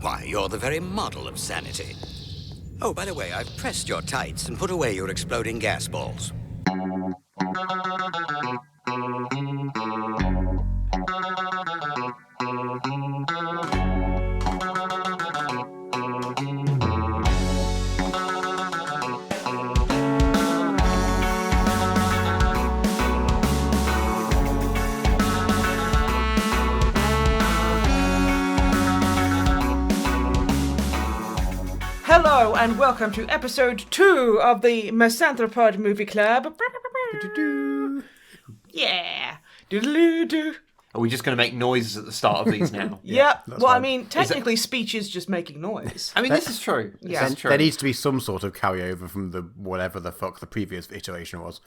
Why, you're the very model of sanity. Oh, by the way, I've pressed your tights and put away your exploding gas balls. Hello and welcome to episode 2 of the Misanthropod Movie Club. Yeah. Doodaloo-doo. Are we just going to make noises at the start of these now? Yep. Well, fine. I mean, technically speech is just making noise. I mean, this is true. Yeah. This is true. There needs to be some sort of carryover from the whatever the fuck the previous iteration was.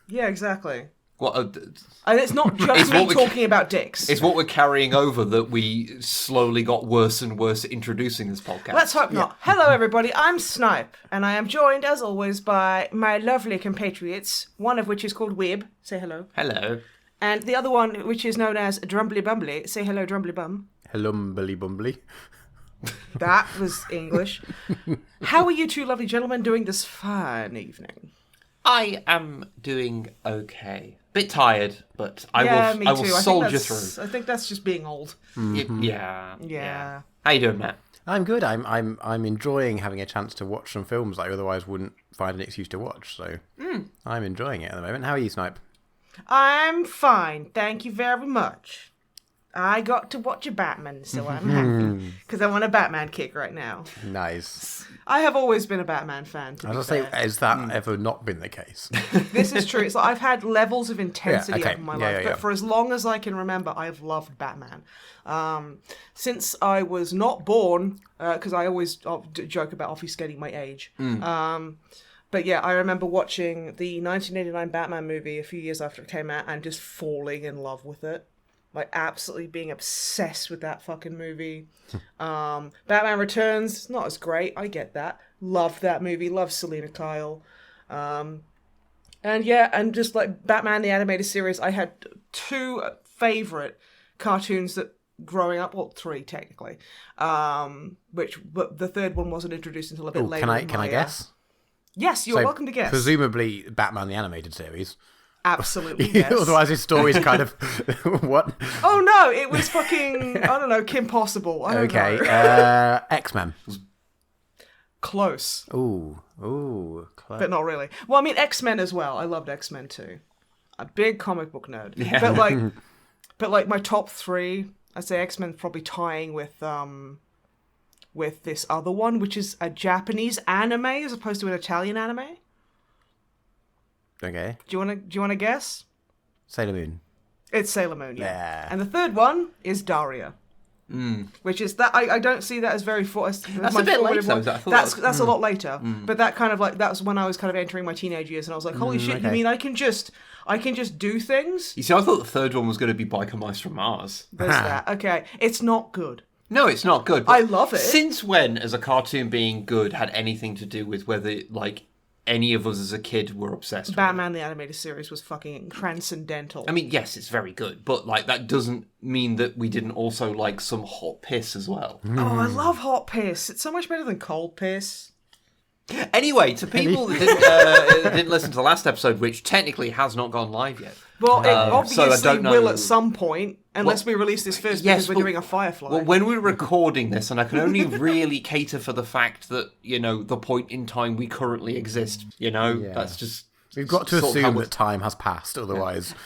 Yeah, exactly. What, And it's not just me talking about dicks. it's what we're carrying over that we slowly got worse and worse at introducing this podcast. Let's hope not. Hello, everybody. I'm Snipe, and I am joined, as always, by my lovely compatriots, one of which is called Wib. Say hello. Hello. And the other one, which is known as Drumbly Bumbly. Say hello, Drumbly Bum. Hellumbly bumbly. That was English. How are you two lovely gentlemen doing this fine evening? I am doing okay. Bit tired, but I me will too. soldier through. I think that's just being old. Yeah. How you doing, Matt? I'm good. I'm enjoying having a chance to watch some films that I otherwise wouldn't find an excuse to watch. So I'm enjoying it at the moment. How are you, Snipe? I'm fine, thank you very much. I got to watch a Batman, so I'm happy. Because I'm on a Batman kick right now. Nice. I have always been a Batman fan, to I be was going to fair. say, has that ever not been the case? This is true. It's like I've had levels of intensity okay. over my Yeah, life, yeah. but for as long as I can remember, I've loved Batman. Since I was not born, because I always joke about obfuscating my age. But yeah, I remember watching the 1989 Batman movie a few years after it came out and just falling in love with it. Like, absolutely being obsessed with that fucking movie. Batman Returns, not as great, I get that. Loved that movie, loved Selena Kyle. And just like Batman the Animated Series, I had two favourite cartoons that growing up, well, three technically, but the third one wasn't introduced until a bit later. Can I guess? Yes, you're welcome to guess. Presumably Batman the Animated Series. Absolutely, yes. Otherwise his story's kind of... what? Oh no, it was fucking, I don't know, Kim Possible. I don't know. X-Men. Close. Ooh, close. But not really. Well, I mean, X-Men as well. I loved X-Men too. A big comic book nerd. Yeah. But like my top three, I'd say X-Men probably tying with this other one, which is a Japanese anime as opposed to an Italian anime. Okay. Do you wanna guess? Sailor Moon. It's Sailor Moon, yeah. Yeah. And the third one is Daria. Which is that I don't see that as very That's a bit late, though. That's a lot later. But that kind of like that was when I was kind of entering my teenage years, and I was like, holy shit! okay. You mean I can just do things? You see, I thought the third one was going to be Biker Mice from Mars. There's that. Okay, it's not good. No, it's not good. but I love it. Since when, as a cartoon being good, had anything to do with whether, like, any of us as a kid were obsessed with Batman the Animated Series was fucking transcendental. I mean, yes, it's very good, but, like, that doesn't mean that we didn't also like some hot piss as well. oh, I love hot piss. It's so much better than cold piss. Anyway, to people that didn't listen to the last episode, which technically has not gone live yet. Well, it so I obviously don't know- will at some point, unless we release this first because we're but- doing a Firefly. Well, when we're recording this, and I can only really cater for the fact that, you know, the point in time we currently exist, you know, that's just... We've got to sort of assume how that time has passed, otherwise...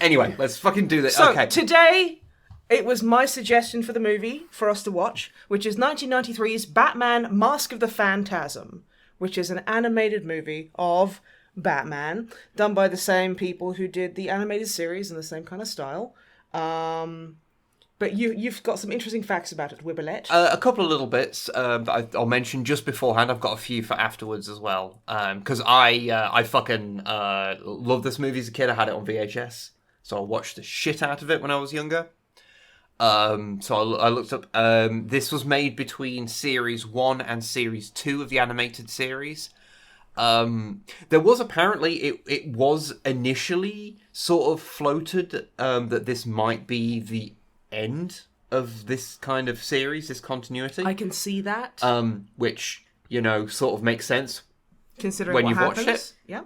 Anyway, let's fucking do this. So okay. today, it was my suggestion for the movie for us to watch, which is 1993's Batman Mask of the Phantasm, which is an animated movie of Batman, done by the same people who did the animated series in the same kind of style. But you've got some interesting facts about it, Wibbolette. A couple of little bits that I'll mention just beforehand. I've got a few for afterwards as well. Because I fucking loved this movie as a kid. I had it on VHS. So I watched the shit out of it when I was younger. So I looked up. This was made between Series 1 and Series 2 of the animated series. There was apparently, it was initially sort of floated that this might be the end of this kind of series, this continuity. I can see that. Which, you know, sort of makes sense Considering when what you've happens. watched it. Yeah.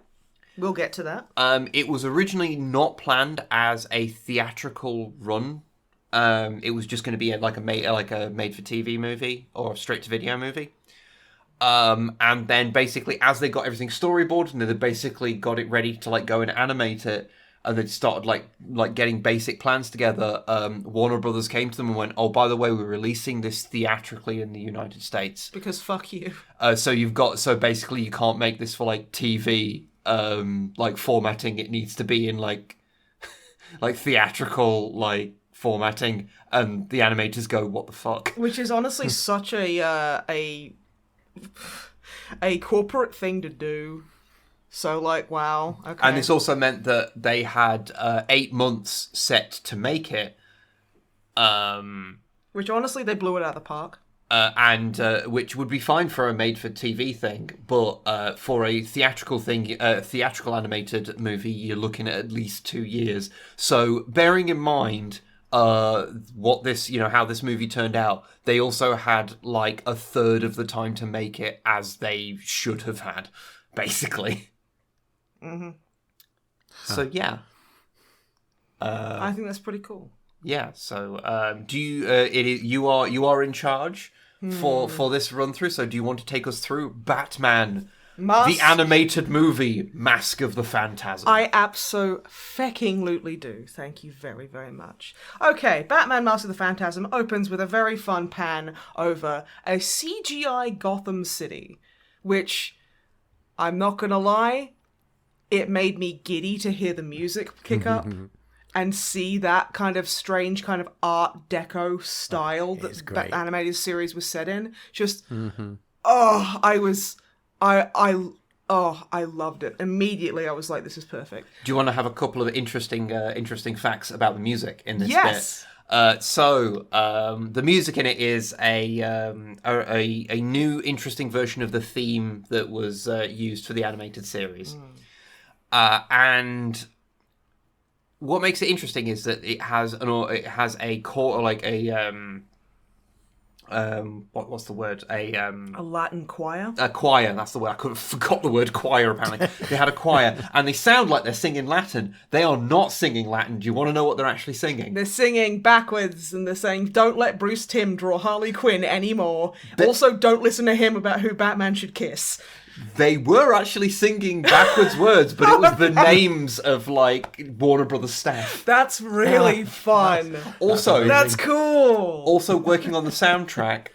We'll get to that. It was originally not planned as a theatrical run. It was just going to be a made-for-TV movie or a straight-to-video movie. And then basically, as they got everything storyboarded and they basically got it ready to like go and animate it, and they started like getting basic plans together, Warner Brothers came to them and went, "Oh, by the way, we're releasing this theatrically in the United States Because fuck you. So basically, you can't make this for like TV." Like formatting, it needs to be in like theatrical like formatting, and the animators go, "What the fuck?" Which is honestly such a corporate thing to do. So like, wow, okay. And this also meant that they had 8 months set to make it, which honestly they blew it out of the park. and which would be fine for a made-for-TV thing, but for a theatrical thing, theatrical animated movie, you're looking at least 2 years. So, bearing in mind what this, you know, how this movie turned out, they also had like a third of the time to make it as they should have had, basically. Mm-hmm. So yeah, I think that's pretty cool. yeah. So do you? You are in charge for this run through. So do you want to take us through Batman, the animated movie, Mask of the Phantasm? I abso-fucking-lutely do. Thank you very, very much. Okay, Batman Mask of the Phantasm opens with a very fun pan over a CGI Gotham City, which, I'm not gonna lie, it made me giddy to hear the music kick up and see that kind of strange kind of Art Deco style that the animated series was set in. Just, I loved it. Immediately, I was like, this is perfect. Do you want to have a couple of interesting facts about the music in this Yes. bit? So the music in it is a new, interesting version of the theme that was used for the animated series. And what makes it interesting is that it has a core, like a what's the word? A Latin choir. A choir, that's the word. I could have forgot the word choir, apparently. They had a choir, and they sound like they're singing Latin. They are not singing Latin. Do you want to know what they're actually singing? They're singing backwards, and they're saying, don't let Bruce Timm draw Harley Quinn anymore. Also, don't listen to him about who Batman should kiss. They were actually singing backwards words, but it was the names of, like, Warner Brothers staff. That's really fun. Also, that's cool. Also working on the soundtrack,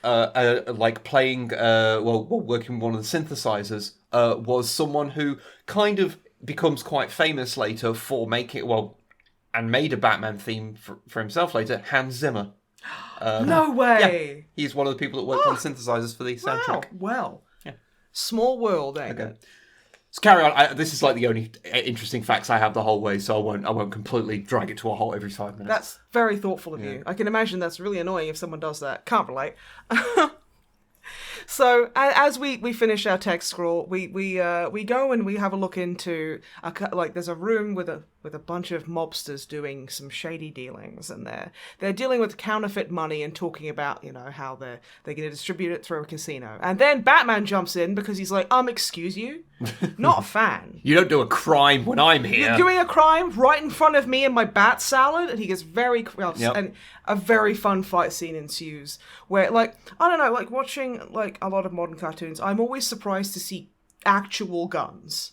like playing, working with one of the synthesizers, was someone who kind of becomes quite famous later for making, and made a Batman theme for himself later, Hans Zimmer. No way. Yeah, he's one of the people that worked on synthesizers for the soundtrack. Wow. Small world, ain't it? So carry on. This is like the only interesting facts I have the whole way, so I won't completely drag it to a halt every 5 minutes. That's very thoughtful of you. I can imagine that's really annoying if someone does that. Can't relate. So as we finish our text scroll, we go and we have a look into there's a room with a bunch of mobsters doing some shady dealings, and they're dealing with counterfeit money and talking about, you know, how they're going to distribute it through a casino. And then Batman jumps in because he's like, excuse you, not a fan. You don't do a crime when I'm here. You're doing a crime right in front of me and my bat salad, and he gets very and a very fun fight scene ensues where, like, I don't know, like watching like a lot of modern cartoons, I'm always surprised to see actual guns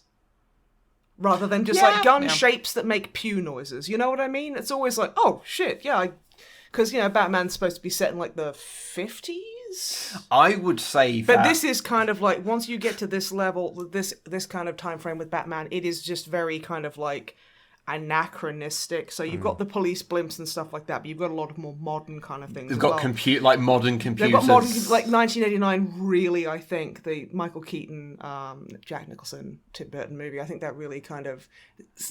rather than just like gun shapes that make pew noises. You know what I mean? It's always like, oh shit, yeah, because you know Batman's supposed to be set in like the 50s. I would say that. But this is kind of like, once you get to this level, this kind of time frame with Batman, it is just very kind of like anachronistic. So you've got the police blimps and stuff like that, but you've got a lot of more modern kind of things. They've got like modern computers. They've got modern, like 1989. Really, I think the Michael Keaton, Jack Nicholson, Tim Burton movie. I think that really kind of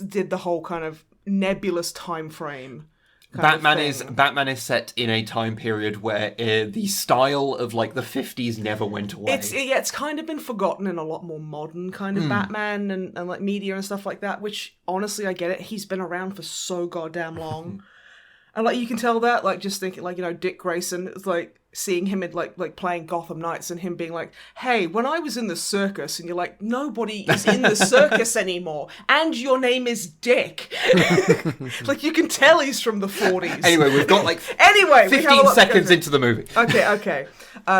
did the whole kind of nebulous time frame. Batman is set in a time period where the style of like the 50s never went away. It's kind of been forgotten in a lot more modern kind of Batman and like media and stuff like that, which honestly I get it. He's been around for so goddamn long. And like you can tell that, like just thinking, like, you know, Dick Grayson is like seeing him in like playing Gotham Knights and him being like, hey, when I was in the circus, and you're like, nobody is in the circus anymore, and your name is Dick. Like you can tell he's from the 40s. Anyway, we've got like 15 seconds into the movie. Okay.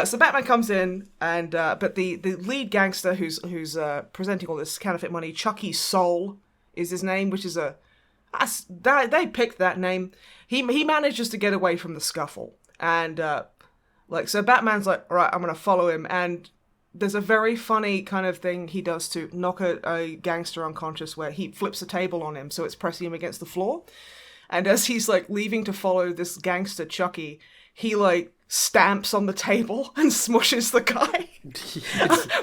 So Batman comes in, and but the lead gangster who's presenting all this counterfeit money, Chucky Soul is his name, which is they picked that name. He manages to get away from the scuffle, and so Batman's like, all right, I'm gonna follow him, and there's a very funny kind of thing he does to knock a gangster unconscious, where he flips a table on him, so it's pressing him against the floor, and as he's like leaving to follow this gangster Chucky, he like stamps on the table and smushes the guy,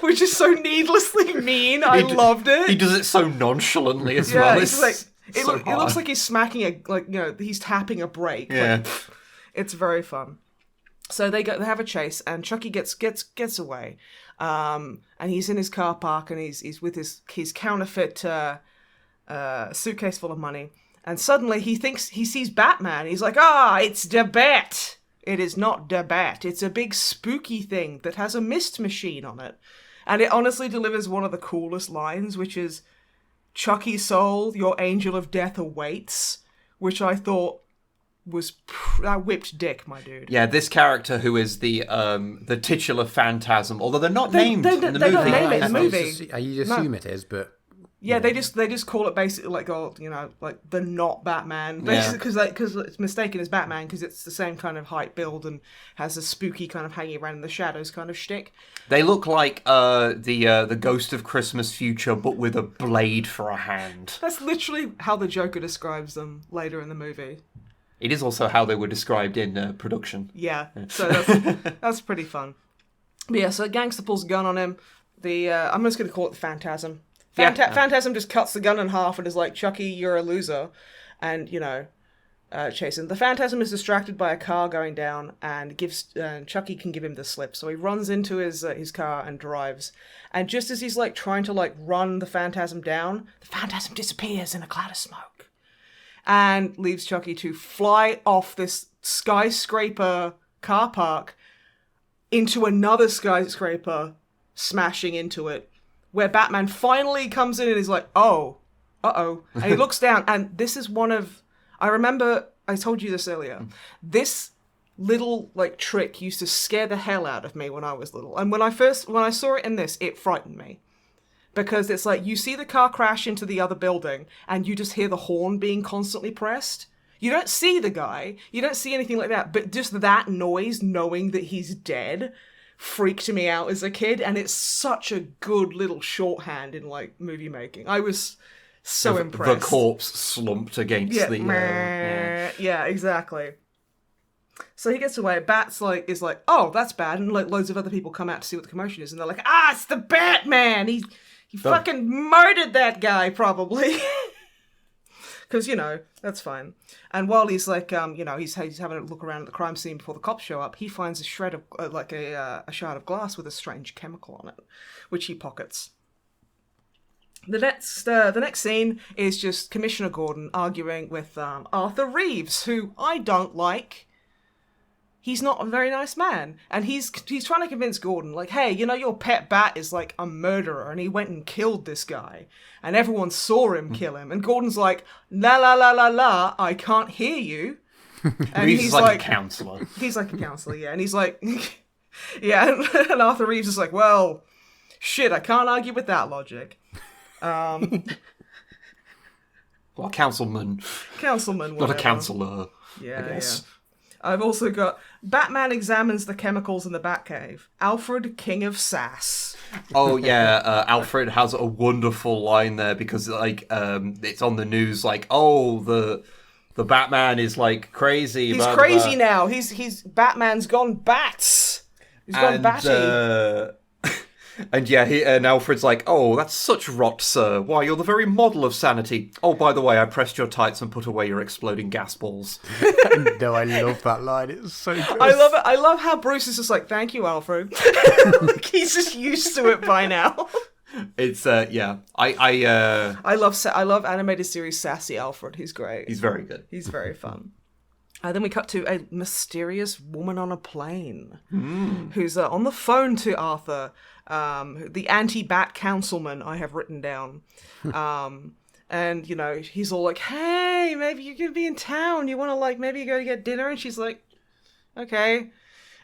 which is so needlessly mean. I loved it. He does it so nonchalantly as well. It's like it hard. looks like he's smacking he's tapping a brake. Yeah, like, it's very fun. So they have a chase, and Chucky gets away, and he's in his car park, and he's with his counterfeit suitcase full of money, and suddenly he sees Batman. He's like, it's the Bat. It is not the Bat. It's a big spooky thing that has a mist machine on it, and it honestly delivers one of the coolest lines, which is, Chucky Soul, your angel of death awaits, which I thought was that whipped dick, my dude. Yeah, this character who is the titular Phantasm, although they're not named in the movie. They don't name it in the movie. You assume it is, but yeah, they just call it basically like, like the not Batman, basically, because it's mistaken as Batman because it's the same kind of height, build, and has a spooky kind of hanging around in the shadows kind of shtick. They look like the Ghost of Christmas Future, but with a blade for a hand. That's literally how the Joker describes them later in the movie. It is also how they were described in production. Yeah, so that's pretty fun. But yeah, so gangster pulls a gun on him. I'm just going to call it the Phantasm. Phantasm just cuts the gun in half and is like, Chucky, you're a loser. And, chasing. The Phantasm is distracted by a car going down, and Chucky can give him the slip. So he runs into his car and drives. And just as he's like trying to like run the Phantasm down, the Phantasm disappears in a cloud of smoke. And leaves Chucky to fly off this skyscraper car park into another skyscraper, smashing into it, where Batman finally comes in and is like, oh, uh-oh. And he looks down, and this is I remember, I told you this earlier, this little, like, trick used to scare the hell out of me when I was little. And when I saw it in this, it frightened me. Because it's like, you see the car crash into the other building, and you just hear the horn being constantly pressed. You don't see the guy, you don't see anything like that, but just that noise, knowing that he's dead, freaked me out as a kid, and it's such a good little shorthand in, like, movie making. I was so impressed. The corpse slumped against the... Yeah, exactly. So he gets away. Bats is like, oh, that's bad, and like loads of other people come out to see what the commotion is, and they're like, it's the Batman. He fucking murdered that guy, probably. Because that's fine. And while he's like, he's having a look around at the crime scene before the cops show up, he finds a shred of a shard of glass with a strange chemical on it, which he pockets. The next scene is just Commissioner Gordon arguing with Arthur Reeves, who I don't like. He's not a very nice man, and he's trying to convince Gordon, like, hey, your pet bat is like a murderer, and he went and killed this guy, and everyone saw him kill him. And Gordon's like, la la la la la, I can't hear you. And he's like a counselor. He's like a counselor, yeah, and he's like, yeah, and Arthur Reeves is like, well, shit, I can't argue with that logic. Well, a councilman. Councilman, whatever. Not a counsellor, yeah, I guess. Yeah. I've also got Batman examines the chemicals in the Batcave. Alfred, King of Sass. Oh yeah, Alfred has a wonderful line there because it's on the news like, oh, the Batman is like crazy. He's crazy now. He's Batman's gone bats. He's gone batty. And Alfred's like, oh, that's such rot, sir. Why, you're the very model of sanity. Oh, by the way, I pressed your tights and put away your exploding gas balls. No, I love that line. It's so good. I love it. I love how Bruce is just like, thank you, Alfred. Like, he's just used to it by now. It's yeah. I love animated series Sassy Alfred. He's great. He's very good. He's very fun. Then we cut to a mysterious woman on a plane who's on the phone to Arthur, the anti-Bat councilman I have written down. And, you know, he's all like, hey, maybe you could be in town. You want to, like, maybe go to get dinner? And she's like, okay.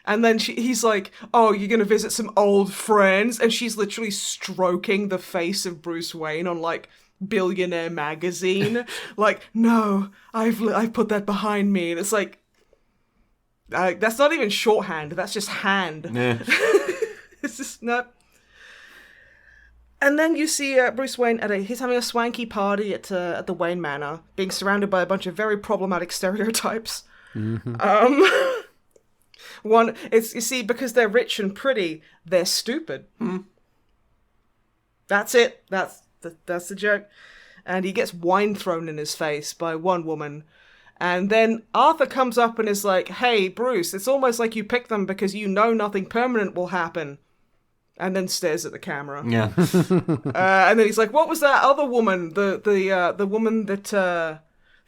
And then he's like, oh, you're going to visit some old friends? And she's literally stroking the face of Bruce Wayne on, like, Billionaire magazine. Like, no, I've put that behind me. And it's like, that's not even shorthand. That's just hand. Yeah. It's just not. And then you see Bruce Wayne he's having a swanky party at the Wayne Manor, being surrounded by a bunch of very problematic stereotypes. Mm-hmm. You see, because they're rich and pretty, they're stupid. Mm. That's it. That's the joke. And he gets wine thrown in his face by one woman. And then Arthur comes up and is like, hey, Bruce, it's almost like you picked them because you know nothing permanent will happen. And then stares at the camera. Yeah. And then he's like, what was that other woman? The woman that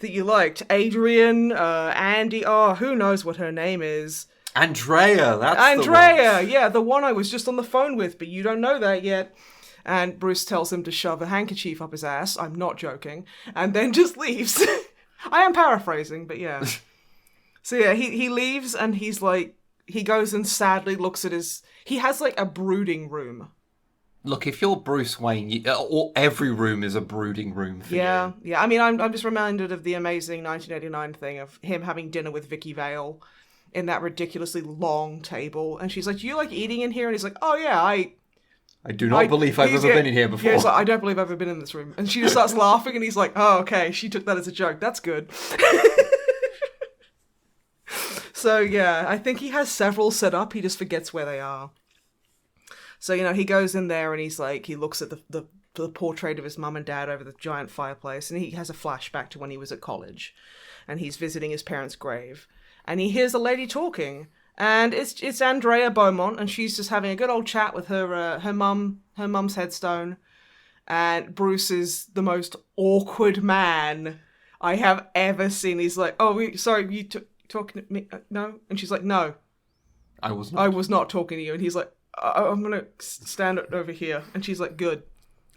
you liked? Adrian, Andy, who knows what her name is. Andrea, that's Andrea, the one. yeah, the one I was just on the phone with, but you don't know that yet. And Bruce tells him to shove a handkerchief up his ass. I'm not joking. And then just leaves. I am paraphrasing, but yeah. So yeah, he leaves and he's like, he goes and sadly looks at he has like a brooding room. Look, if you're Bruce Wayne, every room is a brooding room for you. Yeah. I mean, I'm just reminded of the amazing 1989 thing of him having dinner with Vicky Vale in that ridiculously long table. And she's like, do you like eating in here? And he's like, oh yeah, I do not believe I've ever been in here before. Yeah, he's like, I don't believe I've ever been in this room. And she just starts laughing and he's like, oh, okay, she took that as a joke. That's good. So, yeah, I think he has several set up. He just forgets where they are. So, you know, he goes in there and he's like, he looks at the portrait of his mum and dad over the giant fireplace. And he has a flashback to when he was at college. And he's visiting his parents' grave. And he hears a lady talking. And it's Andrea Beaumont. And she's just having a good old chat with her mum's headstone. And Bruce is the most awkward man I have ever seen. He's like, oh, sorry, you talking to me? No? And she's like, no. I was not talking to you. And he's like, I'm going to stand over here. And she's like, good.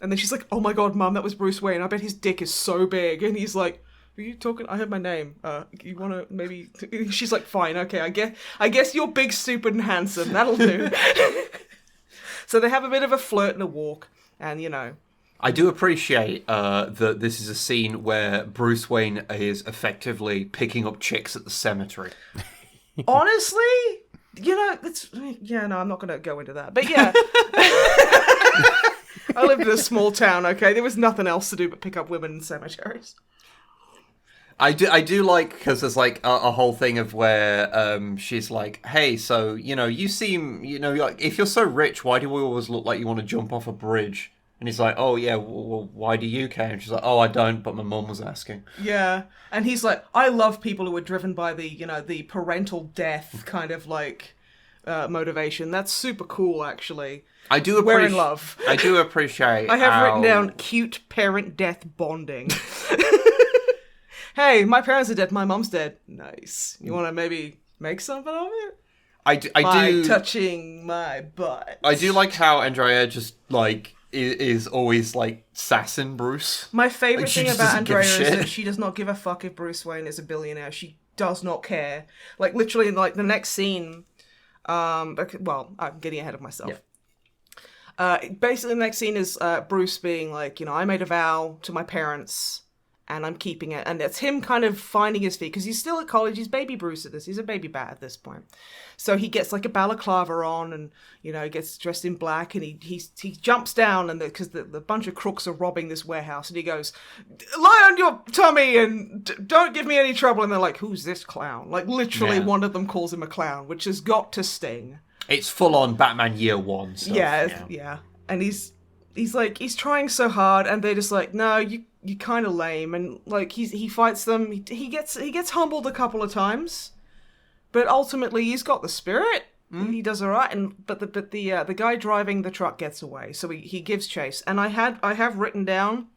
And then she's like, oh my God, Mum, that was Bruce Wayne. I bet his dick is so big. And he's like, are you talking? I heard my name. You want to maybe... She's like, fine, okay, I guess you're big, stupid, and handsome. That'll do. So they have a bit of a flirt and a walk. And, you know... I do appreciate that this is a scene where Bruce Wayne is effectively picking up chicks at the cemetery. Honestly, you know, I'm not going to go into that. But yeah, I lived in a small town, okay? There was nothing else to do but pick up women in cemeteries. I do like, because there's like a whole thing of where she's like, hey, so, you know, you seem, you know, like, if you're so rich, why do we always look like you want to jump off a bridge? And he's like, oh, yeah, well, why do you care? And she's like, oh, I don't, but my mum was asking. Yeah. And he's like, I love people who are driven by the, you know, the parental death kind of, like, motivation. That's super cool, actually. I do appreciate... We're in love. I do appreciate I have written down cute parent-death bonding. Hey, my parents are dead, my mum's dead. Nice. You want to maybe make something of it? I do... By touching my butt. I do like how Andrea just, like... is always, like, sassing Bruce. My favourite thing about Andrea is that she does not give a fuck if Bruce Wayne is a billionaire. She does not care. Like, literally, like, the next scene... I'm getting ahead of myself. Yeah. Basically, the next scene is Bruce being like, you know, I made a vow to my parents... and I'm keeping it. And it's him kind of finding his feet, because he's still at college. He's baby Bruce at this. He's a baby bat at this point. So he gets like a balaclava on and, you know, gets dressed in black, and he jumps down, and because the bunch of crooks are robbing this warehouse, and he goes, lie on your tummy and don't give me any trouble. And they're like, who's this clown? Like, literally one of them calls him a clown, which has got to sting. It's full on Batman Year One stuff. Yeah. And he's trying so hard, and they're just like, no, you're kind of lame. And like he fights them. He gets humbled a couple of times, but ultimately he's got the spirit. He does all right. But the guy driving the truck gets away, so he gives chase. And I have written down,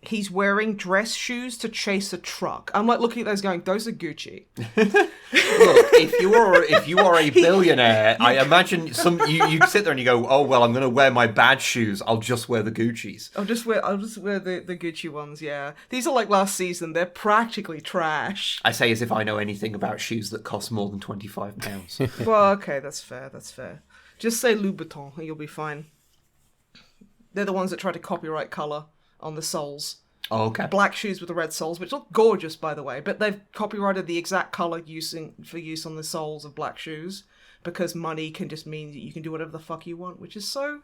he's wearing dress shoes to chase a truck. I'm like looking at those going, those are Gucci. Look, if you are a billionaire, I imagine you sit there and you go, oh well, I'm gonna wear my bad shoes. I'll just wear the Gucci's. I'll just wear the Gucci ones. Yeah, these are like last season. They're practically trash. I say as if I know anything about shoes that cost more than £25. Well, okay, that's fair. That's fair. Just say Louboutin and you'll be fine. They're the ones that try to copyright colour on the soles. Oh, okay. Black shoes with the red soles, which look gorgeous, by the way, but they've copyrighted the exact colour for use on the soles of black shoes because money can just mean that you can do whatever the fuck you want, which is so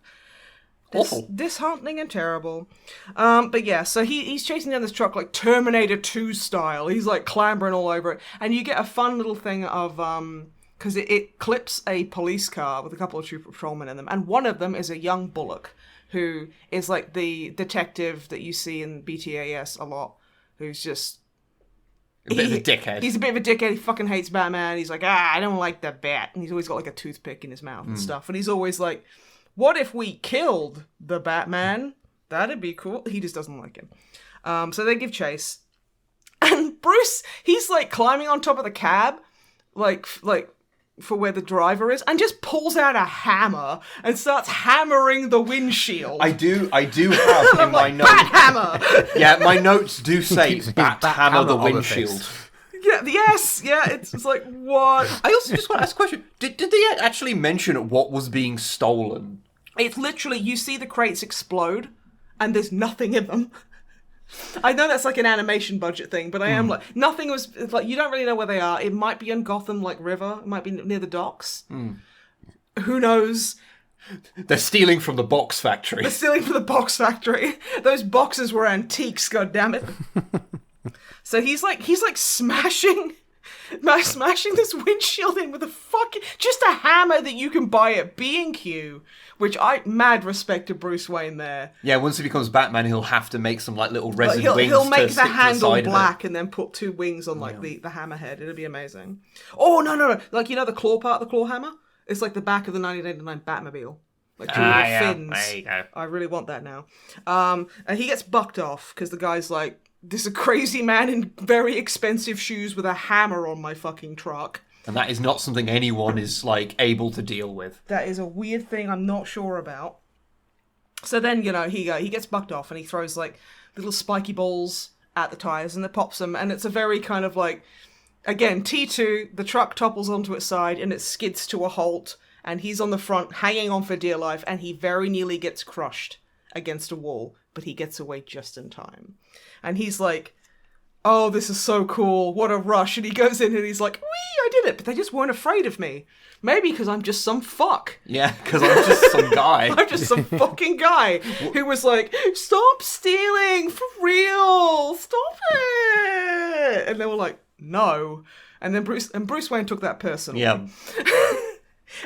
awful, disheartening and terrible. But yeah, so he's chasing down this truck like Terminator 2 style. He's like clambering all over it, and you get a fun little thing of because it clips a police car with a couple of trooper patrolmen in them, and one of them is a young Bullock, who is like the detective that you see in BTAS a lot, who's just... A bit of a dickhead. He's a bit of a dickhead. He fucking hates Batman. He's like, I don't like the bat. And he's always got like a toothpick in his mouth and stuff. And he's always like, what if we killed the Batman? That'd be cool. He just doesn't like him. So they give chase. And Bruce, he's like climbing on top of the cab, like for where the driver is, and just pulls out a hammer and starts hammering the windshield. I do have in my notes. Bat hammer! Yeah, my notes do say bat hammer the windshield. Yeah, yes, yeah, it's like, what? I also just want to ask a question. Did they actually mention what was being stolen? It's literally, you see the crates explode, and there's nothing in them. I know that's like an animation budget thing, but I am like, nothing was, like, you don't really know where they are. It might be in Gotham, like, River. It might be near the docks. Who knows? They're stealing from the box factory. They're stealing from the box factory. Those boxes were antiques, goddammit. So he's like smashing this windshield in with just a hammer that you can buy at B&Q, which mad respect to Bruce Wayne there. Yeah, once he becomes Batman, he'll have to make some like little resin wings. He'll make to the handle the black and then put two wings on like the hammerhead. It'll be amazing. Oh no! Like, you know the claw part of the claw hammer? It's like the back of the 1989 Batmobile. Like two little fins. There you go. I really want that now. And he gets bucked off because the guy's like, "This is a crazy man in very expensive shoes with a hammer on my fucking truck." And that is not something anyone is, like, able to deal with. That is a weird thing I'm not sure about. So then, you know, he gets bucked off and he throws, like, little spiky balls at the tires and it pops them. And it's a very kind of, like, again, T2, the truck topples onto its side and it skids to a halt. And he's on the front, hanging on for dear life, and he very nearly gets crushed against a wall. But he gets away just in time. And he's like, oh, this is so cool, what a rush. And he goes in and he's like, wee, I did it, but they just weren't afraid of me. Maybe because I'm just some fuck. Yeah, because I'm just some guy. I'm just some fucking guy who was like, stop stealing, for real, stop it. And they were like, no. And then Bruce Wayne took that personally. Yeah.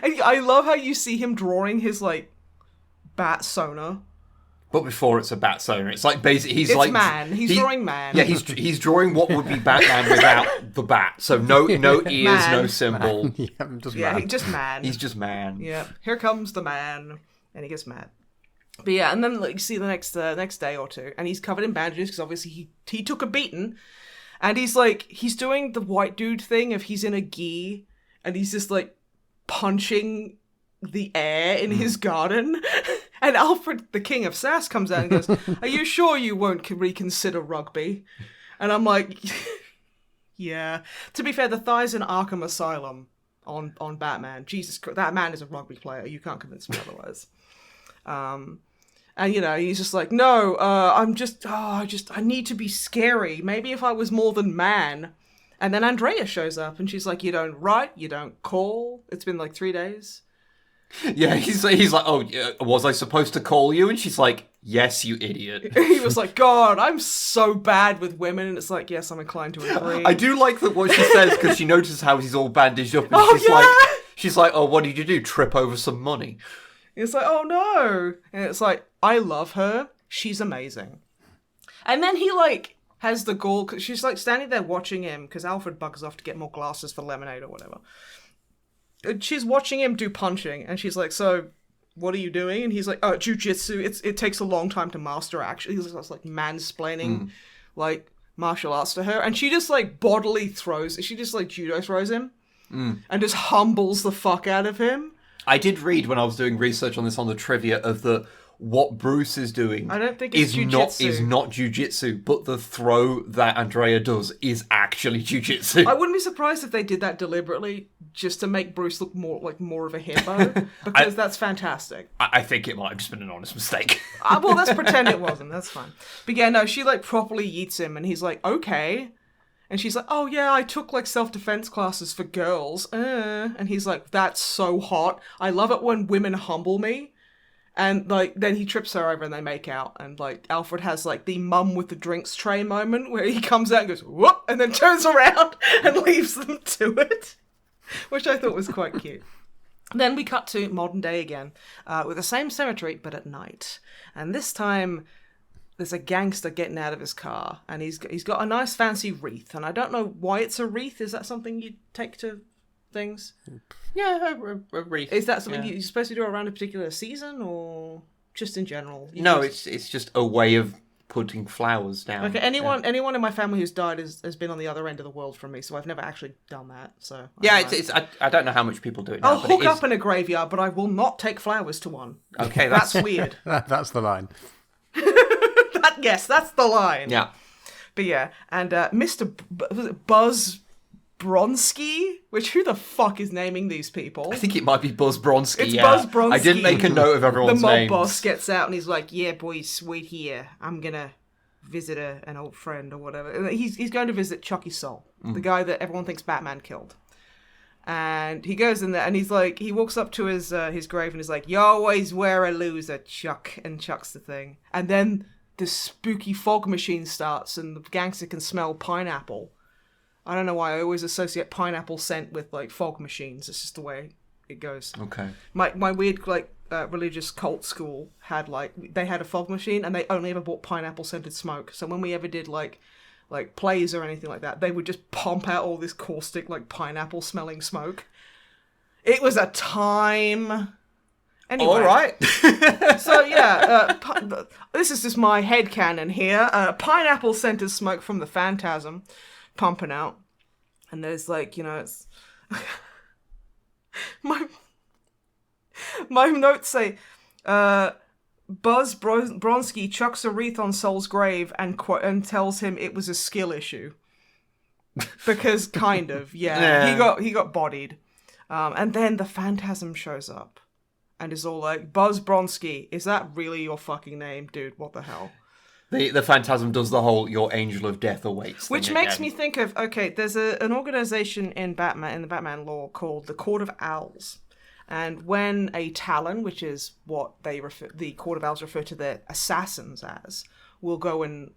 And I love how you see him drawing his, like, bat sonar. But before it's a bat sonar, it's like basically It's man. He's drawing man. Yeah, he's drawing what would be Batman without the bat. So no ears, Man. no symbol. Just man. He's just man. Yeah, here comes the man, and he gets mad. But yeah, and then, like, you see the next day or two, and he's covered in bandages because obviously he took a beating, and he's doing the white dude thing of he's in a gi, and he's just like punching the air in his garden. And Alfred, the king of sass, comes out and goes, are you sure you won't reconsider rugby? And I'm like, yeah. To be fair, the thigh's in Arkham Asylum on Batman. Jesus Christ, that man is a rugby player. You can't convince me otherwise. And, you know, he's just like, no, I need to be scary. Maybe if I was more than man. And then Andrea shows up and she's like, you don't write, you don't call. It's been like 3 days. Yeah, he's like, oh, was I supposed to call you? And she's like, yes, you idiot. He was like, God, I'm so bad with women. And it's like, yes, I'm inclined to agree. I do like that what she says, because she notices how he's all bandaged up. And she's like, oh, what did you do? Trip over some money? It's like, oh no. And it's like, I love her. She's amazing. And then he, like, has the gall, because she's, like, standing there watching him, because Alfred buggers off to get more glasses for lemonade or whatever. She's watching him do punching, and she's like, so, what are you doing? And he's like, oh, jujitsu. It takes a long time to master, actually. He's like mansplaining, like, martial arts to her. And she just, like, bodily throws, she just, like, judo throws him. And just humbles the fuck out of him. I did read when I was doing research on this on the trivia of what Bruce is doing. I don't think it's is not jujitsu, but the throw that Andrea does is actually jujitsu. I wouldn't be surprised if they did that deliberately just to make Bruce look more of a himbo, because that's fantastic. I think it might have just been an honest mistake. Well, let's pretend it wasn't. That's fine. But yeah, no, she like properly yeets him, and he's like, okay. And she's like, oh yeah, I took like self-defense classes for girls. And he's like, that's so hot. I love it when women humble me. And, like, then he trips her over and they make out. And, like, Alfred has, like, the mum with the drinks tray moment where he comes out and goes, whoop, and then turns around and leaves them to it. Which I thought was quite cute. Then we cut to modern day again, with the same cemetery, but at night. And this time, there's a gangster getting out of his car. And he's got a nice fancy wreath. And I don't know why it's a wreath. Is that something you take to things? Yeah, a wreath. Is that something you're supposed to do around a particular season, or just in general? No, it's just a way of putting flowers down. Okay, anyone in my family who's died has been on the other end of the world from me, so I've never actually done that. So I don't know how much people do it now. I'll hook up in a graveyard, but I will not take flowers to one. Okay, that's weird. That's the line. Yes, that's the line. Yeah. But yeah, and Mr. Buzz Bronsky, which who the fuck is naming these people? I think it might be Buzz Bronsky. It's Buzz Bronsky. I didn't make a note of everyone's names. The mob names. boss gets out and he's like, yeah, boys, wait here. I'm gonna visit an old friend or whatever. And he's going to visit Chucky Soul, the guy that everyone thinks Batman killed. And he goes in there and he's like, he walks up to his grave and he's like, you always wear a loser, Chuck, and chucks the thing. And then the spooky fog machine starts and the gangster can smell pineapple. I don't know why I always associate pineapple scent with like fog machines. It's just the way it goes. Okay. My weird religious cult school had they had a fog machine and they only ever bought pineapple scented smoke. So when we ever did like plays or anything like that, they would just pump out all this caustic like pineapple smelling smoke. It was a time. Anyway. All right. So yeah, this is just my headcanon here. Pineapple scented smoke from the Phantasm. Pumping out, and there's like, it's my notes say Buzz Bronsky chucks a wreath on Sol's grave and tells him it was a skill issue because kind of he got bodied, and then the Phantasm shows up and is all like, Buzz Bronsky, is that really your fucking name, dude? What the hell? The Phantasm does the whole "your angel of death awaits" which thing makes again. me think of, okay, there's an organization in the Batman lore called the Court of Owls, and when a Talon, which is what the Court of Owls refer to their assassins as, will go and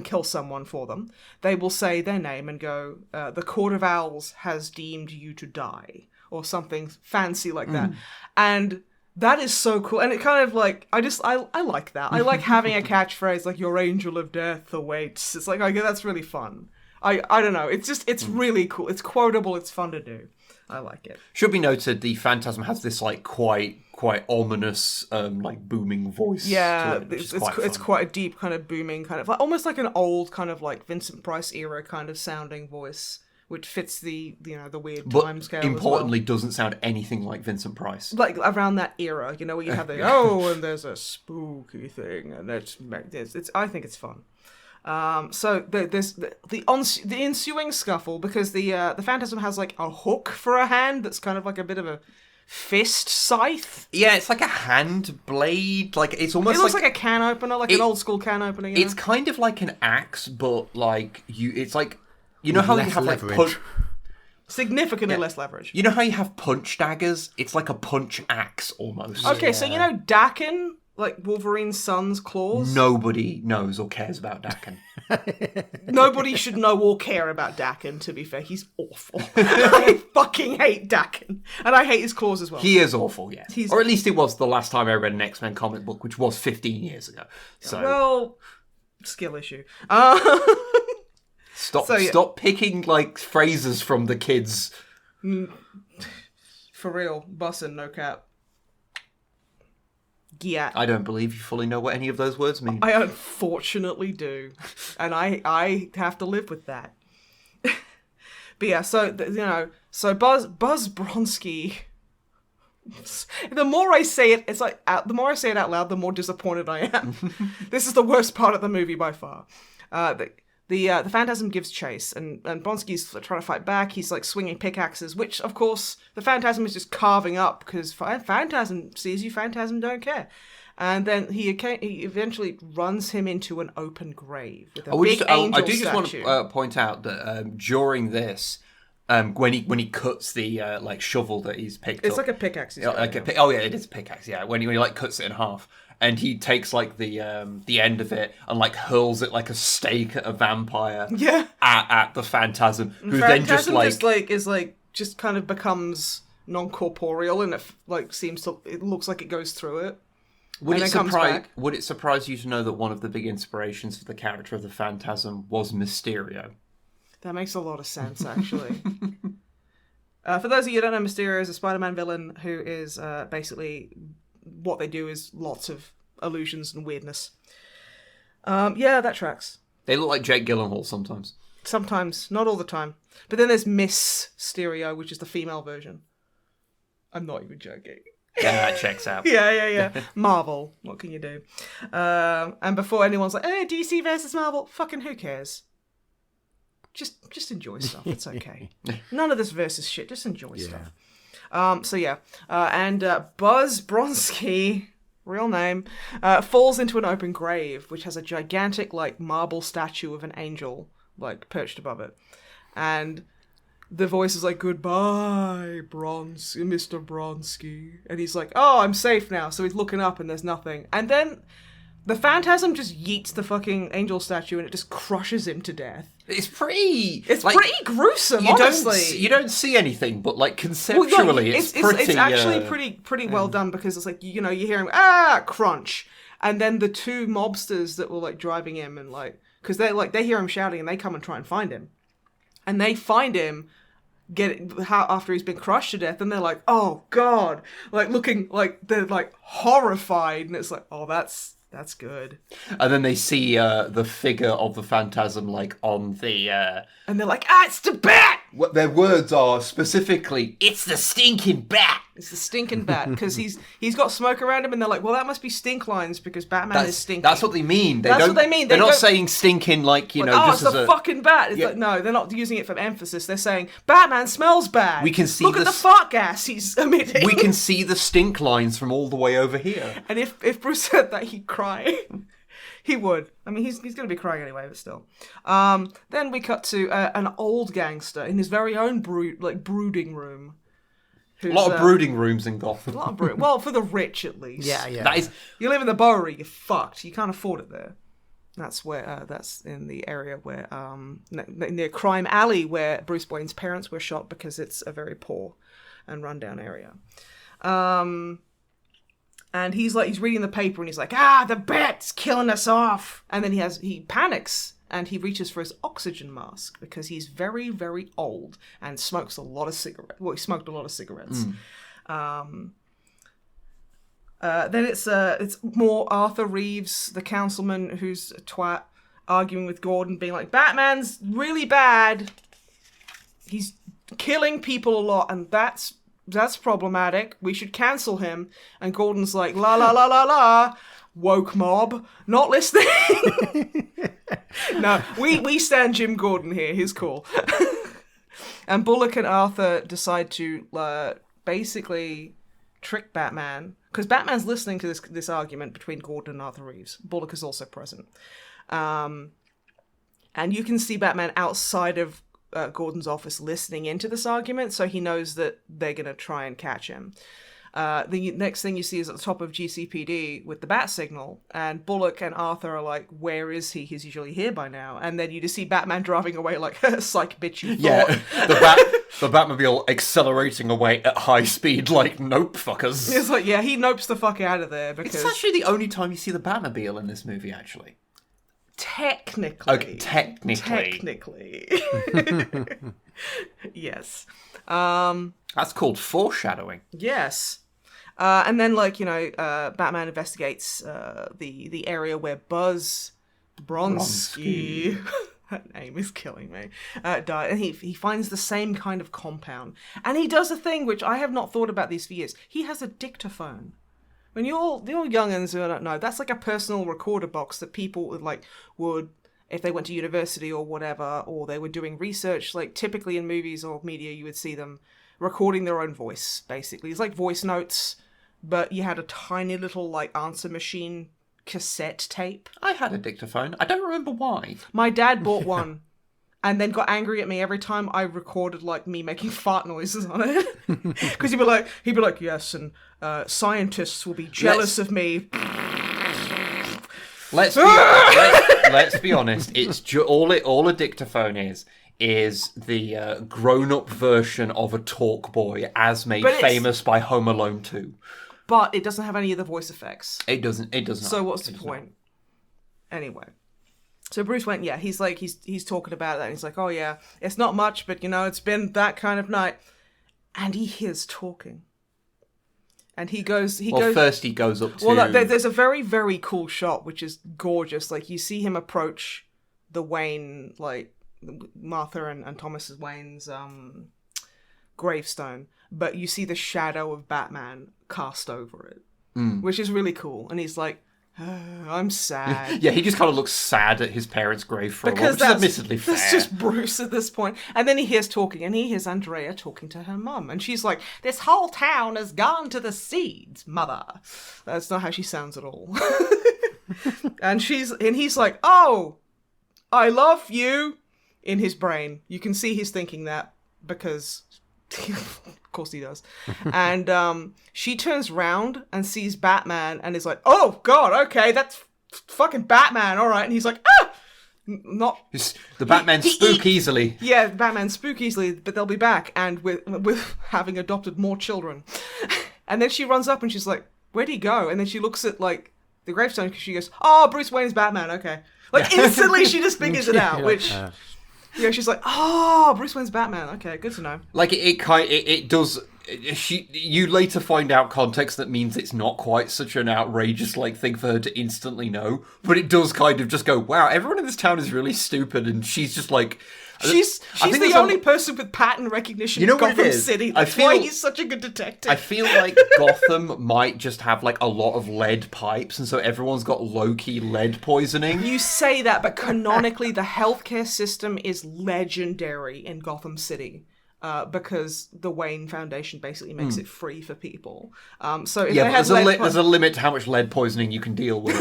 kill someone for them, they will say their name and go, the Court of Owls has deemed you to die, or something fancy like that, and that is so cool, and it kind of like, I like that. I like having a catchphrase like "your angel of death awaits." It's like, okay, that's really fun. I don't know. It's really cool. It's quotable. It's fun to do. I like it. Should be noted, the Phantasm has this like quite ominous, like booming voice. Yeah, to it, it's quite a deep kind of booming kind of like, almost like an old kind of like Vincent Price era kind of sounding voice. Which fits the weird timescale. Importantly, doesn't sound anything like Vincent Price. Like around that era, where you have the and there's a spooky thing, and it's I think it's fun. So there's the ensuing scuffle because the Phantasm has like a hook for a hand that's kind of like a bit of a fist scythe. Yeah, it's like a hand blade. Like it's almost. It looks like a can opener, like an old school can opener. It's kind of like an axe, but like it's like. You know how you have like significantly less leverage. You know how you have punch daggers? It's like a punch axe almost. Okay, so Dakin, like Wolverine's son's claws? Nobody knows or cares about Dakin. Nobody should know or care about Dakin, to be fair. He's awful. I fucking hate Dakin. And I hate his claws as well. He is awful, yes. Or at least it was the last time I read an X-Men comic book, which was 15 years ago. So well, skill issue. Stop picking like phrases from the kids. For real, bussin', no cap. Giat. I don't believe you fully know what any of those words mean. I unfortunately do, and I have to live with that. But yeah, so so Buzz Bronski. The more I say it, it's like the more I say it out loud, the more disappointed I am. This is the worst part of the movie by far. The Phantasm gives chase, and Bronski's trying to fight back. He's like swinging pickaxes, which of course the Phantasm is just carving up because Phantasm sees you. Phantasm don't care. And then he eventually runs him into an open grave with a big angel I do just statue. want to point out that during this, when he cuts the shovel that he's picked up, It's like a pickaxe. it is a pickaxe. Yeah, when he like cuts it in half, and he takes like the end of it and like hurls it like a stake at a vampire. Yeah. At the Phantasm, who Phantasm then just kind of becomes non-corporeal, and it looks like it goes through it. Would comes back. Would it surprise you to know that one of the big inspirations for the character of the Phantasm was Mysterio? That makes a lot of sense, actually. For those of you who don't know, Mysterio is a Spider-Man villain who is basically what they do is lots of illusions and weirdness. Yeah, that tracks. They look like Jake Gyllenhaal sometimes. Sometimes, not all the time. But then there's Miss Mysterio, which is the female version. I'm not even joking. Yeah, that checks out. Yeah. Marvel. What can you do? And before anyone's like, DC versus Marvel, fucking who cares? Just enjoy stuff. It's okay. None of this versus shit. Just enjoy stuff. And Buzz Bronski, real name, falls into an open grave, which has a gigantic like marble statue of an angel like perched above it, and the voice is like, "Goodbye, Mr. Bronski," and he's like, "Oh, I'm safe now." So he's looking up, and there's nothing, and then the Phantasm just yeets the fucking angel statue, and it just crushes him to death. It's pretty gruesome, honestly. You don't see anything, but like conceptually, it's actually pretty well done, because it's like, you hear him crunch, and then the two mobsters that were like driving him, and like, because they hear him shouting, and they come and try and find him, and they find him after he's been crushed to death, and they're like, "Oh God," like looking like they're like horrified, and it's like, "Oh, that's good." And then they see the figure of the Phantasm like on the and they're like, "It's the bat!" What their words are specifically, "It's the stinking bat!" It's the stinking bat, because he's got smoke around him, and they're like, "Well, that must be stink lines, because Batman is stinking." That's what they mean. That's what they mean. They're not saying stinking like, just it's as a fucking bat. It's like, no, they're not using it for emphasis. They're saying, Batman smells bad. We can see Look at the fart gas he's emitting. We can see the stink lines from all the way over here. And if Bruce said that, he'd cry. He would. I mean, he's going to be crying anyway, but still. Then we cut to an old gangster in his very own brooding room. A lot of brooding rooms in Gotham. A lot of well, for the rich at least. Yeah. That is. You live in the Bowery, you're fucked. You can't afford it there. That's where. That's in the area where near Crime Alley, where Bruce Wayne's parents were shot, because it's a very poor and rundown area. And he's reading the paper, and he's like, the bat's killing us off. And then he panics, and he reaches for his oxygen mask, because he's very, very old and smokes a lot of cigarettes. Well, he smoked a lot of cigarettes. Then it's more Arthur Reeves, the councilman who's a twat, arguing with Gordon, being like, "Batman's really bad. He's killing people a lot, and that's problematic. We should cancel him." And Gordon's like, "La la la la la, woke mob, not listening." No, we stand Jim Gordon here. He's cool. And Bullock and Arthur decide to basically trick Batman, because Batman's listening to this argument between Gordon and Arthur Reeves. Bullock is also present, and you can see Batman outside of Gordon's office listening into this argument, so he knows that they're going to try and catch him. The next thing you see is at the top of GCPD with the bat signal, and Bullock and Arthur are like, "Where is he? He's usually here by now." And then you just see Batman driving away like, "Psych, bitch, you thought." Yeah, the Batmobile accelerating away at high speed like, "Nope, fuckers." It's like, yeah, he nopes the fuck out of there, because... It's actually the only time you see the Batmobile in this movie, actually. Technically. Okay, technically. Yes. That's called foreshadowing. Yes. And then, like, Batman investigates the area where Buzz Bronski, that name is killing me, died. And he finds the same kind of compound. And he does a thing which I have not thought about these for years. He has a dictaphone. When you're youngins who don't know, that's like a personal recorder box that people would, if they went to university or whatever, or they were doing research, like typically in movies or media, you would see them recording their own voice, basically. It's like voice notes, but you had a tiny little, like, answer machine cassette tape. I had a dictaphone. I don't remember why. My dad bought one and then got angry at me every time I recorded, like, me making fart noises on it. Because he'd be like, yes, and scientists will be jealous of me. Let's be honest. It's all a dictaphone is the grown-up version of a talk boy as made famous by Home Alone 2. But it doesn't have any of the voice effects. It does not. So what's the point? Anyway. So Bruce Wayne, he's talking about that. And he's like, oh yeah, it's not much, but it's been that kind of night. And he hears talking. And he goes... First he goes up to... Well, there's a very, very cool shot, which is gorgeous. Like, you see him approach the Wayne, like, Martha and Thomas Wayne's gravestone. But you see the shadow of Batman cast over it. Which is really cool. And he's like, I'm sad. Yeah, he just kind of looks sad at his parents' grave for a while, which is admittedly fair. That's just Bruce at this point. And then he hears talking, and he hears Andrea talking to her mum. And she's like, this whole town has gone to the seeds, mother. That's not how she sounds at all. and he's like, oh, I love you, in his brain. You can see he's thinking that because... of course he does. And she turns round and sees Batman and is like, oh god, okay, that's fucking Batman, alright. And he's like, not... The Batman spook easily. Yeah, Batman spook easily, but they'll be back, and with having adopted more children. And then she runs up and she's like, where'd he go? And then she looks at, like, the gravestone, because she goes, oh, Bruce Wayne's Batman, okay. Like, instantly she just figures it out, which... Yeah, she's like, oh, Bruce Wayne's Batman. Okay, good to know. Like, it does... You later find out context that means it's not quite such an outrageous, like, thing for her to instantly know. But it does kind of just go, wow, everyone in this town is really stupid, and she's just like... She's the only person with pattern recognition in Gotham City. That's why he's such a good detective. I feel like Gotham might just have, like, a lot of lead pipes, and so everyone's got low-key lead poisoning. You say that, but canonically, the healthcare system is legendary in Gotham City. Because the Wayne Foundation basically makes it free for people. So if they had there's a limit to how much lead poisoning you can deal with.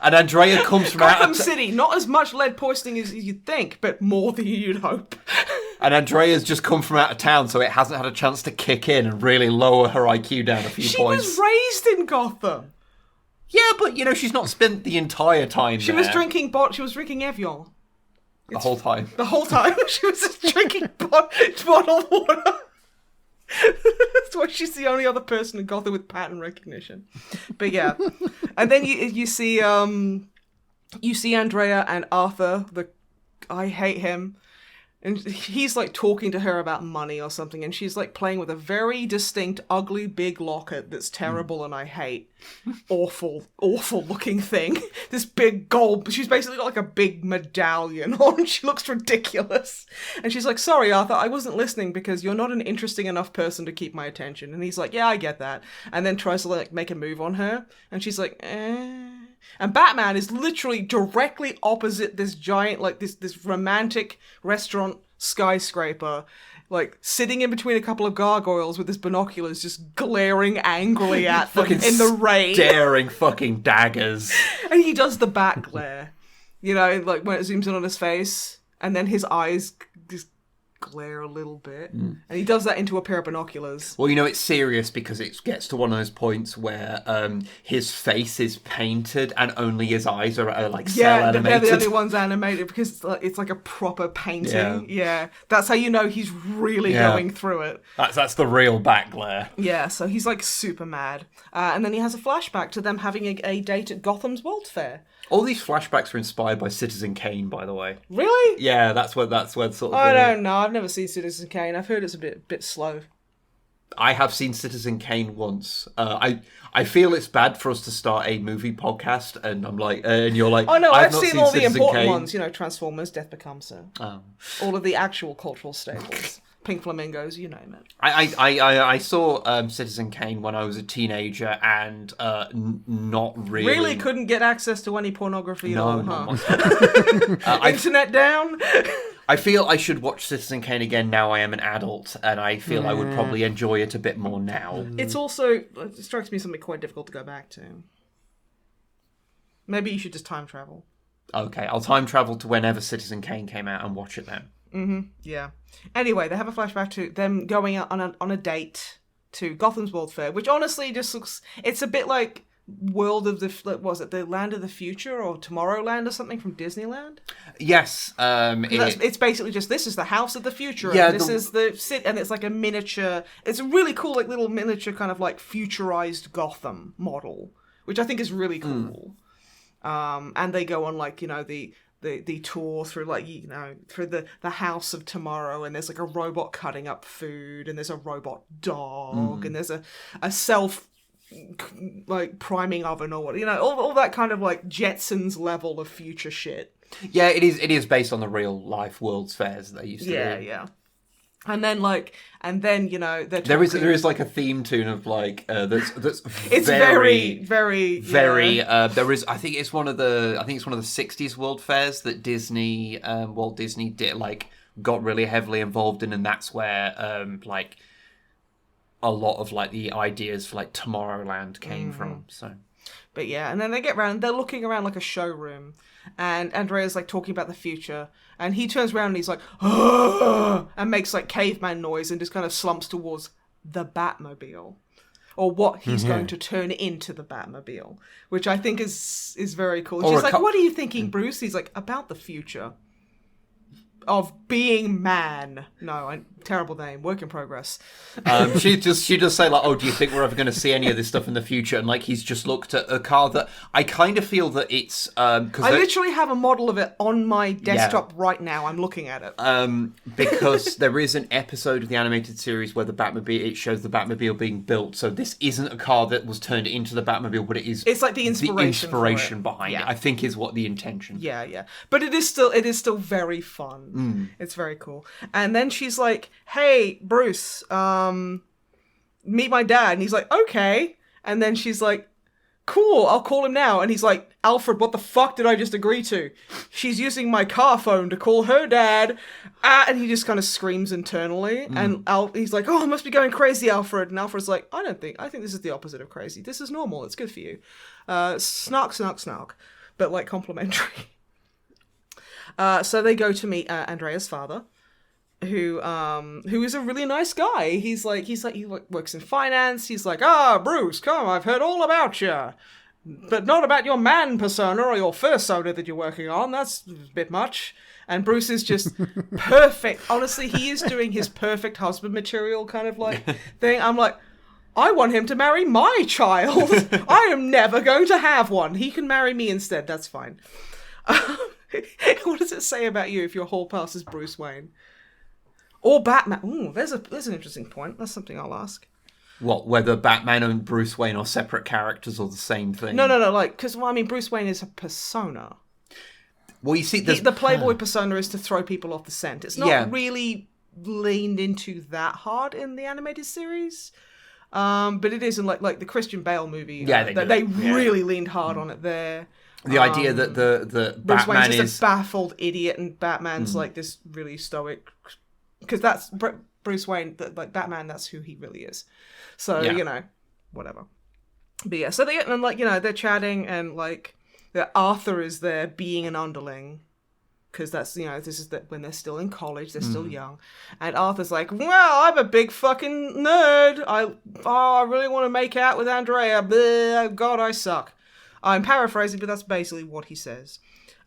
And Andrea comes from Gotham City, not as much lead poisoning as you'd think, but more than you'd hope. And Andrea's just come from out of town, so it hasn't had a chance to kick in and really lower her IQ down a few points. She was raised in Gotham. Yeah, but, she's not spent the entire time She was drinking Evian. The whole time. The whole time. She was just drinking bottled water. That's why she's the only other person in Gotham with pattern recognition. But yeah. And then you see Andrea and Arthur, I hate him. And he's like talking to her about money or something, and she's like playing with a very distinct, ugly, big locket that's terrible and I hate. Awful, awful looking thing. This big gold, she's basically got like a big medallion on. She looks ridiculous. And she's like, sorry, Arthur, I wasn't listening because you're not an interesting enough person to keep my attention. And he's like, yeah, I get that. And then tries to like make a move on her. And she's like, And Batman is literally directly opposite this giant, like this romantic restaurant skyscraper, like sitting in between a couple of gargoyles with his binoculars, just glaring angrily at them in the rain, staring fucking daggers. And he does the bat glare, like when it zooms in on his face, and then his eyes just glare a little bit, and he does that into a pair of binoculars. Well, it's serious because it gets to one of those points where his face is painted and only his eyes are like cell animated. Yeah, they're the only ones animated because it's like a proper painting. Yeah, that's how you know he's really going through it. That's the real back glare. Yeah, so he's like super mad, and then he has a flashback to them having a date at Gotham's World's Fair. All these flashbacks are inspired by Citizen Kane, by the way. Really? Yeah, that's where sort of... I don't know. I've never seen Citizen Kane. I've heard it's a bit slow. I have seen Citizen Kane once. I feel it's bad for us to start a movie podcast, and I'm like, and you're like, Oh no, I've I've not seen all the Citizen important Kane. ones. You know, Transformers, Death Becomes Her. All of the actual cultural staples. Pink Flamingos, you name it. I saw Citizen Kane when I was a teenager, and not really. Really couldn't get access to any pornography at all, huh? No. Internet down? I feel I should watch Citizen Kane again now I am an adult, and I feel I would probably enjoy it a bit more now. It's also, it strikes me something quite difficult to go back to. Maybe you should just time travel. Okay, I'll time travel to whenever Citizen Kane came out and watch it then. Yeah. Anyway, they have a flashback to them going out on a date to Gotham's World Fair, which honestly just looks... It's a bit like World of the... Was it the Land of the Future or Tomorrowland or something from Disneyland? Yes. It's basically just, this is the house of the future, Yeah, and this is the city, and it's like a miniature... It's a really cool, like, little miniature kind of like futurized Gotham model, which I think is really cool. And they go on, like, you know, the tour through, like, you know, through the house of tomorrow, and there's like a robot cutting up food, and there's a robot dog, and there's a self like priming oven or what, you know, all that kind of like Jetsons level of future shit. Yeah, it is based on the real life World's Fairs that they used to do. Yeah. And then you know there is like a theme tune of like that's it's very there is I think it's one of the 60s World Fairs that Disney Walt Disney did, like, got really heavily involved in, and that's where like a lot of like the ideas for like Tomorrowland came from. So but yeah, and then they get around, they're looking around like a showroom, and Andrea's like talking about the future, and he turns around and he's like, "Ugh!" and makes like caveman noise and just kind of slumps towards the Batmobile, or what he's going to turn into the Batmobile, which I think is very cool. She's like, "What are you thinking, Bruce?" He's like, "About the future of being man." No, terrible name. Work in progress. She just say like, "Oh, do you think we're ever going to see any of this stuff in the future?" And like, he's just looked at a car that I kind of feel that it's because I literally have a model of it on my desktop right now. I'm looking at it. Because there is an episode of the animated series where it shows the Batmobile being built. So this isn't a car that was turned into the Batmobile, but it's like the inspiration behind it. I think is what the intention. Yeah. But it is still very fun. It's very cool. And then she's like, "Hey, Bruce, meet my dad." And he's like, "Okay." And then she's like, "Cool, I'll call him now." And he's like, "Alfred, what the fuck did I just agree to? She's using my car phone to call her dad." And he just kind of screams internally. And he's like, "Oh, I must be going crazy, Alfred." And Alfred's like, I think this is the opposite of crazy. This is normal. It's good for you. Snark, snark, snark. But like complimentary. So they go to meet Andrea's father, who is a really nice guy. He works in finance. He's like, "Bruce, come, I've heard all about you, but not about your man persona or your fursona that you're working on. That's a bit much." And Bruce is just perfect. Honestly, he is doing his perfect husband material kind of like thing. I'm like, I want him to marry my child. I am never going to have one. He can marry me instead. That's fine. What does it say about you if your hall pass is Bruce Wayne? Or Batman? Ooh, there's an interesting point. That's something I'll ask. What, whether Batman and Bruce Wayne are separate characters or the same thing? No. Like, because, Bruce Wayne is a persona. Well, you see, the Playboy persona is to throw people off the scent. It's not really leaned into that hard in the animated series. But it is in, like the Christian Bale movie. They really leaned hard on it there. The idea that the Bruce Batman Wayne's just is a baffled idiot, and Batman's like this really stoic, because that's Bruce Wayne. Like Batman, that's who he really is. So whatever. But yeah, so they get and they're chatting, and like Arthur is there being an underling, because that's this is when they're still in college, they're still young, and Arthur's like, "Well, I'm a big fucking nerd. I really want to make out with Andrea. God, I suck." I'm paraphrasing, but that's basically what he says.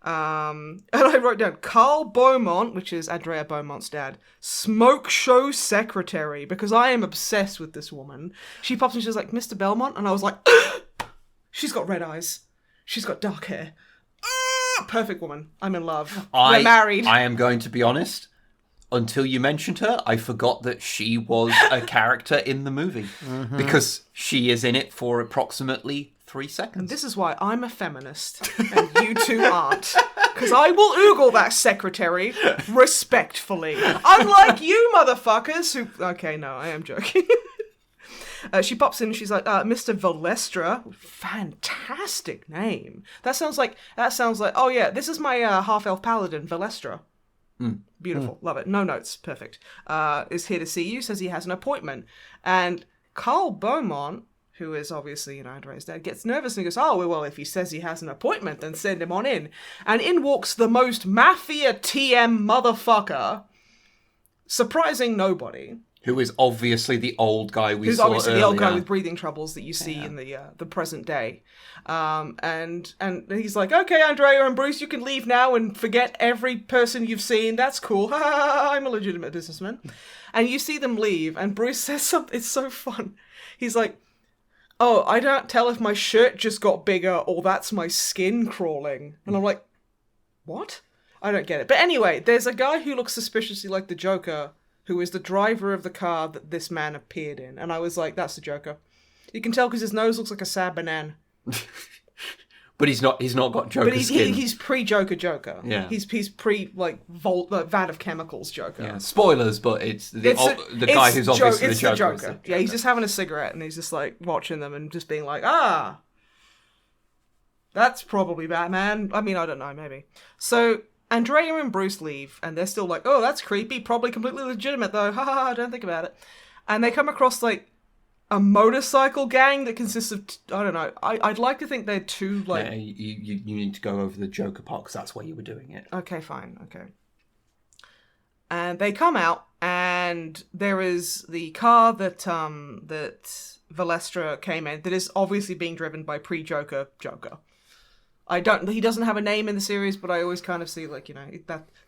And I wrote down Carl Beaumont, which is Andrea Beaumont's dad, smoke show secretary, because I am obsessed with this woman. She pops in, she's like, "Mr. Belmont," and I was like, she's got red eyes. She's got dark hair. Perfect woman. I'm in love. We're married. I am going to be honest. until you mentioned her, I forgot that she was a character in the movie. Because she is in it for approximately 3 seconds. And this is why I'm a feminist and you two aren't. Because I will oogle that secretary respectfully. Unlike you motherfuckers who... Okay, no, I am joking. She pops in and she's like, Mr. Valestra. Fantastic name. That sounds like, oh yeah, this is my half-elf paladin, Valestra. Beautiful. Love it. No notes. Perfect. Is here to see you, says he has an appointment. And Carl Beaumont, who is obviously, Andrea's dad, gets nervous and goes, oh, well, if he says he has an appointment, then send him on in. And in walks the most mafia TM motherfucker, surprising nobody. Who is obviously the old guy we Who's saw obviously earlier. the old guy with breathing troubles that you see in the present day. And he's like, okay, Andrea and Bruce, you can leave now and forget every person you've seen. That's cool. I'm a legitimate businessman. And you see them leave, and Bruce says something. It's so fun. He's like, oh, I don't tell if my shirt just got bigger or that's my skin crawling. And I'm like, what? I don't get it. But anyway, there's a guy who looks suspiciously like the Joker, who is the driver of the car that this man appeared in. And I was like, that's the Joker. You can tell because his nose looks like a sad banana. But he's not got Joker But skin. he's pre-Joker Joker. Yeah. He's pre, vat of chemicals Joker. Yeah. Spoilers, but it's the guy who's obviously the Joker. Yeah, he's just having a cigarette and he's just like watching them and just being like, that's probably Batman. I mean, I don't know, maybe. So Andrea and Bruce leave, and they're still like, oh, that's creepy. Probably completely legitimate, though. Ha ha ha, don't think about it. And they come across, like, a motorcycle gang that consists of, I don't know, I'd like to think they're two, like... Yeah, you need to go over the Joker part, because that's where you were doing it. Okay, fine, okay. And they come out, and there is the car that Valestra came in, that is obviously being driven by pre-Joker Joker. He doesn't have a name in the series, but I always kind of see, like,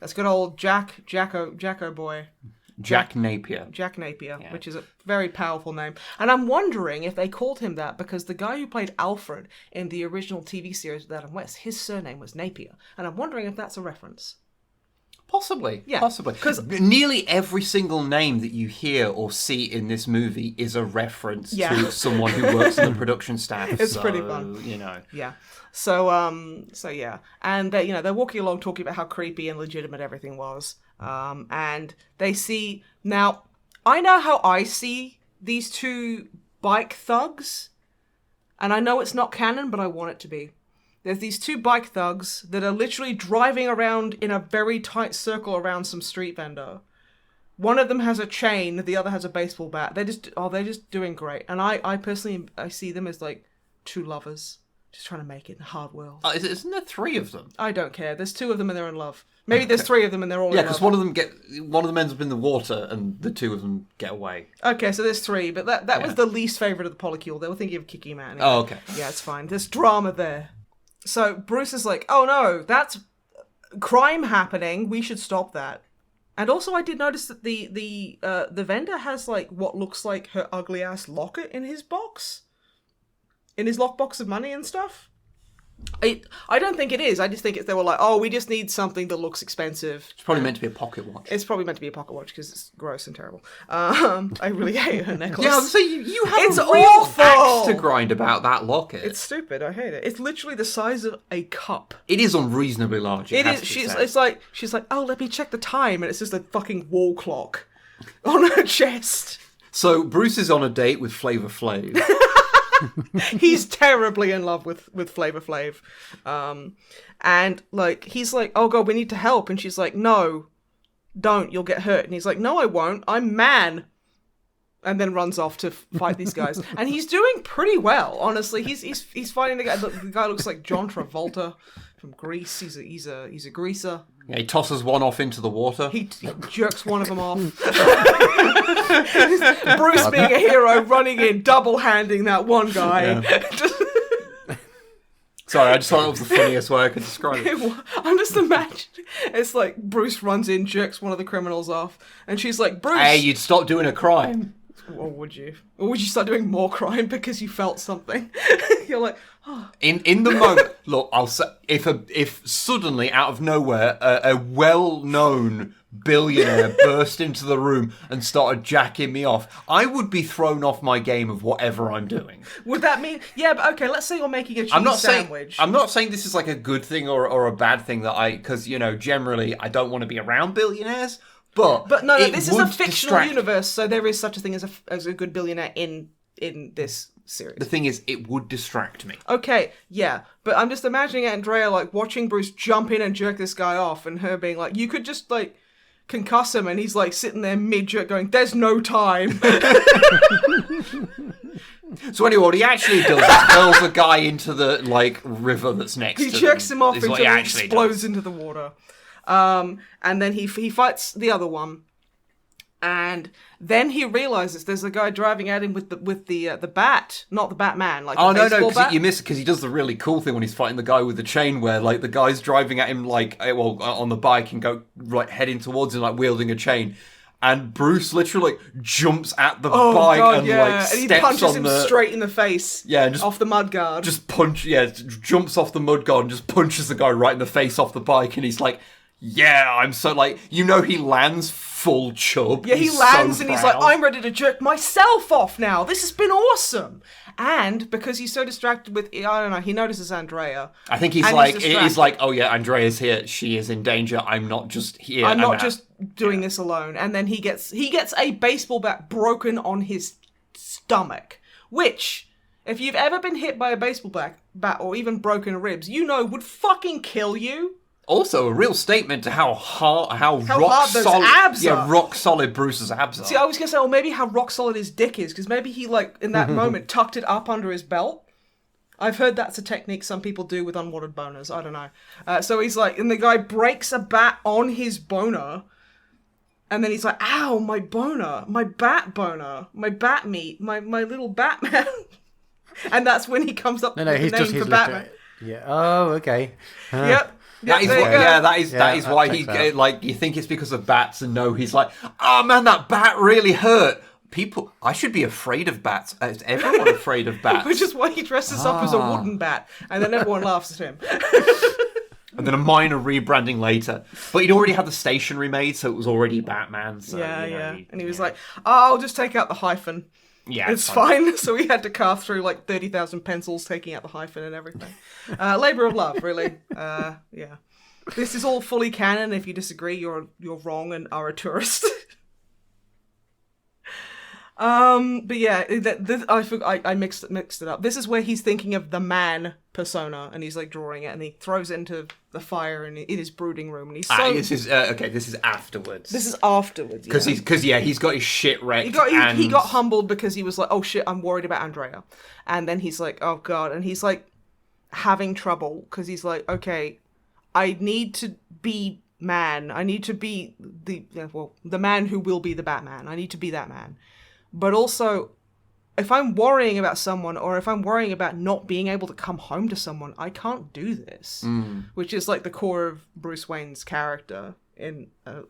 that's good old Jacko boy. Jack Napier. Jack Napier, Yeah. which is a very powerful name. And I'm wondering if they called him that because the guy who played Alfred in the original TV series with Adam West, his surname was Napier. And I'm wondering if that's a reference. Possibly. Yeah, Possibly. Because nearly every single name that you hear or see in this movie is a reference to someone who works in the production staff. It's pretty fun. Yeah. So yeah. And they're walking along talking about how creepy and legitimate everything was. And they see... Now, I know how I see these two bike thugs. And I know it's not canon, but I want it to be. There's these two bike thugs that are literally driving around in a very tight circle around some street vendor. One of them has a chain, the other has a baseball bat. They're just doing great. And I personally, I see them as like two lovers. Just trying to make it in the hard world. Isn't there 3 of them? I don't care. There's 2 of them and they're in love. Maybe there's 3 of them and they're all in love. Yeah, because one of them ends up in the water and the 2 of them get away. Okay, so there's 3, but that was the least favourite of the polycule. They were thinking of kicking him out. Anyway. Oh, okay. Yeah, it's fine. There's drama there. So Bruce is like, oh no, that's crime happening. We should stop that. And also I did notice that the vendor has like what looks like her ugly ass locket in his box. In his lockbox of money and stuff. I don't think it is. I just think they were like, oh, we just need something that looks expensive. It's probably meant to be a pocket watch. It's probably meant to be a pocket watch because it's gross and terrible. I really hate her necklace. Yeah, so you have It's a real awful! axe to grind about that locket. It's stupid. I hate it. It's literally the size of a cup. It is unreasonably large. It is. She's like, oh, let me check the time, and it's just a fucking wall clock on her chest. So Bruce is on a date with Flavor Flav. He's terribly in love with Flavor Flav. And like he's like, oh god, we need to help, and she's like, no, don't, you'll get hurt. And he's like, no, I won't, I'm man. And then runs off to fight these guys. And he's doing pretty well, honestly. He's fighting the guy. The guy looks like John Travolta from Grease. He's a greaser. Yeah, he tosses one off into the water. He jerks one of them off. Bruce being a hero, running in, double-handing that one guy. Yeah. Sorry, I just thought it was the funniest way I could describe it. I'm just imagining. It's like Bruce runs in, jerks one of the criminals off, and she's like, Bruce... Hey, you'd stop doing a crime. Or would you? Or would you start doing more crime because you felt something? You're like, oh. In the moment, look, I'll say, if suddenly out of nowhere a well-known billionaire burst into the room and started jacking me off, I would be thrown off my game of whatever I'm doing. Would that mean... Yeah, but okay, let's say you're making a cheese sandwich. I'm not saying this is like a good thing or a bad thing because, generally I don't want to be around billionaires, but no, this is a fictional universe, so there is such a thing as a good billionaire in this series. The thing is, it would distract me. Okay, yeah, but I'm just imagining Andrea, like, watching Bruce jump in and jerk this guy off, and her being like, you could just, like, concuss him, and he's, like, sitting there mid-jerk going, there's no time. So anyway, what he actually does is hurls a guy into the, like, river that's next to him. He jerks him off until he explodes into the water. And then he fights the other one. And then he realizes there's a guy driving at him with the bat, not the Batman. Like no, because you miss it because he does the really cool thing when he's fighting the guy with the chain, where like the guy's driving at him on the bike and go like heading towards him like wielding a chain, and Bruce literally like jumps at the bike and like and he steps punches on him straight in the face. Yeah, and just off the mudguard. Jumps off the mudguard and just punches the guy right in the face off the bike, and he's like, yeah, I'm so like he lands full chub. Yeah, he lands and he's like, I'm ready to jerk myself off now. This has been awesome. And because he's so distracted with, I don't know, he notices Andrea. I think he's like, oh yeah, Andrea's here. She is in danger. I'm not just here. I'm not just doing this alone. And then he gets a baseball bat broken on his stomach, which, if you've ever been hit by a baseball bat or even broken ribs, would fucking kill you. Also, a real statement to how hard those abs are. Rock solid Bruce's abs are. See, I was going to say, maybe how rock solid his dick is, because maybe he, like, in that moment, tucked it up under his belt. I've heard that's a technique some people do with unwanted boners. I don't know. So he's like, and the guy breaks a bat on his boner, and then he's like, ow, my boner, my bat boner, my bat meat, my little Batman. And that's when he comes up with the name for Batman. Yeah. Oh, okay. Yep. That is why he like. You think it's because of bats, and no, he's like, oh man, that bat really hurt. People, I should be afraid of bats. Is everyone afraid of bats? Which is why he dresses up as a wooden bat, and then everyone laughs at him. And then a minor rebranding later, but he'd already had the stationery made, so it was already Batman. So, and he was like, I'll just take out the hyphen. Yeah, it's fine. So we had to carve through like 30,000 pencils, taking out the hyphen and everything. Labor of love, really. Yeah. This is all fully canon. If you disagree, you're wrong and are a tourist. But yeah, I mixed it up. This is where he's thinking of the man persona, and he's like drawing it, and he throws it into the fire in his brooding room, and he's so. This is afterwards. This is afterwards because he's got his shit wrecked. He got humbled because he was like, oh shit, I'm worried about Andrea, and then he's like, oh god, and he's like having trouble because he's like, okay, I need to be man. I need to be the man who will be the Batman. I need to be that man. But also, if I'm worrying about someone, or if I'm worrying about not being able to come home to someone, I can't do this. Which is like the core of Bruce Wayne's character in a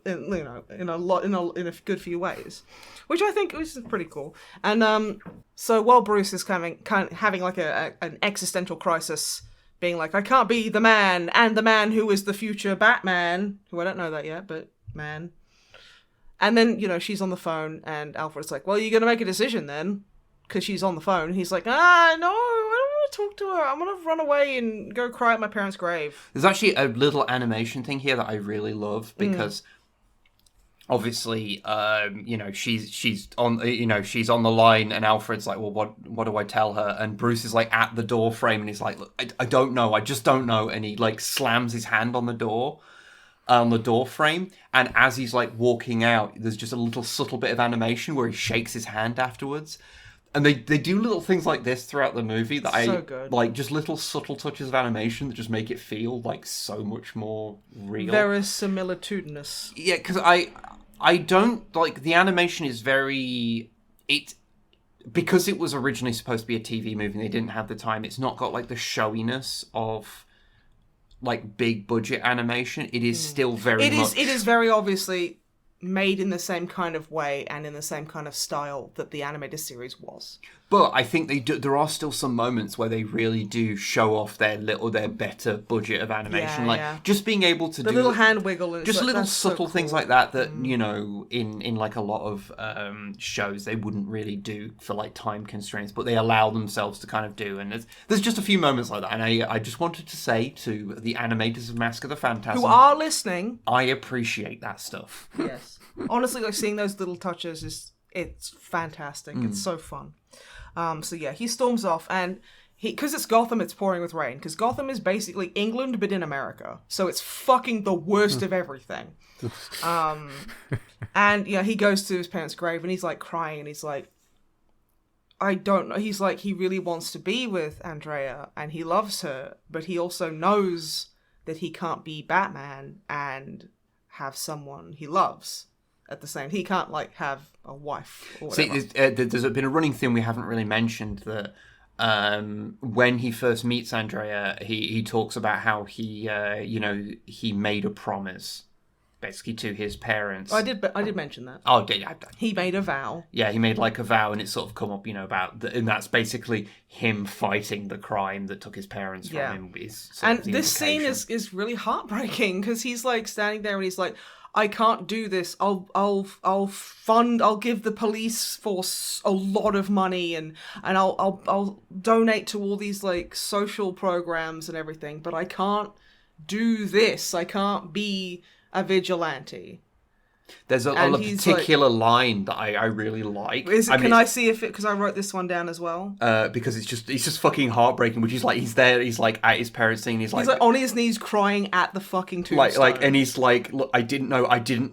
good few ways, which I think is pretty cool. And so while Bruce is kind of having like an existential crisis, being like, I can't be the man and the man who is the future Batman, who I don't know that yet, but man. And then, she's on the phone, and Alfred's like, well, you're going to make a decision then, because she's on the phone. And he's like, no, I don't want to talk to her. I'm going to run away and go cry at my parents' grave. There's actually a little animation thing here that I really love, because obviously, she's on, she's on the line, and Alfred's like, well, what do I tell her? And Bruce is like at the door frame, and he's like, look, I don't know. I just don't know. And he like slams his hand on the door frame, and as he's like walking out, there's just a little subtle bit of animation where he shakes his hand afterwards, and they do little things like this throughout the movie that so good. Like, just little subtle touches of animation that just make it feel like so much more real, verisimilitudinous. Yeah, because I don't like the animation is because it was originally supposed to be a TV movie and they didn't have the time. It's not got like the showiness of like big budget animation. It is still very it is very obviously made in the same kind of way and in the same kind of style that the animated series was. But I think there are still some moments where they really do show off their better budget of animation. Just being able to the do little hand wiggle, and just like, little so subtle things cool. like that you know, in like a lot of shows they wouldn't really do for like time constraints, but they allow themselves to kind of do. And there's just a few moments like that. And I just wanted to say to the animators of Mask of the Phantasm, who are listening, I appreciate that stuff. Yes. Honestly, like seeing those little touches it's fantastic. It's so fun. So yeah, he storms off, and because it's Gotham, it's pouring with rain. Because Gotham is basically England, but in America. So it's fucking the worst of everything. And yeah, he goes to his parents' grave, and he's like crying, and he's like, I don't know. He's like, he really wants to be with Andrea, and he loves her, but he also knows that he can't be Batman and have someone he loves at the same. He can't like have a wife or whatever. See, there's been a running theme we haven't really mentioned that when he first meets Andrea, he talks about how he he made a promise basically to his parents. I did mention that. Oh, did I? He made a vow. Yeah, he made like a vow, and it's sort of come up, about and that's basically him fighting the crime that took his parents from him. And this scene is really heartbreaking because he's like standing there and he's like, I can't do this. I'll give the police force a lot of money and I'll donate to all these like social programs and everything, but I can't do this. I can't be a vigilante. There's a particular line that I really like. Can I see if it, because I wrote this one down as well? Because it's just fucking heartbreaking, which is like, he's there, he's like at his parents' thing, he's like on his knees crying at the fucking tombstone. and he's like, look, I didn't know,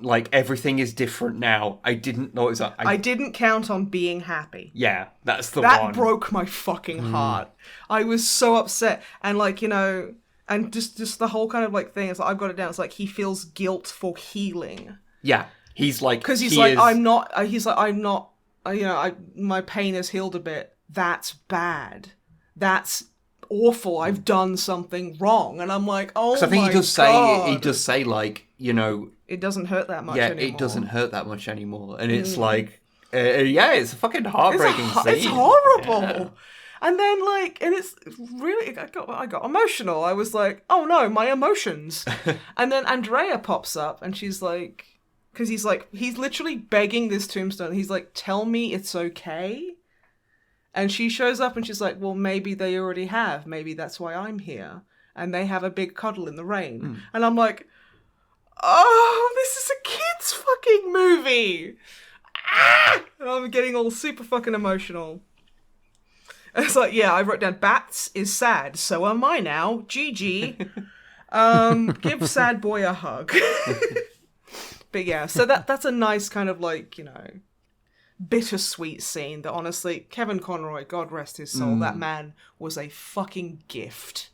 like, everything is different now. I didn't know it was I didn't count on being happy. Yeah, that's the one. That broke my fucking heart. I was so upset. And like, and just the whole kind of like thing, it's like, I've got it down, it's like he feels guilt for healing. Yeah, he's like... Because he's like, I'm not... my pain has healed a bit. That's bad. That's awful. I've done something wrong. And I'm like, oh my God. I think he does say, like, it doesn't hurt that much anymore. Yeah, it doesn't hurt that much anymore. And it's like... it's a fucking heartbreaking scene. It's horrible. Yeah. And then, like, and it's really... I got emotional. I was like, oh no, my emotions. And then Andrea pops up and she's like... Because he's literally begging this tombstone. He's like, tell me it's okay. And she shows up and she's like, well, maybe they already have. Maybe that's why I'm here. And they have a big cuddle in the rain. And I'm like, oh, this is a kid's fucking movie. Ah! And I'm getting all super fucking emotional. And it's like, yeah, I wrote down, Bats is sad. So am I now. GG. Give sad boy a hug. But yeah, so that's a nice kind of like, bittersweet scene that honestly, Kevin Conroy, God rest his soul, that man was a fucking gift.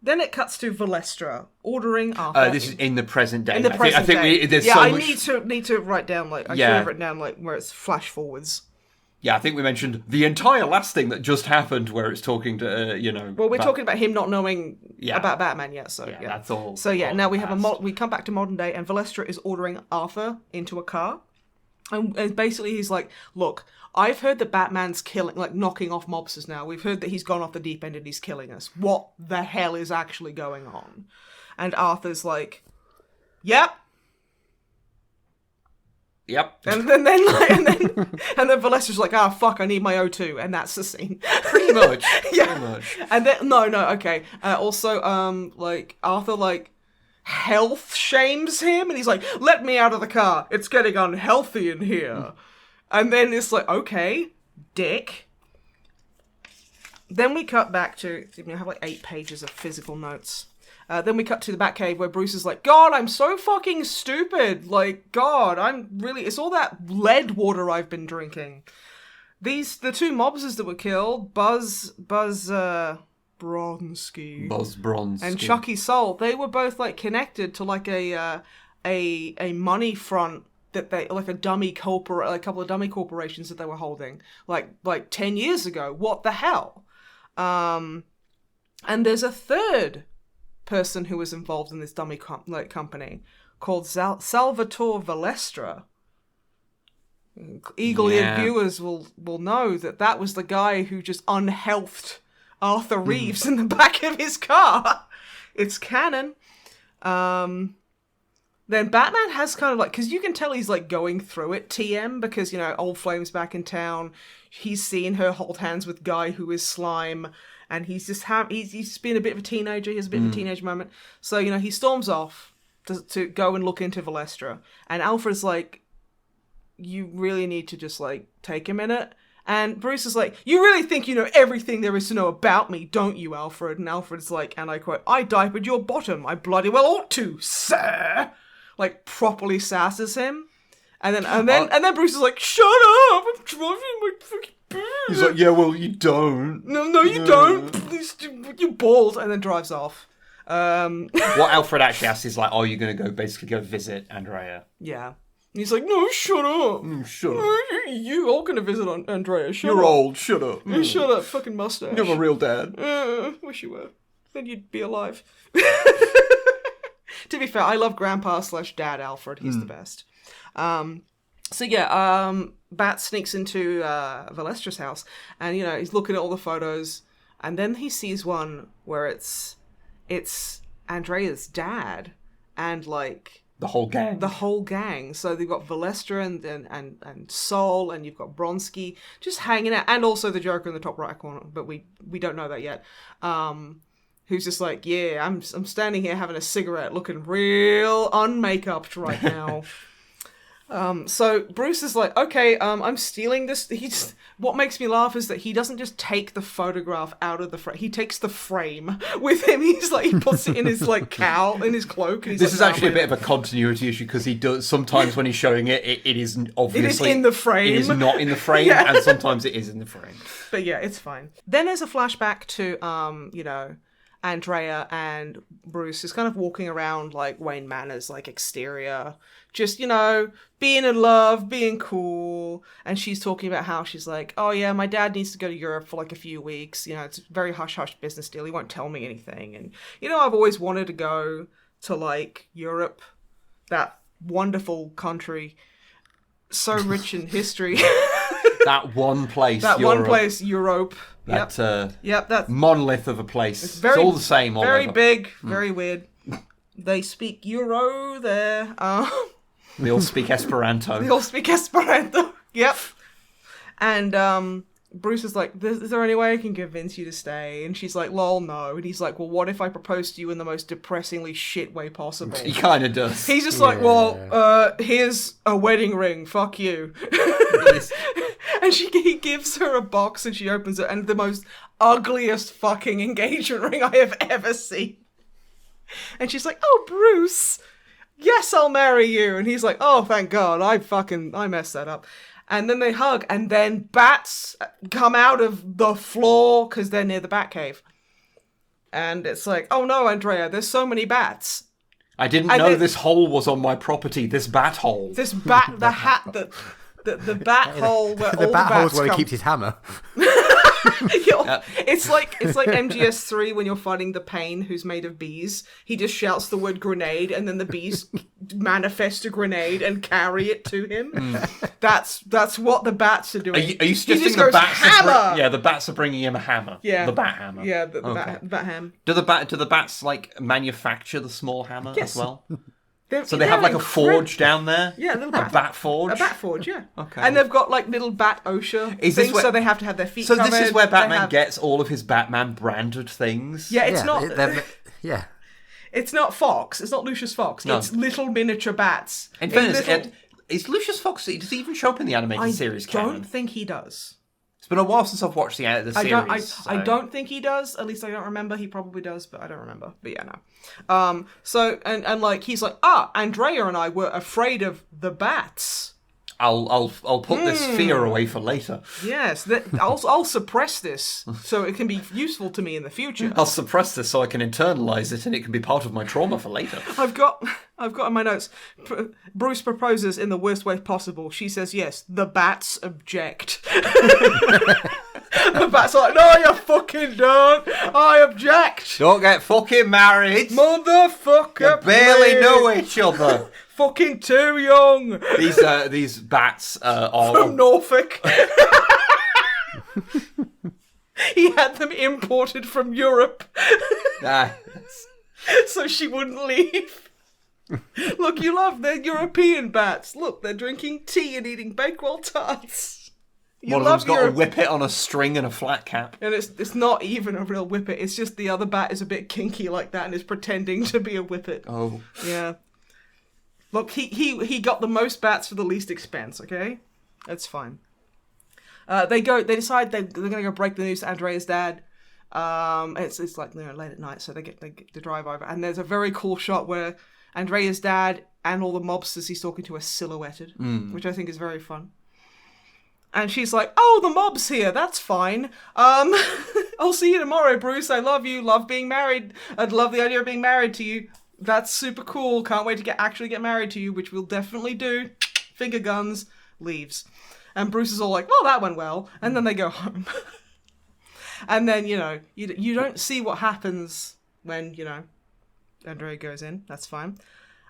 Then it cuts to Valestra ordering Arthur. This is in the present day. In the present day. There's so much... need to write down, like, I should have written down, like, where it's flash forwards. Yeah, I think we mentioned the entire last thing that just happened where it's talking to, Well, we're talking about him not knowing about Batman yet, so yeah. That's all. So yeah, now we have we come back to modern day, and Valestra is ordering Arthur into a car. And basically he's like, look, I've heard that Batman's knocking off mobsters now. We've heard that he's gone off the deep end and he's killing us. What the hell is actually going on? And Arthur's like, yep. Yep. And then Valestra's like, fuck, I need my O2, and that's the scene. Pretty much. Yeah. Pretty much. And then okay. Also, Arthur health shames him, and he's like, let me out of the car. It's getting unhealthy in here. And then it's like, okay, dick. Then we cut back to, I have 8 pages of physical notes. Then we cut to the Batcave where Bruce is like, God, I'm so fucking stupid. Like, God, it's all that lead water I've been drinking. The 2 mobsters that were killed, Buzz Bronski. And Chucky Soul, they were both connected to a money front that they, a couple of dummy corporations that they were holding, like 10 years ago. What the hell? And there's a third person who was involved in this dummy company. called Salvatore Valestra. Eagle-eared viewers will know that was the guy who just unhealthed Arthur Reeves in the back of his car. It's canon. Then Batman has kind of like, because you can tell he's like going through it, TM, because, you know, Old Flame's back in town. He's seen her hold hands with Guy, who is Slime, and he's just he's been a bit of a teenager. He has a bit of a teenage moment. So, you know, he storms off to go and look into Valestra. And Alfred's like, you really need to just, like, take a minute. And Bruce is like, you really think you know everything there is to know about me, don't you, Alfred? And Alfred's like, and I quote, I diapered your bottom. I bloody well ought to, sir. Like, properly sasses him. And then Bruce is like, shut up, I'm driving my fucking booze. He's like, yeah, well, you don't. No, you don't. You're bald. And then drives off. What Alfred actually asks is like, are you going to basically go visit Andrea? Yeah. And he's like, no, shut up. Shut up. You all going to visit Andrea. Shut up. You're old, shut up. Shut up, fucking mustache. You're a real dad. Wish you were. Then you'd be alive. To be fair, I love Grandpa/Dad Alfred. He's the best. Bat sneaks into Valestra's house, and, you know, he's looking at all the photos, and then he sees one where it's Andrea's dad, and, like, the whole gang. So they've got Valestra and Sol, and you've got Bronsky just hanging out, and also the Joker in the top right corner, but we don't know that yet. Who's just like, yeah, I'm standing here having a cigarette, looking real unmakeupped right now. So Bruce is like, okay, I'm stealing this. What makes me laugh is that he doesn't just take the photograph out of the frame. He takes the frame with him. He's like, he puts it in his like cowl, in his cloak. And he's this like, is actually a bit of a continuity issue, because he does sometimes when he's showing it is obviously it is in the frame. It is not in the frame, and sometimes it is in the frame. But yeah, it's fine. Then there's a flashback to Andrea and Bruce is kind of walking around like Wayne Manor's like exterior, just, you know, being in love, being cool. And she's talking about how she's like, oh yeah, my dad needs to go to Europe for like a few weeks. You know, it's a very hush-hush business deal. He won't tell me anything. And, you know, I've always wanted to go to like Europe, that wonderful country, so rich in history. That one place, Europe. That monolith of a place. It's all the same. Very big, very weird. They speak Euro there. They all speak Esperanto. Yep. And Bruce is like, is there any way I can convince you to stay? And she's like, lol, no. And he's like, well, what if I propose to you in the most depressingly shit way possible? He kind of does. He's just like, well, here's a wedding ring. Fuck you. And he gives her a box and she opens it, and the most ugliest fucking engagement ring I have ever seen. And she's like, oh, Bruce, yes, I'll marry you. And he's like, oh, thank God, I messed that up. And then they hug, and then bats come out of the floor because they're near the Batcave. And it's like, oh no, Andrea, there's so many bats. I didn't know this hole was on my property, this bat hole. The bat hole where the all bat the hole's bats where he come. keeps his hammer. It's like MGS3 when you're fighting the Pain, who's made of bees. He just shouts the word grenade, and then the bees manifest a grenade and carry it to him. That's what the bats are doing. Are you suggesting the bats? Hammer! The bats are bringing him a hammer. Yeah, the bat hammer. Yeah, the bat ham. Do the bats like manufacture the small hammer as well? So they have like a forge down there? Yeah, a bat forge? A bat forge, yeah. Okay. And they've got like little bat OSHA things, so they have to have their feet covered. So this is where Batman gets all of his Batman branded things? Yeah, it's not... Yeah. It's not Fox. It's not Lucius Fox. No. It's little miniature bats. In fairness, is Lucius Fox... Does he even show up in the animated series canon? I don't think he does. It's been a while since I've watched the series. I don't think he does. At least I don't remember. He probably does, but I don't remember. But yeah, no. So and like he's like, Andrea and I were afraid of the bats. I'll put this fear away for later. Yes, I'll suppress this so it can be useful to me in the future. I'll suppress this so I can internalize it and it can be part of my trauma for later. I've got in my notes. Bruce proposes in the worst way possible. She says yes. The bats object. The bats are like, no, you fucking don't. I object. Don't get fucking married. Motherfucker, You barely please. know each other. Fucking too young. These bats are From Norfolk. He had them imported from Europe so she wouldn't leave. Look, you love their European bats. Look, they're drinking tea and eating Bakewell tarts. One of them's got a whippet on a string and a flat cap. And it's not even a real whippet. It's just the other bat is a bit kinky like that and is pretending to be a whippet. Oh. Yeah. Look, he got the most bats for the least expense, okay? That's fine. They decide they're going to go break the news to Andrea's dad. It's like, late at night, so they get to drive over. And there's a very cool shot where Andrea's dad and all the mobsters he's talking to are silhouetted, which I think is very fun. And she's like, oh, the mob's here, that's fine. I'll see you tomorrow, Bruce. I love you, love being married. I'd love the idea of being married to you. That's super cool. Can't wait to actually get married to you, which we'll definitely do. Finger guns, leaves. And Bruce is all like, well, that went well. And then they go home. And then, you don't see what happens when, Andrea goes in. That's fine.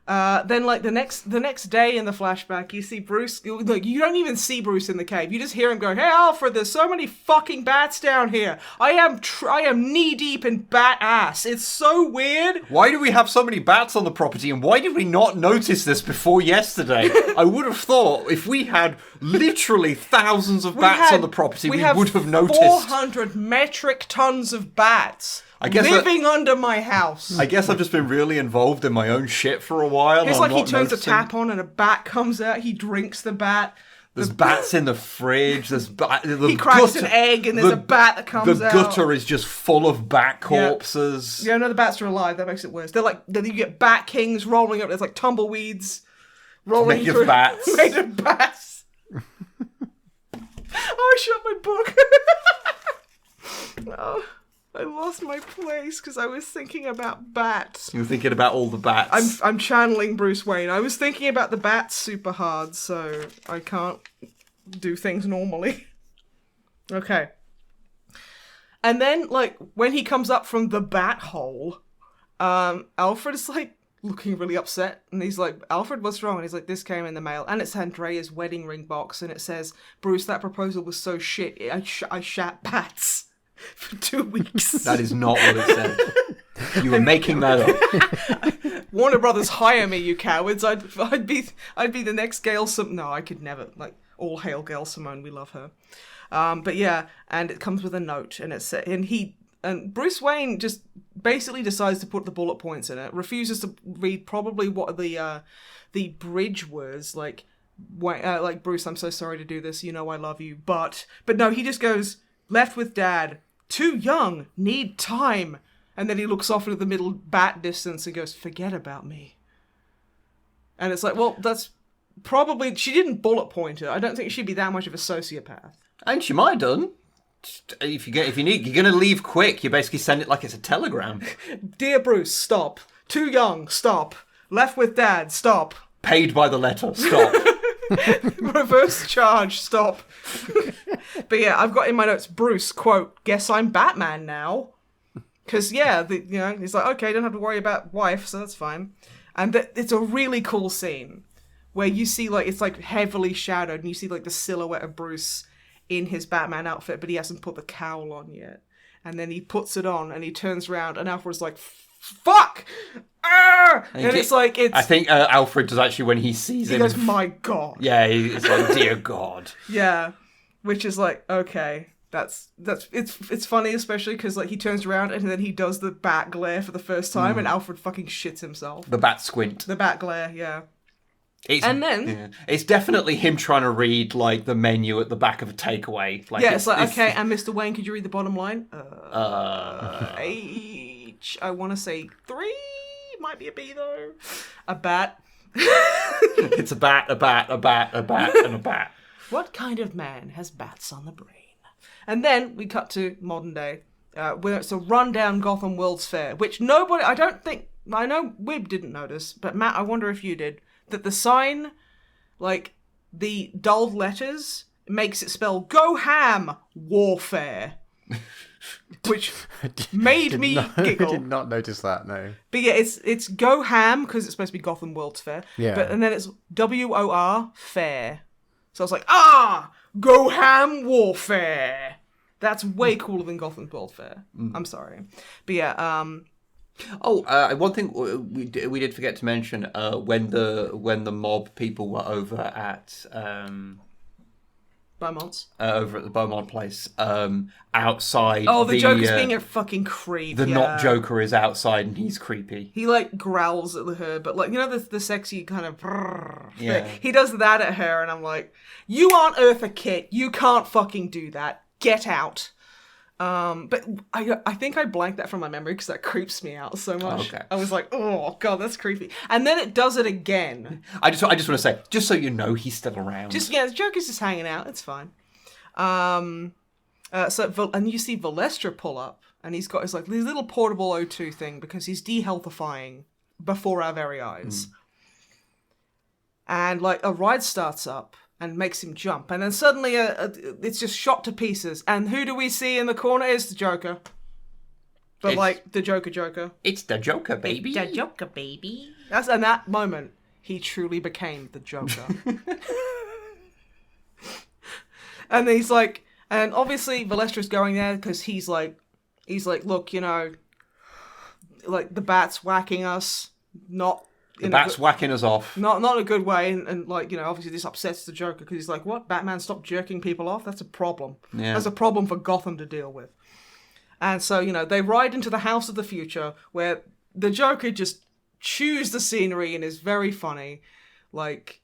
Then, like, the next day in the flashback, you see Bruce. Look, you don't even see Bruce in the cave. You just hear him going, "Hey, Alfred, there's so many fucking bats down here. I am knee deep in bat ass. It's so weird." Why do we have so many bats on the property, and why did we not notice this before yesterday? I would have thought if we had literally thousands of bats on the property, we would have noticed. 400 metric tons of bats. Living under my house. I guess I've just been really involved in my own shit for a while. It's like he turns the tap on and a bat comes out. He drinks the bat. There's bats in the fridge. There's he cracks an egg and there's a bat that comes out. The gutter is just full of bat corpses. Yeah, no, the bats are alive. That makes it worse. They're like, you get bat kings rolling up. There's like tumbleweeds rolling made of bats. Made of bats. I shot my book. Oh. I lost my place because I was thinking about bats. You were thinking about all the bats. I'm channeling Bruce Wayne. I was thinking about the bats super hard, so I can't do things normally. Okay. And then, like, when he comes up from the bat hole, Alfred is, like, looking really upset. And he's like, Alfred, what's wrong? And he's like, this came in the mail. And it's Andrea's wedding ring box. And it says, Bruce, that proposal was so shit. I shat bats. For 2 weeks. That is not what it said. You were making that up. Warner Brothers, hire me, you cowards. I'd be the next Gail Simone. No, I could never. Like, all hail Gail Simone. We love her. But yeah, and it comes with a note, and Bruce Wayne just basically decides to put the bullet points in it. Refuses to read probably what the bridge was like. Like, Bruce, I'm so sorry to do this. I love you, but no, he just goes, left with Dad. Too young, need time. And then he looks off into the middle bat distance and goes, forget about me. And it's like, well, that's probably, she didn't bullet point her. I don't think she'd be that much of a sociopath. And she might have done. If you need, you're going to leave quick, you basically send it like it's a telegram. Dear Bruce, stop. Too young, stop. Left with Dad, stop. Paid by the letter, stop. Reverse charge, stop. But yeah, I've got in my notes, Bruce, quote, guess I'm Batman now. Because, yeah, he's like, okay, don't have to worry about wife, so that's fine. And it's a really cool scene where you see, like, it's, like, heavily shadowed, and you see, like, the silhouette of Bruce in his Batman outfit, but he hasn't put the cowl on yet. And then he puts it on, and he turns around, and Alfred's like, fuck! Ah! And it's like, it's... I think Alfred does actually, when he sees him... He goes, my God. Yeah, it's like, dear God. Yeah, which is like, okay, it's funny, especially because, like, he turns around and then he does the bat glare for the first time, and Alfred fucking shits himself. The bat squint. The bat glare, yeah. It's definitely him trying to read, like, the menu at the back of a takeaway. Like, yeah, it's like, okay, and Mr. Wayne, could you read the bottom line? H. I want to say 3. Might be a B, though. A bat. It's a bat, a bat, a bat, a bat, and a bat. What kind of man has bats on the brain? And then we cut to modern day, where it's a rundown Gotham World's Fair, which I know Wib didn't notice, but Matt, I wonder if you did, that the sign, like, the dulled letters, makes it spell, go ham, warfare. which made me giggle. I did not notice that, no. But yeah, it's Go Ham, because it's supposed to be Gotham World's Fair. Yeah. And then it's WOR Fair. So I was like, Go Ham Warfare. That's way cooler than Gotham World Fair. I'm sorry. But yeah, one thing we did forget to mention when the mob people were over at Beaumont's. Over at the Beaumont place, outside. Oh, the Joker's being a fucking creep. The not Joker is outside and he's creepy. He like growls at her, but like, you know, the sexy kind of. Yeah. He does that at her, and I'm like, you aren't Eartha Kitt. You can't fucking do that. Get out. But I think I blanked that from my memory because that creeps me out so much. Okay. I was like, oh god, that's creepy. And then it does it again. I just want to say, just so you know, he's still around. The Joker's just hanging out. It's fine. And you see Valestra pull up, and he's got his like little portable O2 thing because he's dehealthifying before our very eyes. And like a ride starts up and makes him jump, and then suddenly it's just shot to pieces. And who do we see in the corner? Is the Joker. But It's- like the Joker. It's the Joker, baby. The Joker, baby. That's in that moment he truly became the Joker. And he's like, and obviously Valestra's going there because he's like, look, you know, like the bat's whacking us, not. The bat's whacking us off. Not in a good way, and like, you know, obviously this upsets the Joker because he's like, what? Batman, stop jerking people off? That's a problem. Yeah. That's a problem for Gotham to deal with. And so, you know, they ride into the house of the future where the Joker just chews the scenery and is very funny. Like,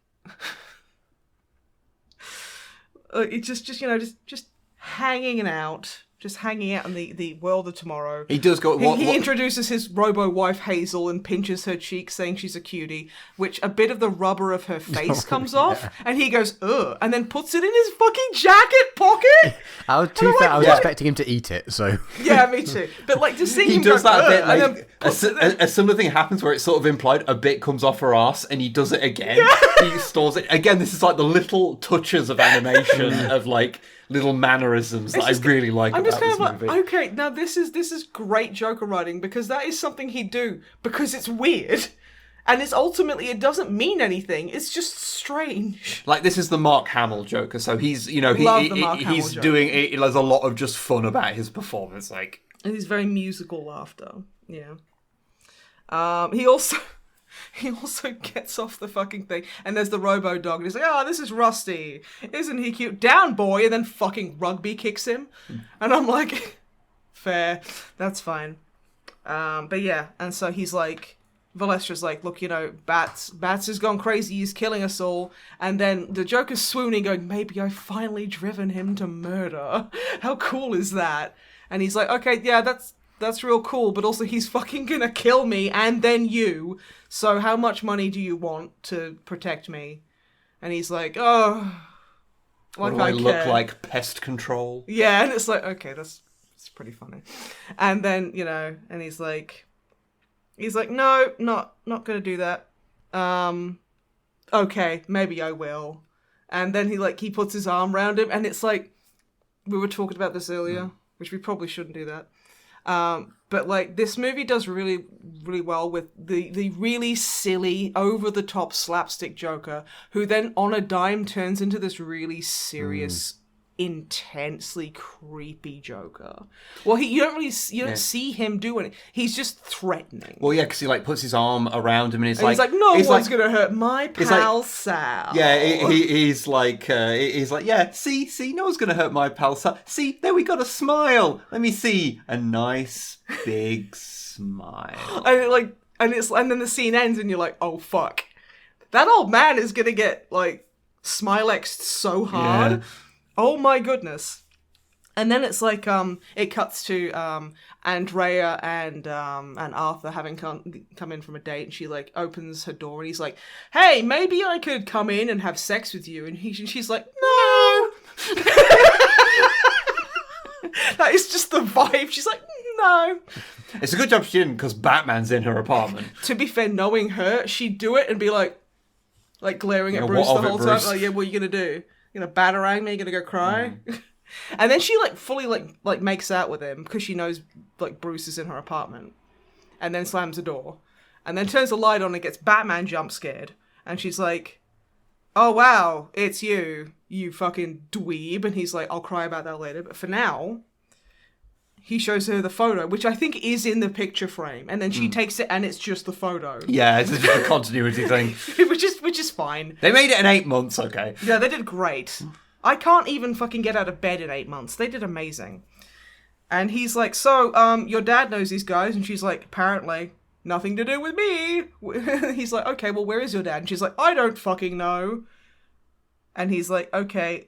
it's just you know, just hanging out. Just hanging out in the world of tomorrow. He does go... He introduces his robo-wife Hazel and pinches her cheek, saying she's a cutie, which a bit of the rubber of her face comes off, and he goes, ugh, and then puts it in his fucking jacket pocket! I was expecting him to eat it, so... Yeah, me too. But like, just seeing He him does go, that a bit, and like, then puts it in. a similar thing happens where it's sort of implied a bit comes off her ass and he does it again. He stores it. Again, this is like the little touches of animation of like little mannerisms that I really like I'm about just kind this of movie. like, okay, now this is great Joker writing because that is something he'd do because it's weird. And it's ultimately, it doesn't mean anything. It's just strange. Like, this is the Mark Hamill Joker, so he's, you know, Love the Mark Hamill he's Joker. doing it. There's a lot of just fun about his performance. Like, And he's very musical laughter. Yeah. He also gets off the fucking thing, and there's the robo dog, and he's like, "Oh, this is Rusty. Isn't he cute? Down, boy!" And then fucking rugby kicks him, and I'm like, fair, that's fine. But yeah, and so he's like, Valestra's like, look, you know, Bats has gone crazy. He's killing us all. And then the Joker's swooning, going, maybe I've finally driven him to murder. How cool is that? And he's like, okay, yeah, that's real cool, but also he's fucking gonna kill me and then you. So how much money do you want to protect me? And he's like, oh, like what do I look care. like? Pest control? Yeah, and it's like, okay, that's pretty funny. And then, you know, and he's like, no, not gonna do that. Okay, maybe I will. And then he puts his arm around him, and it's like, we were talking about this earlier, which we probably shouldn't do that. But like, this movie does really, really well with the really silly, over-the-top slapstick Joker, who then on a dime turns into this really serious, intensely creepy Joker. Well, you don't see him doing it. He's just threatening. Well, yeah, because he like puts his arm around him, and he's like, no one's gonna hurt my pal Sal. Yeah, he's like, yeah, see, no one's gonna hurt my pal Sal. See, there we got a smile. Let me see, a nice big smile. And then the scene ends, and you're like, oh fuck, that old man is gonna get like Smilexed so hard. Yeah. Oh my goodness. And then it's like, it cuts to Andrea and Arthur having come in from a date, and she like opens her door, and he's like, hey, maybe I could come in and have sex with you. And she's like, no. That is just the vibe. She's like, no. It's a good job she didn't, because Batman's in her apartment. To be fair, knowing her, she'd do it and be like glaring at Bruce the whole time. Like, yeah, what are you gonna do? You gonna batarang me? You gonna go cry? And then she like fully like makes out with him because she knows like Bruce is in her apartment, and then slams the door, and then turns the light on and gets Batman jump scared, and she's like, "Oh wow, it's you, you fucking dweeb," and he's like, "I'll cry about that later," but for now. He shows her the photo, which I think is in the picture frame, and then she takes it, and it's just the photo. Yeah, it's just a continuity thing. which is fine. They made it in 8 months, okay. Yeah, they did great. I can't even fucking get out of bed in 8 months. They did amazing. And he's like, "So, your dad knows these guys," and she's like, "Apparently, nothing to do with me." He's like, "Okay, well, where is your dad?" And she's like, "I don't fucking know." And he's like, "Okay,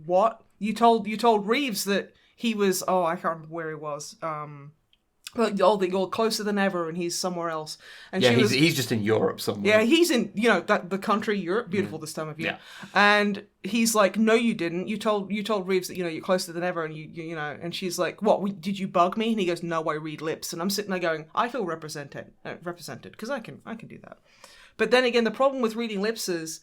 what? You told Reeves that." He was, I can't remember where he was. You're closer than ever, and he's somewhere else. And yeah, he's just in Europe somewhere. Yeah, he's in, the country Europe, beautiful this time of year. Yeah. And he's like, "No, you didn't. You told Reeves that you're closer than ever, and you know." And she's like, "What? Did you bug me?" And he goes, "No, I read lips." And I'm sitting there going, I feel represented because I can do that. But then again, the problem with reading lips is.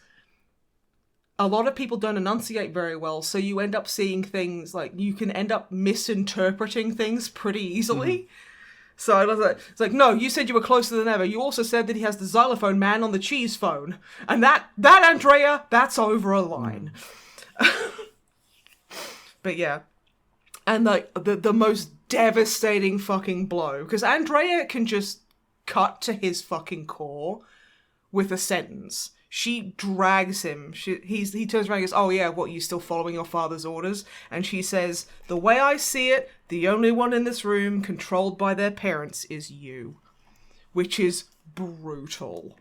A lot of people don't enunciate very well, so you end up seeing things like you can end up misinterpreting things pretty easily. Mm-hmm. So I was like, it's like, "No, you said you were closer than ever. You also said that he has the xylophone man on the cheese phone, and that Andrea, that's over a line." But yeah, and like the most devastating fucking blow because Andrea can just cut to his fucking core with a sentence. She drags him. He turns around and goes, "Oh yeah, what, you still following your father's orders?" And she says, "The way I see it, the only one in this room controlled by their parents is you." Which is brutal.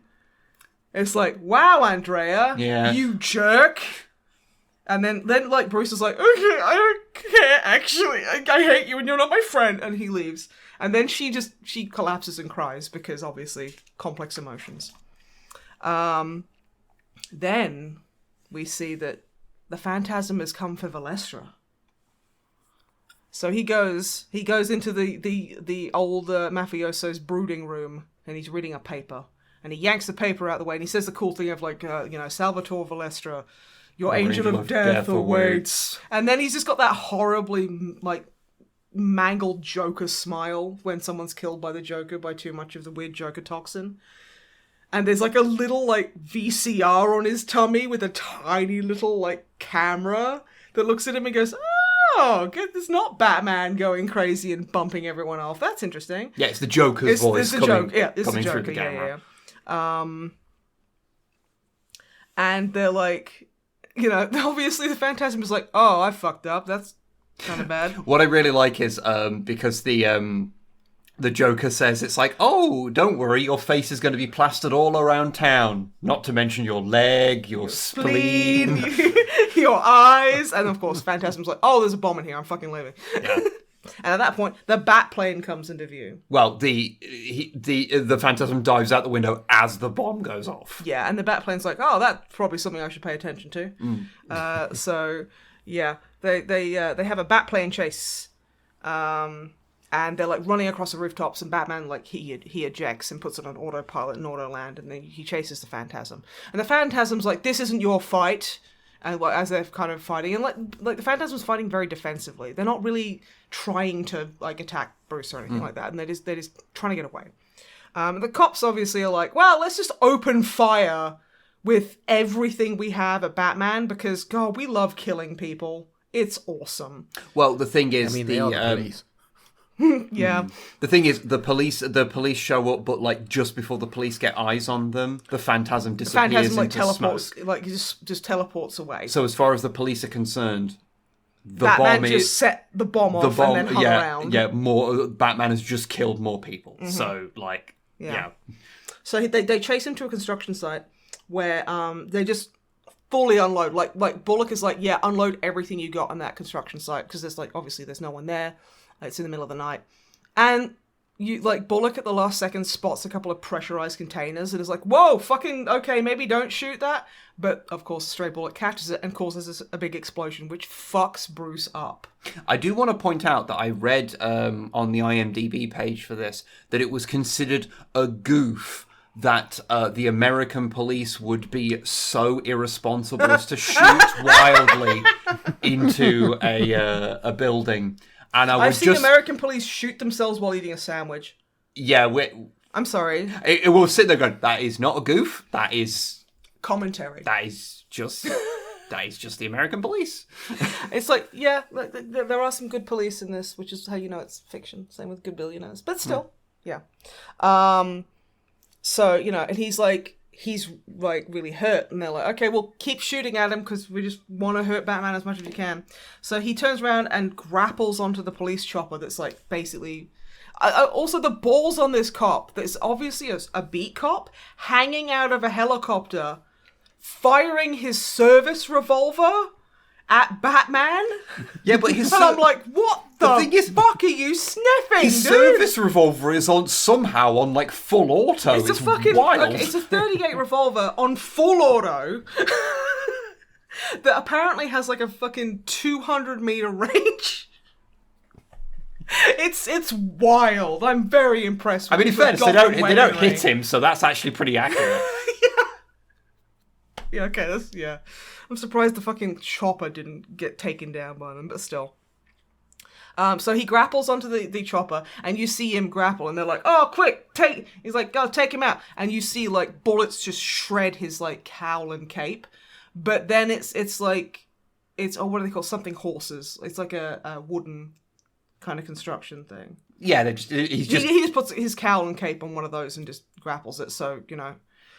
It's like, "Wow, Andrea, you jerk." And then like Bruce is like, "Okay, I don't care, actually. I hate you and you're not my friend." And he leaves. And then she collapses and cries because obviously complex emotions. Then we see that the Phantasm has come for Valestra. So he goes into the old mafioso's brooding room and he's reading a paper. And he yanks the paper out of the way and he says the cool thing of like, "Salvatore Valestra, your angel of death awaits." And then he's just got that horribly like mangled Joker smile when someone's killed by the Joker by too much of the weird Joker toxin. And there's like a little like VCR on his tummy with a tiny little like camera that looks at him and goes, "Oh, good. There's not Batman going crazy and bumping everyone off. That's interesting." Yeah, it's the Joker's voice coming through the camera. Yeah. And they're like, obviously the Phantasm is like, "Oh, I fucked up. That's kind of bad." What I really like is because the Joker says, it's like, "Oh, don't worry, your face is going to be plastered all around town. Not to mention your leg, your spleen. Your eyes." And of course, Phantasm's like, "Oh, there's a bomb in here. I'm fucking leaving." Yeah. And at that point, the bat plane comes into view. Well, the Phantasm dives out the window as the bomb goes off. Yeah, and the bat plane's like, "Oh, that's probably something I should pay attention to." So, yeah, they have a bat plane chase. And they're like running across the rooftops, and Batman like he ejects and puts it on autopilot and auto land, and then he chases the Phantasm. And the Phantasm's like, "This isn't your fight," and like as they're kind of fighting, and like the Phantasm's fighting very defensively. They're not really trying to like attack Bruce or anything like that, and they're just trying to get away. The cops obviously are like, "Well, let's just open fire with everything we have at Batman because God, we love killing people. It's awesome." Well, the thing is, they are the police. Yeah. The thing is, the police show up, but like just before the police get eyes on them, the Phantasm disappears. The Phantasm like into teleports, smoke. like just teleports away. So as far as the police are concerned, the Batman bomb just set the bomb off and then hung around. Yeah, more Batman has just killed more people. Mm-hmm. So like, yeah. So they chase him to a construction site where they just fully unload. Like Bullock is like, "Yeah, unload everything you got on that construction site," because there's like obviously there's no one there. It's in the middle of the night. And you like Bullock at the last second spots a couple of pressurized containers and is like, "Whoa, fucking okay, maybe don't shoot that." But of course, Stray Bullet catches it and causes a big explosion, which fucks Bruce up. I do want to point out that I read on the IMDb page for this that it was considered a goof that the American police would be so irresponsible as to shoot wildly into a building. And I've seen American police shoot themselves while eating a sandwich. Yeah, I'm sorry. It will sit there going, that is not a goof. That is commentary. That is just the American police. It's like, yeah, there are some good police in this, which is how you know it's fiction. Same with Good Billionaires, but still, yeah. So, you know, and he's like really hurt, and they're like, okay, well, keep shooting at him because we just want to hurt Batman as much as we can. So he turns around and grapples onto the police chopper that's like basically. Also, the balls on this cop that's obviously a beat cop hanging out of a helicopter, firing his service revolver at Batman. Yeah, but and I'm like, what the fuck are you sniffing, his dude? service revolver is somehow on like full auto. It's a fucking wild. It's a 38 revolver on full auto that apparently has like a fucking 200-meter range. It's wild. I'm very impressed with I mean, in fairness, they don't hit him, so that's actually pretty accurate. Yeah, okay, yeah. I'm surprised the fucking chopper didn't get taken down by them, but still. So he grapples onto the chopper, and you see him grapple, and they're like, oh, quick, he's like, go, take him out. And you see, like, bullets just shred his, like, cowl and cape. But then it's what do they call something horses? It's like a wooden kind of construction thing. Yeah, he just puts his cowl and cape on one of those and just grapples it, so, you know.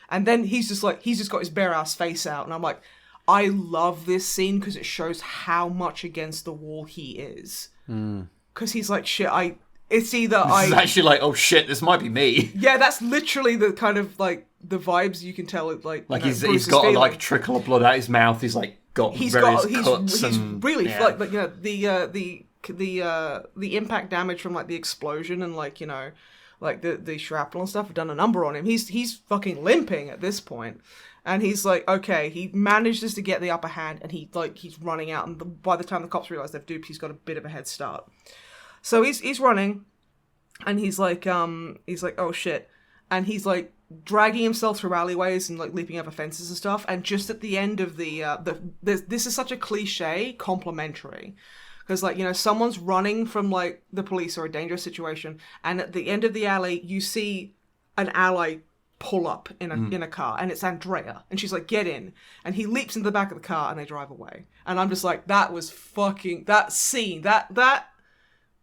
And then he's just got his bare ass face out, and I'm like, I love this scene because it shows how much against the wall he is. Because he's like, shit, it's either It's actually like, oh shit, this might be me. Yeah, that's literally the kind of, like, the vibes you can tell, like he's got a, like, trickle of blood out his mouth, he's like, he's cuts he's really, yeah. like, you know, the impact damage from, like, the explosion and, like, you know, like the shrapnel and stuff have done a number on him. He's fucking limping at this point. And he's like, okay, he manages to get the upper hand, and he's running out, and by the time the cops realize they've duped, he's got a bit of a head start. So he's running, and he's like, oh shit. And he's like dragging himself through alleyways and like leaping over fences and stuff. And just at the end of this is such a cliche complimentary. Because, like, you know, someone's running from, like, the police or a dangerous situation, and at the end of the alley, you see an ally pull up in a car, and it's Andrea, and she's like, get in. And he leaps into the back of the car, and they drive away. And I'm just like, that was fucking... That scene, that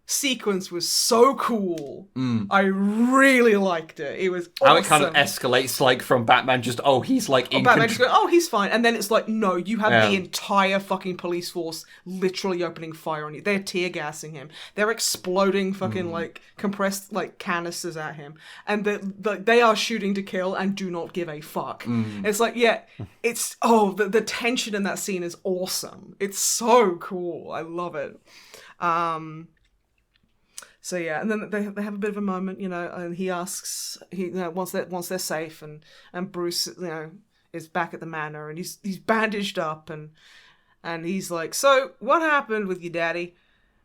sequence was so cool. I really liked it. It was awesome. How it kind of escalates, like, from Batman just, he's like in Batman just going, he's fine. And then it's like, no, you have the entire fucking police force literally opening fire on you. They're tear gassing him. They're exploding fucking like compressed like canisters at him. And they are shooting to kill and do not give a fuck. It's like, yeah, it's, the tension in that scene is awesome. It's so cool. I love it. So yeah, and then they have a bit of a moment, you know, and he asks, once they're safe, and Bruce, you know, is back at the manor, and he's bandaged up, and he's like, so what happened with your daddy?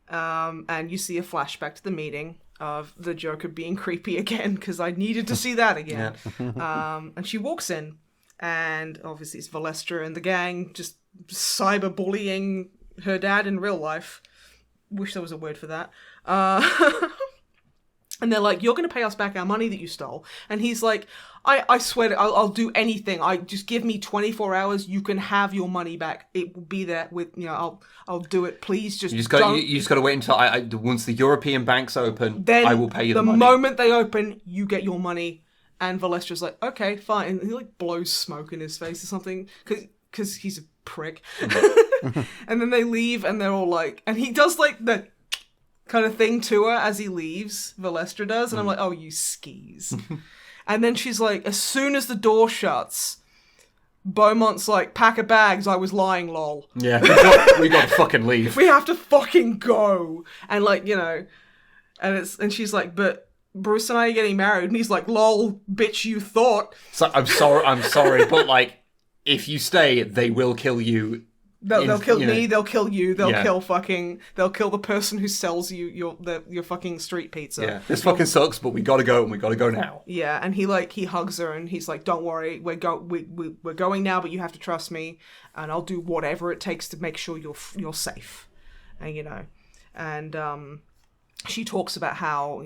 And you see a flashback to the meeting of the Joker being creepy again, because I needed to see that again. Yeah. And she walks in, and obviously it's Valestra and the gang just cyberbullying her dad in real life. Wish there was a word for that. And they're like, you're going to pay us back our money that you stole. And he's like, I swear, I'll do anything. Just give me 24 hours. You can have your money back. It will be there with, you know, I'll do it. Please just don't. You just got to wait until once the European banks open, then I will pay you the money. The moment they open, you get your money. And Valestra's like, okay, fine. And he like blows smoke in his face or something because he's a prick. And then they leave, and they're all like, and he does like the kind of thing to her as he leaves, Valestra does, and I'm like, oh, you skis. And then she's like, as soon as the door shuts, Beaumont's like, pack of bags, I was lying, lol. Yeah, we got to fucking leave. We have to fucking go. And like, you know, and she's like, but Bruce and I are getting married, and he's like, lol, bitch, you thought. So I'm sorry, but like, if you stay, they will kill you They'll kill me. know. They'll kill you. They'll Yeah. They'll kill the person who sells you your fucking street pizza. Yeah, this fucking sucks, but we gotta go, and we gotta go now. Yeah, and he hugs her, and he's like, "Don't worry, we're going now, but you have to trust me, and I'll do whatever it takes to make sure you're safe." And she talks about how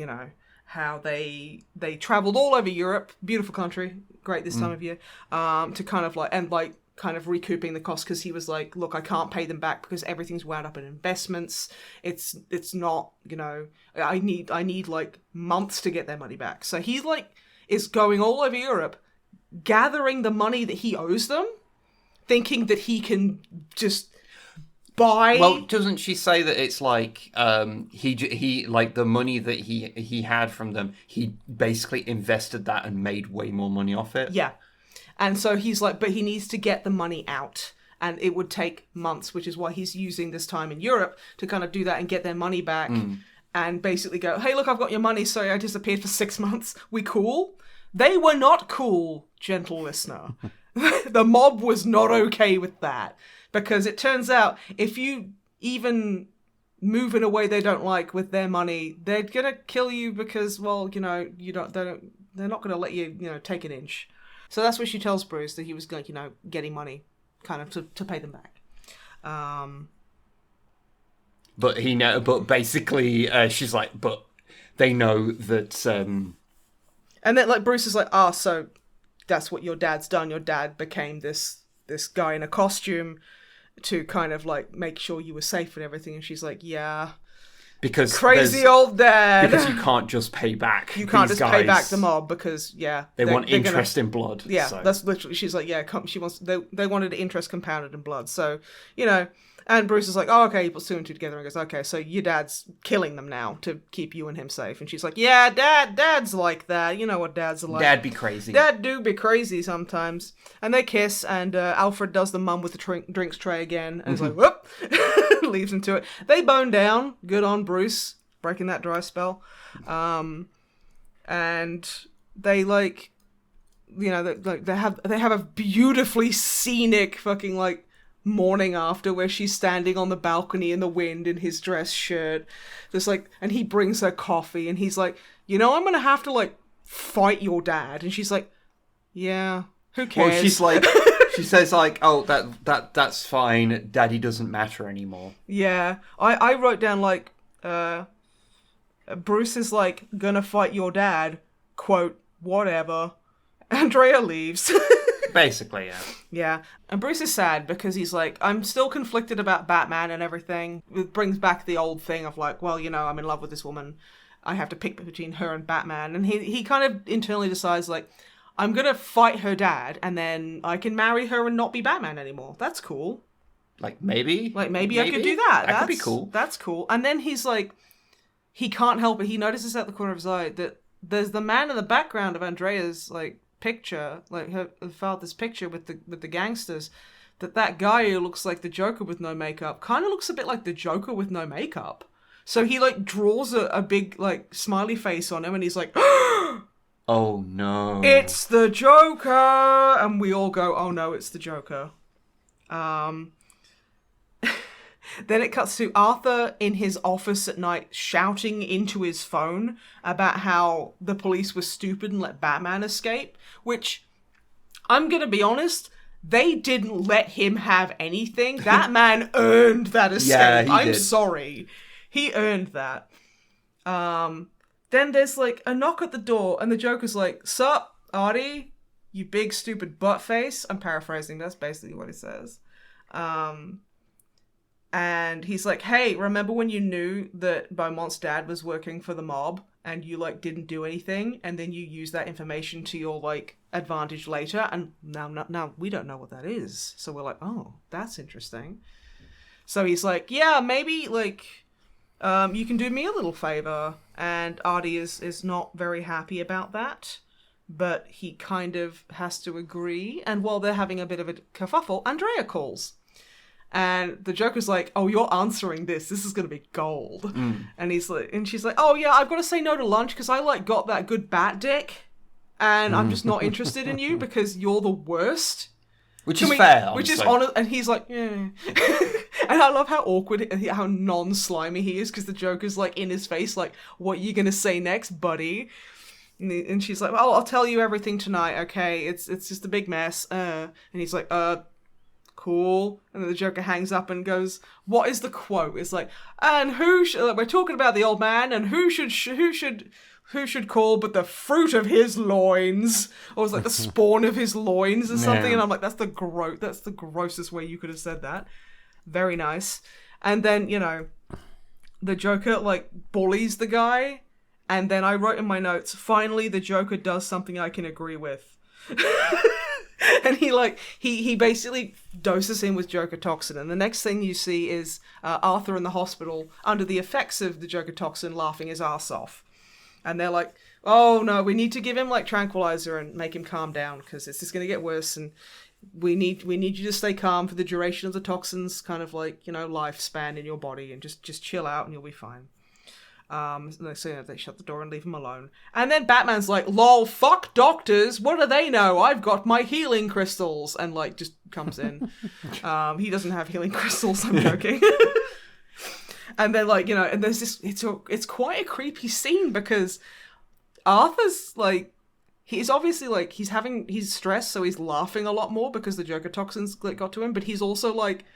they traveled all over Europe, beautiful country, great this time of year, to kind of recouping the cost, because he was like, look, I can't pay them back because everything's wound up in investments. It's not, I need like months to get their money back. So he's like, is going all over Europe, gathering the money that he owes them, thinking that he can just buy. Well, doesn't she say that it's like he like the money that he had from them, he basically invested that and made way more money off it? Yeah. And so he's like, but he needs to get the money out, and it would take months, which is why he's using this time in Europe to kind of do that and get their money back, and basically go, hey, look, I've got your money, sorry, I disappeared for 6 months. We cool? They were not cool, gentle listener. The mob was not okay with that, because it turns out if you even move in a way they don't like with their money, they're gonna kill you because, well, they're not gonna let you, take an inch. So that's what she tells Bruce, that he was like, getting money kind of to pay them back. But basically, she's like, but they know that. And then like Bruce is like, so that's what your dad's done. Your dad became this guy in a costume to kind of like make sure you were safe and everything. And she's like, yeah. Because crazy old dad. Because you can't just pay back. You can't these just guys. pay back the mob because they want interest in blood. Yeah, so. That's literally. She's like, she wants. They wanted interest compounded in blood. So and Bruce is like, oh, okay. He puts two and two together and goes, okay, so your dad's killing them now to keep you and him safe. And she's like, yeah, dad's like that. You know what dads are like. Dad be crazy. Dad do be crazy sometimes. And they kiss, and Alfred does the mum with the drinks tray again, and is like, whoop, leaves him to it. They bone down. Good on Bruce, breaking that dry spell. And they like, they have a beautifully scenic fucking like morning after, where she's standing on the balcony in the wind in his dress shirt, just like, and he brings her coffee, and he's like, I'm gonna have to like fight your dad, and she's like, yeah, who cares? Well, she's like, she says like, oh, that's fine, daddy doesn't matter anymore. Yeah, I wrote down like, Bruce is like, gonna fight your dad, quote, whatever. Andrea leaves. Basically, yeah. Yeah. And Bruce is sad because he's like, I'm still conflicted about Batman and everything. It brings back the old thing of like, well, I'm in love with this woman. I have to pick between her and Batman. And he kind of internally decides like, I'm going to fight her dad and then I can marry her and not be Batman anymore. That's cool. Like maybe I could do that. That could be cool. That's cool. And then he's like, he can't help it. He notices at the corner of his eye that there's the man in the background of Andrea's like picture, like her father's picture with the gangsters, that guy who looks like the Joker with no makeup kind of looks a bit like the Joker with no makeup. So he like draws a big like smiley face on him, and he's like, oh no, it's the Joker. And we all go, oh no, it's the Joker. Then it cuts to Arthur in his office at night shouting into his phone about how the police were stupid and let Batman escape, which, I'm going to be honest, they didn't let him have anything. That man earned that escape. Yeah, I'm did. sorry. He earned that. Then there's like a knock at the door, and the Joker's like, sup, Artie? You big stupid butt face? I'm paraphrasing, that's basically what he says. And he's like, hey, remember when you knew that Beaumont's dad was working for the mob and you like didn't do anything, and then you use that information to your like advantage later, and now we don't know what that is. So we're like, oh, that's interesting. So he's like, yeah, maybe like you can do me a little favor. And Artie is not very happy about that, but he kind of has to agree. And while they're having a bit of a kerfuffle, Andrea calls. And the Joker's like, oh, you're answering this. This is going to be gold. And she's like, oh yeah, I've got to say no to lunch because I like got that good bat dick. And I'm just not interested in you because you're the worst. Which is fair, Which is honestly. honest, and he's like, yeah. And I love how awkward, how non-slimy he is, because the Joker's like in his face, like, what you gonna say next, buddy? And she's like, well, I'll tell you everything tonight, okay? It's just a big mess. And he's like, cool. And then the Joker hangs up and goes, what is the quote? It's like, and we're talking about the old man, and who should call but the fruit of his loins? Or it's like the spawn of his loins or something. Yeah. And I'm like, that's the grossest way you could have said that. Very nice. And then, the Joker, like, bullies the guy. And then I wrote in my notes, finally the Joker does something I can agree with. And he basically doses him with Joker toxin. And the next thing you see is Arthur in the hospital under the effects of the Joker toxin, laughing his ass off. And they're like, oh no, we need to give him like tranquilizer and make him calm down because it's just going to get worse. And we need you to stay calm for the duration of the toxin's kind of like, lifespan in your body, and just chill out and you'll be fine. So they shut the door and leave him alone. And then Batman's like, lol, fuck doctors, what do they know? I've got my healing crystals. And like, just comes in. He doesn't have healing crystals, I'm joking. And then like, and there's this, it's quite a creepy scene because Arthur's like, he's obviously like, he's stressed, so he's laughing a lot more because the Joker toxins got to him, but he's also like,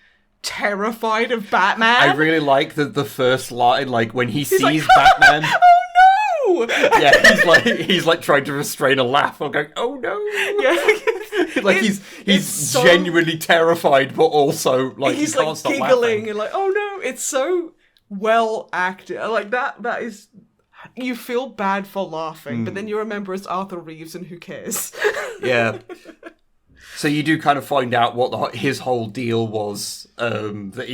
terrified of Batman. I really like the first line, like when he sees like, Batman. Oh no! Yeah, he's like trying to restrain a laugh. I'm going, oh no! Yeah, like he's so, genuinely terrified, but also like he's he can't like stop giggling laughing. and like, oh no! It's so well acted. Like that is. You feel bad for laughing, but then you remember it's Arthur Reeves, and who cares? Yeah. So you do kind of find out what his whole deal was. That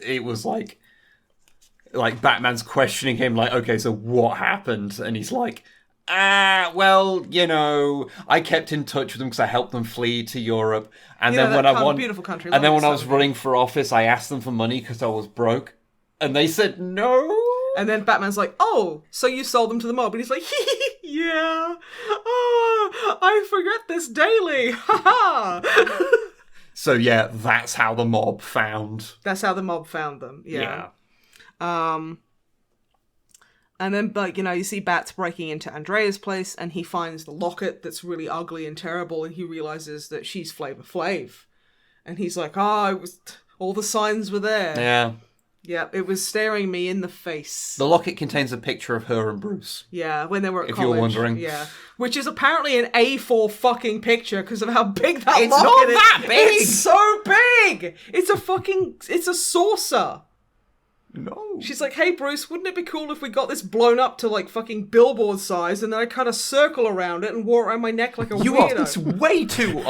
it was like Batman's questioning him, like, okay, so what happened? And he's like, well, I kept in touch with them because I helped them flee to Europe. And then when beautiful country, and then when I was running for office, I asked them for money because I was broke, and they said no. And then Batman's like, oh, so you sold them to the mob? And he's like, yeah. Oh, I forget this daily. Ha ha. So yeah, that's how the mob found. That's how the mob found them. Yeah. And then, like, you see Bats breaking into Andrea's place, and he finds the locket that's really ugly and terrible, and he realizes that she's Flavor Flav. And he's like, all the signs were there. Yeah. Yeah, it was staring me in the face. The locket contains a picture of her and Bruce. Yeah, when they were at if college. you're wondering. Yeah. Which is apparently an A4 fucking picture because of how big that It's locket not is. that big! It's so big! It's a saucer. No. She's like, hey Bruce, wouldn't it be cool if we got this blown up to like fucking billboard size and then I cut a circle around it and wore it around my neck like a weirdo? It's way too,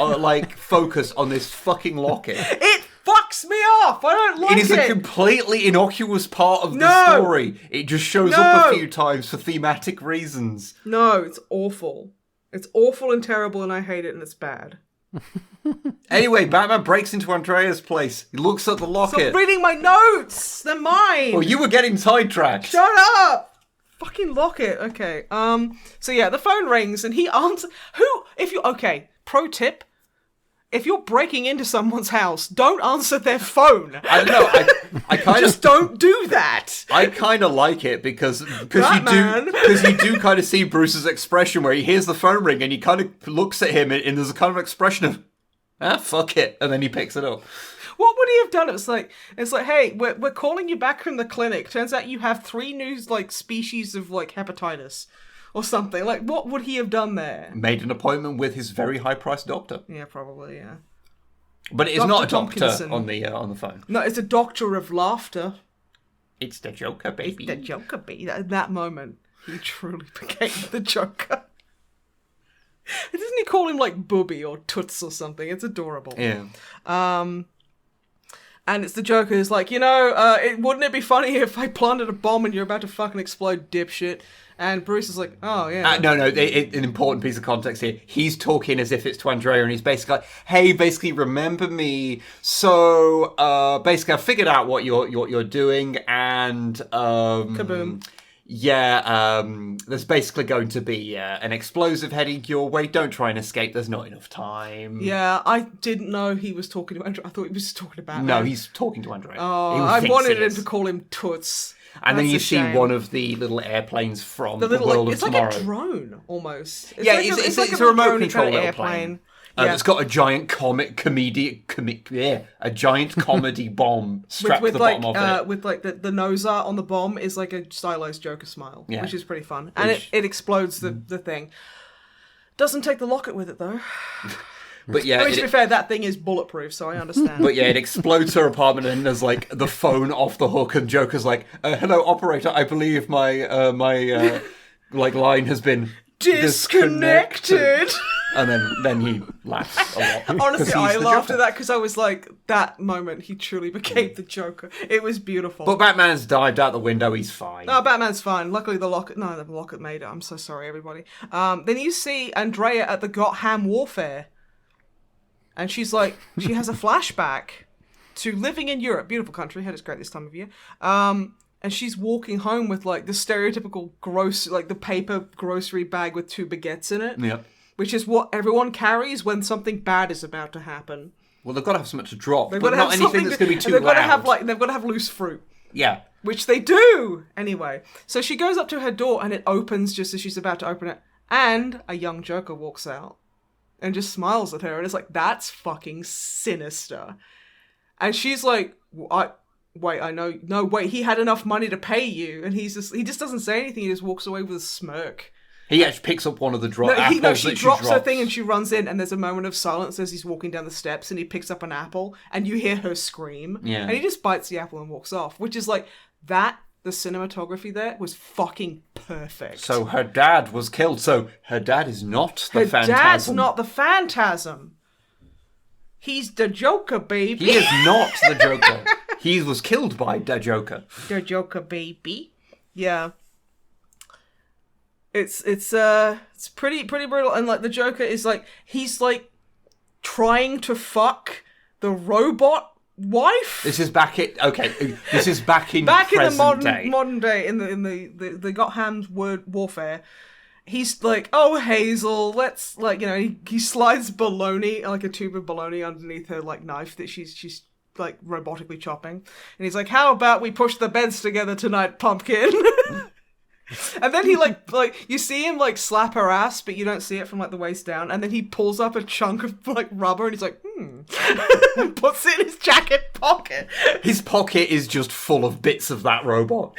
focused on this fucking locket. It fucks me off! I don't like it! It is a completely innocuous part of the story. It just shows up a few times for thematic reasons. No, it's awful. It's awful and terrible and I hate it and it's bad. Anyway, Batman breaks into Andrea's place. He looks at the locket. Stop reading my notes! They're mine! Well, you were getting sidetracked. Shut up! Fucking locket. Okay. So yeah, the phone rings and he answers. Pro tip. If you're breaking into someone's house, don't answer their phone. I don't know. I kind Just don't do that. I kind of like it because you do kind of see Bruce's expression where he hears the phone ring and he kind of looks at him and there's a kind of expression of fuck it, and then he picks it up. What would he have done? It's like, hey, we're calling you back from the clinic. Turns out you have 3 new species of hepatitis. Or something. Like, what would he have done there? Made an appointment with his very high-priced doctor. Yeah, probably, yeah. But it is not a doctor Tompkinson. on the phone. No, it's a doctor of laughter. It's the Joker, baby. It's the Joker, baby. In that moment, he truly became the Joker. Doesn't he call him, Booby or Toots or something? It's adorable. Yeah. And it's the Joker who's like, wouldn't it be funny if I planted a bomb and you're about to fucking explode, dipshit? And Bruce is like, oh, yeah. No, an important piece of context here. He's talking as if it's to Andrea, and he's basically like, hey, remember me. So, I figured out what you're doing, and... Kaboom. there's basically going to be an explosive heading your way. Don't try and escape. There's not enough time. Yeah, I didn't know he was talking to Andrea. I thought he was talking to Batman. No, he's talking to Andrea. Oh, I wanted him to call him Toots. And then That's you a see shame. one of the little airplanes from the little, world like, of it's tomorrow. like a drone, almost. Yeah, it's a remote control drone airplane. Yeah. It's got a giant a giant comedy bomb strapped to the bottom of it. With like the nose art on the bomb is like a stylized Joker smile, Yeah. which is pretty fun. And it explodes the thing. Doesn't take the locket with it though. But yeah, to be fair, that thing is bulletproof, so I understand. But yeah, it explodes her apartment, and there's like the phone off the hook, and Joker's like, "Hello, operator. I believe my like line has been disconnected." And then he laughs a lot. Honestly, I the laughed Joker. at that because I was like, that moment he truly became the Joker. It was beautiful. But Batman's dived out the window. He's fine. No, Batman's fine. Luckily, the locket made it. I'm so sorry, everybody. Then you see Andrea at the Gotham Warfare. And she's like, she has a flashback to living in Europe. Beautiful country. Heard it's great this time of year. And she's walking home with like the stereotypical the paper grocery bag with 2 baguettes in it. Yep. Which is what everyone carries when something bad is about to happen. Well, they've got to have something to drop, They've but got to not have anything that's going to be too they've loud. They've got to have loose fruit. Yeah. Which they do! Anyway, so she goes up to her door and it opens just as she's about to open it. And a young Joker walks out and just smiles at her. And it's like, that's fucking sinister. And she's like, he had enough money to pay you. And he just doesn't say anything. He just walks away with a smirk. He actually picks up one of the apples She that drops her thing and she runs in, and there's a moment of silence as he's walking down the steps, and he picks up an apple, and you hear her scream. Yeah. And he just bites the apple and walks off, which is like, the cinematography there was fucking perfect. So her dad was killed, so her dad is not the Phantasm. Dad's not the Phantasm. He's the Joker, baby. He is not the Joker. He was killed by the Joker. The Joker, baby. Yeah. It's pretty brutal, and like the Joker is like, he's like trying to fuck the robot wife. This is back in the day. modern day in the Gotham's warfare. He's like, oh Hazel, let's like, he slides bologna, like a tube of bologna underneath her like knife that she's like robotically chopping, and he's like, how about we push the beds together tonight, pumpkin? And then he like you see him like slap her ass, but you don't see it from like the waist down. And then he pulls up a chunk of like rubber, and he's like, and puts it in his jacket pocket. His pocket is just full of bits of that robot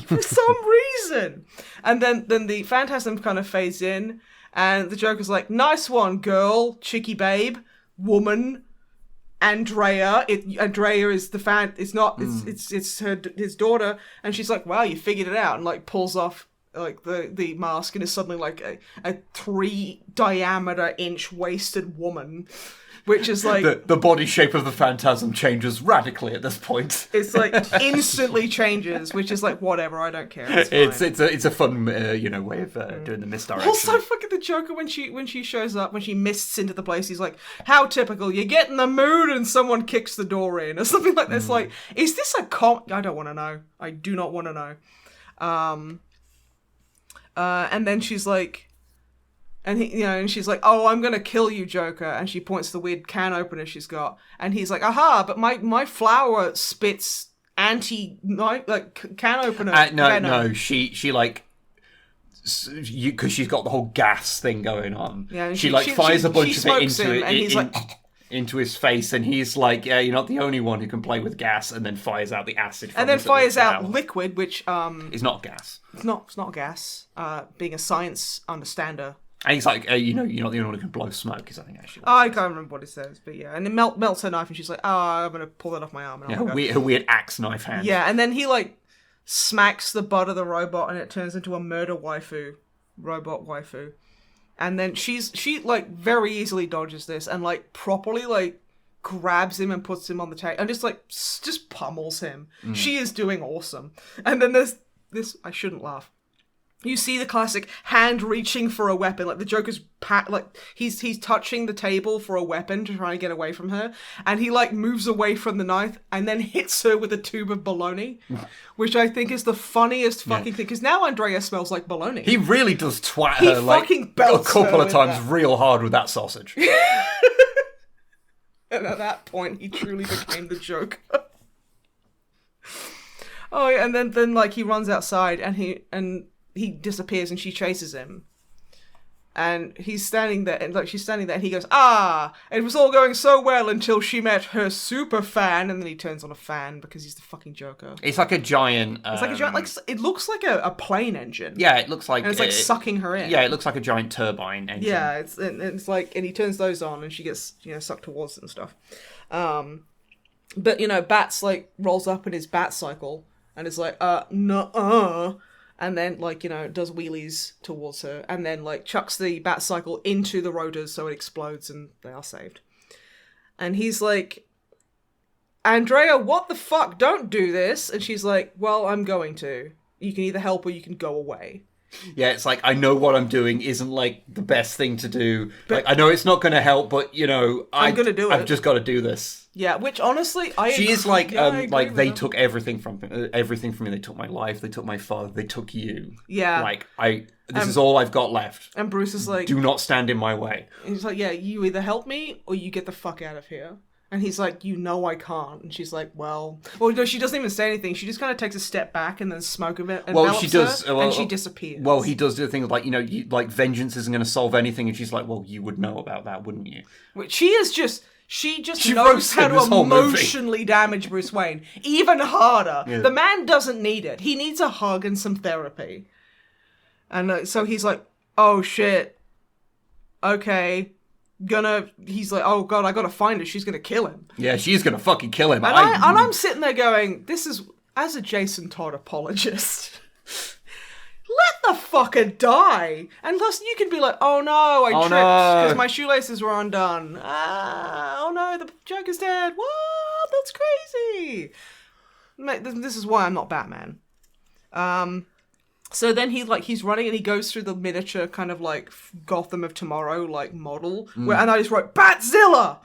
For some reason. And then the Phantasm kind of fades in, and the Joker's like, nice one, girl, chicky babe, woman. Andrea is the fan. It's not. It's his daughter, and she's like, "Wow, you figured it out," and like pulls off like the mask, and is suddenly like a 3 diameter inch waisted woman, which is like the body shape of the Phantasm changes radically at this point. It's like instantly changes, which is like whatever. I don't care. It's a fun way of doing the misdirection. Also, fucking the Joker when she shows up, when she mists into the place, he's like, "How typical! You get in the mood and someone kicks the door in," or something like this. Like, is this a I don't want to know. I do not want to know. And then she's like, and she's like, "Oh, I'm gonna kill you, Joker," and she points to the weird can opener she's got, and he's like, "Aha! But my flower spits can opener." No, she like. Because she's got the whole gas thing going on. Yeah, and she fires a bunch of it into his face, and he's like, "Yeah, you're not the only one who can play with gas," and then fires out the acid. And then fires out liquid, which is not gas. It's not gas. Being a science understander. And he's like, you're not the only one who can blow smoke, is I think actually. I can't remember what it says, but yeah. And it melts her knife, and she's like, "Oh, I'm gonna pull that off my arm." And her weird axe knife hand. Yeah, and then he like smacks the butt of the robot, and it turns into a murder robot waifu. And then she like very easily dodges this and like properly like grabs him and puts him on the table and just pummels him. She is doing awesome. And then there's this, I shouldn't laugh. You see the classic hand reaching for a weapon, like the Joker's he's touching the table for a weapon to try and get away from her, and he like moves away from the knife and then hits her with a tube of bologna, which I think is the funniest fucking thing, because now Andrea smells like bologna. He really does twat her like fucking a belts couple her of with times that. real hard with that sausage. And at that point, he truly became the Joker. Oh, yeah, and then like he runs outside and he disappears and she chases him. And he's standing there, and like she's standing there, and he goes, it was all going so well until she met her super fan, and then he turns on a fan because he's the fucking Joker. It's like a giant... It's like a giant, like, it looks like a plane engine. Yeah, it looks like... And it's like sucking her in. Yeah, it looks like a giant turbine engine. Yeah, it's like, and he turns those on, and she gets, sucked towards it and stuff. But, Bats, like, rolls up in his bat cycle, and is like, nuh-uh. And then, like, does wheelies towards her, and then, like, chucks the bat cycle into the rotors so it explodes, and they are saved. And he's like, Andrea, what the fuck? Don't do this. And she's like, well, I'm going to. You can either help or you can go away. Yeah, it's like, I know what I'm doing isn't, like, the best thing to do. But, like, I know it's not going to help, but, I'm going to do it. I've just got to do this. Yeah, which, honestly, She is like, like, they them. took everything from me. They took my life, they took my father, they took you. Yeah. Like, this is all I've got left. And Bruce is like... Do not stand in my way. He's like, yeah, you either help me or you get the fuck out of here. And he's like, I can't. And she's like, well, no, she doesn't even say anything. She just kind of takes a step back and then smoke of it envelops she does. her, and she disappears. Well, he does do the thing like, like vengeance isn't going to solve anything. And she's like, well, you would know about that, wouldn't you? Which she She knows roasts how him to this whole movie. emotionally damage Bruce Wayne. Even harder. Yeah. The man doesn't need it. He needs a hug and some therapy. And so he's like, oh shit. Okay. He's like, oh god, I gotta find her. She's gonna kill him. Yeah, she's gonna fucking kill him. And I'm sitting there going, this is, as a Jason Todd apologist, let the fucker die. And plus, you can be like, oh no, I tripped because my shoelaces were undone. Oh no, the Joker's dead. What? That's crazy. Mate, this is why I'm not Batman. So then he's running and he goes through the miniature kind of like Gotham of Tomorrow like model, and I just wrote Batzilla.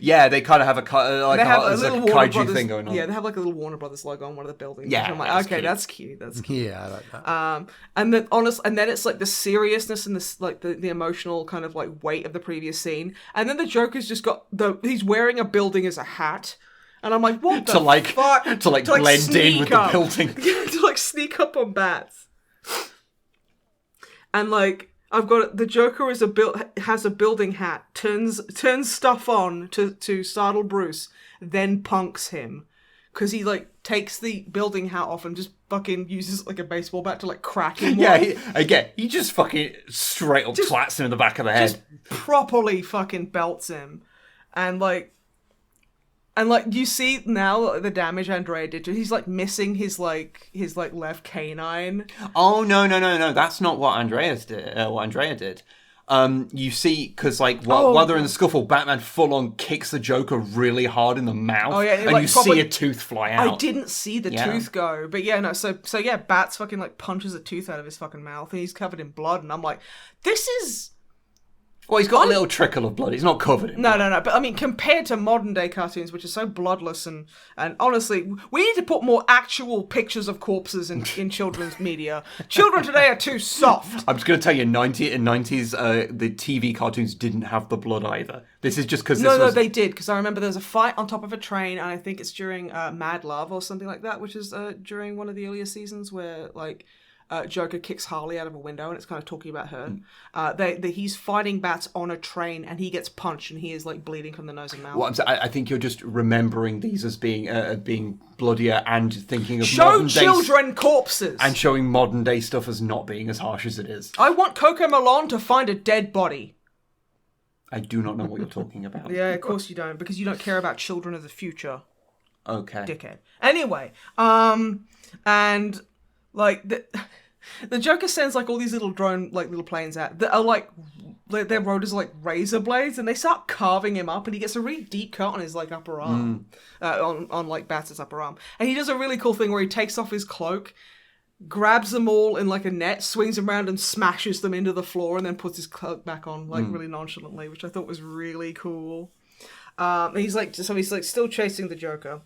Yeah, they kind of have a kaiju thing going on. Yeah, they have like a little Warner Brothers logo on one of the buildings. Yeah, I'm like, okay, that's cute. Yeah, I like that. And then it's like the seriousness and this like the emotional kind of like weight of the previous scene, and then the Joker's just got he's wearing a building as a hat. And I'm like, what the fuck? To blend in with the building. To like sneak up on Bats. And like, I've got the Joker has a building hat, turns stuff on to startle Bruce, then punks him. Because he like takes the building hat off and just fucking uses like a baseball bat to like crack him. Yeah, he just fucking straight up twats him in the back of the head. Just properly fucking belts him. And you see now the damage Andrea did to him. He's like missing his left canine. Oh no! That's not what Andrea did. You see, because while they're in the scuffle, Batman full on kicks the Joker really hard in the mouth. Oh yeah, and you see a tooth fly out. I didn't see the tooth go, but yeah, no. So yeah, Bats fucking like punches a tooth out of his fucking mouth, and he's covered in blood, and I'm like, this is. Well, he's got a little trickle of blood. He's not covered in blood. No. But I mean, compared to modern day cartoons, which are so bloodless and honestly, we need to put more actual pictures of corpses in children's media. Children today are too soft. I'm just going to tell you, in 90s, the TV cartoons didn't have the blood either. This is just because No, they did, because I remember there was a fight on top of a train, and I think it's during Mad Love or something like that, which is during one of the earlier seasons where, like, Joker kicks Harley out of a window, and it's kind of talking about her. He's fighting Bats on a train, and he gets punched, and he is like bleeding from the nose and mouth. Well, I think you're just remembering these as being bloodier and thinking of show children corpses and showing modern day stuff as not being as harsh as it is. I want Coco Melon to find a dead body. I do not know what you're talking about. Yeah, of course you don't, because you don't care about children of the future. Okay, dickhead. Anyway, and like the Joker sends like all these little drone like little planes out that are like their rotors are like razor blades, and they start carving him up, and he gets a really deep cut on his like upper arm, on like Bats' upper arm, and he does a really cool thing where he takes off his cloak, grabs them all in like a net, swings them around and smashes them into the floor, and then puts his cloak back on like really nonchalantly, which I thought was really cool. He's still chasing the Joker,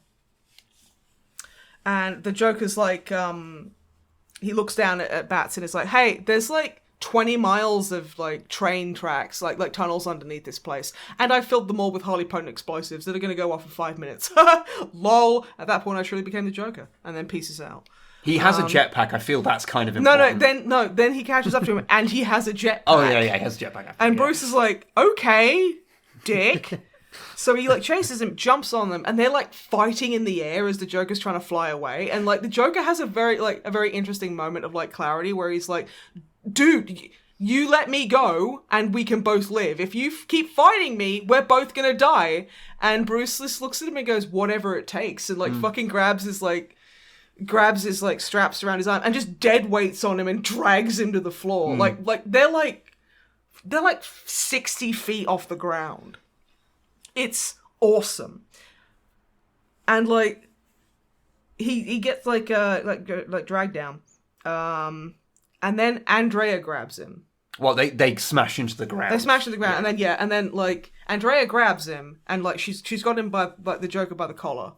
and the Joker's like, he looks down at Bats and is like, "Hey, there's like 20 miles of like train tracks, like tunnels underneath this place, and I filled them all with highly potent explosives that are going to go off in 5 minutes." Lol. At that point, I truly became the Joker, and then pieces out. He has a jetpack. I feel that's kind of important. Then he catches up to him, and he has a jetpack. Oh yeah, he has a jetpack. And Bruce is like, "Okay, dick." So he like chases him, jumps on them, and they're like fighting in the air as the Joker's trying to fly away. And like the Joker has a very interesting moment of like clarity where he's like, "Dude, you let me go and we can both live. If you keep fighting me, we're both gonna die." And Bruce just looks at him and goes, "Whatever it takes," and like fucking grabs his straps around his arm and just dead weights on him and drags him to the floor. They're like 60 feet off the ground. It's awesome. And like he gets like dragged down. And then Andrea grabs him. Well, they smash into the ground. They smash into the ground, and then like Andrea grabs him, and like she's got him by the Joker by the collar,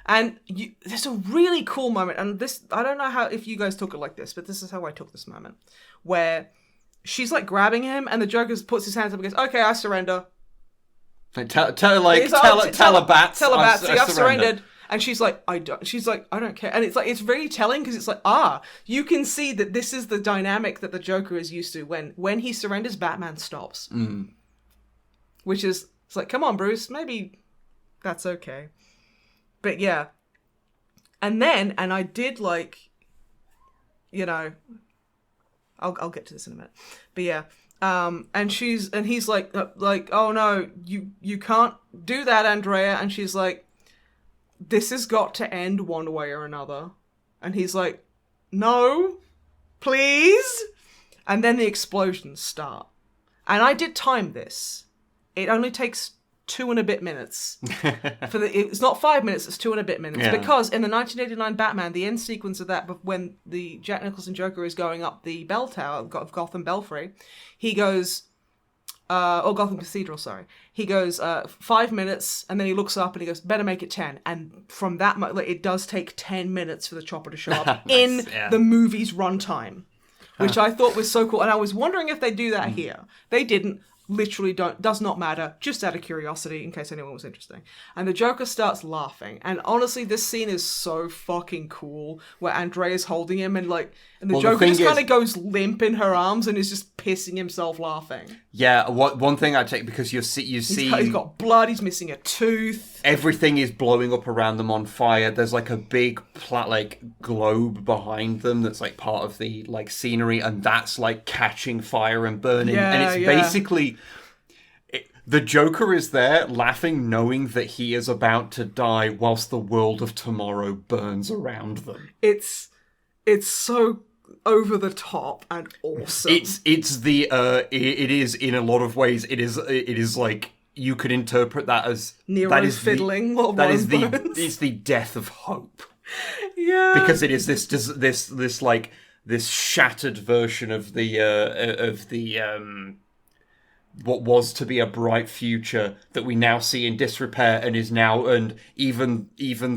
and there's a really cool moment, and this I don't know if you guys took it like this, but this is how I took this moment, where she's like grabbing him, and the Joker puts his hands up and goes, "Okay, I surrender." Tell her Bats, I've surrendered. And she's like, I don't care. And it's really telling because it's like, you can see that this is the dynamic that the Joker is used to. When he surrenders, Batman stops. Which is, it's like, come on, Bruce, maybe that's okay. But yeah. And I did like, I'll get to this in a minute. But yeah. And he's like, "Oh no, you can't do that, Andrea." And she's like, "This has got to end one way or another." And he's like, "No, please." And then the explosions start. And I did time this. It only takes 2 and a bit minutes. It's not 5 minutes, it's 2 and a bit minutes. Yeah. Because in the 1989 Batman, the end sequence of that, when the Jack Nicholson Joker is going up the bell tower of Gotham Belfry, he goes, Gotham Cathedral, sorry. He goes 5 minutes, and then he looks up and he goes, "Better make it 10." And from that, it does take 10 minutes for the chopper to show up in the movie's runtime, which I thought was so cool. And I was wondering if they do that here. They didn't. Literally does not matter, just out of curiosity in case anyone was interested. And the Joker starts laughing, and honestly this scene is so fucking cool where Andrea's holding him and the Joker just kind of goes limp in her arms and is just pissing himself laughing. Yeah, one thing I take, because you see he's got blood, he's missing a tooth, everything is blowing up around them on fire. There's like a big globe behind them that's like part of the scenery, and that's like catching fire and burning. And it's basically the Joker is there laughing, knowing that he is about to die whilst the world of tomorrow burns around them. It's so over the top and awesome. It is in a lot of ways. It is like, you could interpret that as Nero's fiddling. It's the death of hope. Yeah, because it is this shattered version of the what was to be a bright future that we now see in disrepair and is now, and even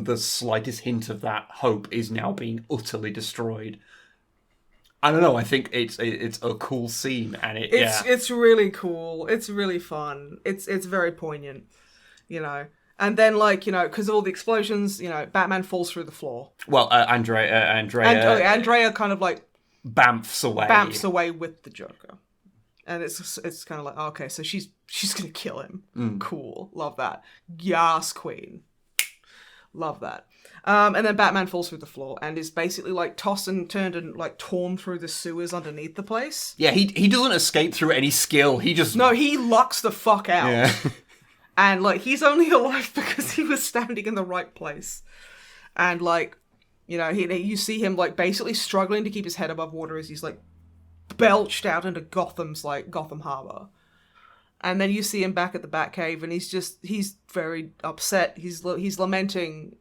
the slightest hint of that hope is now being utterly destroyed. I don't know. I think it's a cool scene, and it's really cool. It's really fun. It's very poignant, And then because of all the explosions, Batman falls through the floor. Well, Andrea kind of bamfs away with the Joker. And it's kind of like, okay, so she's gonna kill him. Cool, love that. Yas, queen, love that. And then Batman falls through the floor and is basically tossed and turned and torn through the sewers underneath the place. Yeah, he doesn't escape through any skill. He lucks the fuck out. Yeah. And he's only alive because he was standing in the right place. And you see him basically struggling to keep his head above water as he's belched out into Gotham Harbor. And then you see him back at the Batcave, and he's very upset. He's lamenting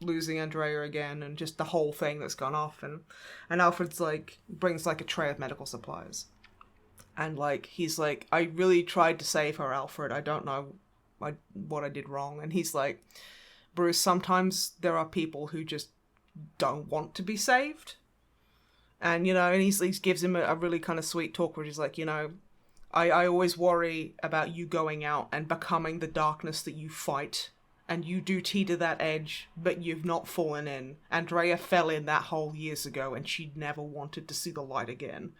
losing Andrea again, and just the whole thing that's gone off, and Alfred's like brings like a tray of medical supplies, and like he's like, I really tried to save her, Alfred. I don't know what I did wrong. And he's like, Bruce, sometimes there are people who just don't want to be saved. And, you know, and he gives him a really kind of sweet talk where he's like, you know, I always worry about you going out and becoming the darkness that you fight. And you do teeter that edge, but you've not fallen in. Andrea fell in that hole years ago, and she never wanted to see the light again.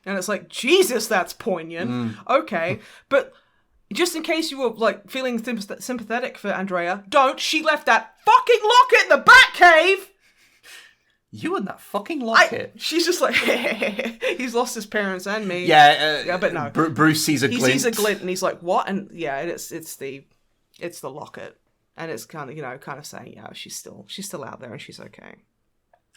And it's like, Jesus, that's poignant. Okay, but just in case you were, like, feeling sympathetic for Andrea, don't. She left that fucking locket in the Batcave! You and that fucking locket. She's just like, he's lost his parents and me. Yeah, but no. Bruce sees a glint. He sees a glint, and he's like, what? And yeah, and it's the locket. And it's kind of, you know, kind of saying, yeah, she's still out there and she's okay.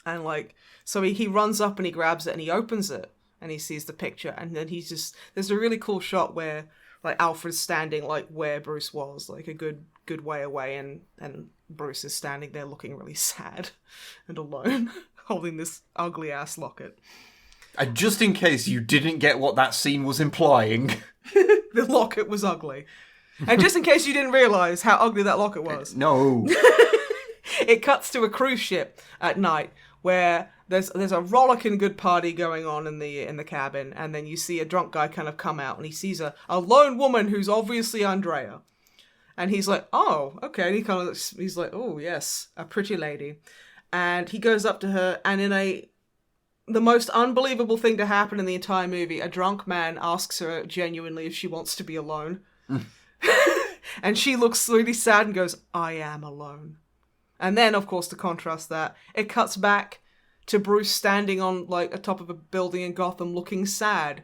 And like, so he runs up and he grabs it and he opens it and he sees the picture, and then there's a really cool shot where like Alfred's standing like where Bruce was, like a good way away, and Bruce is standing there looking really sad and alone, holding this ugly ass locket. And just in case you didn't get what that scene was implying, the locket was ugly. And just in case you didn't realise how ugly that locket was. No. It cuts to a cruise ship at night where there's a rollicking good party going on in the cabin, and then you see a drunk guy kind of come out, and he sees a lone woman who's obviously Andrea. And he's like, oh, okay. And he's like, oh, yes, a pretty lady. And he goes up to her, and the most unbelievable thing to happen in the entire movie, a drunk man asks her genuinely if she wants to be alone. And she looks really sad and goes, I am alone. And then, of course, to contrast that, it cuts back to Bruce standing on like atop of a building in Gotham looking sad.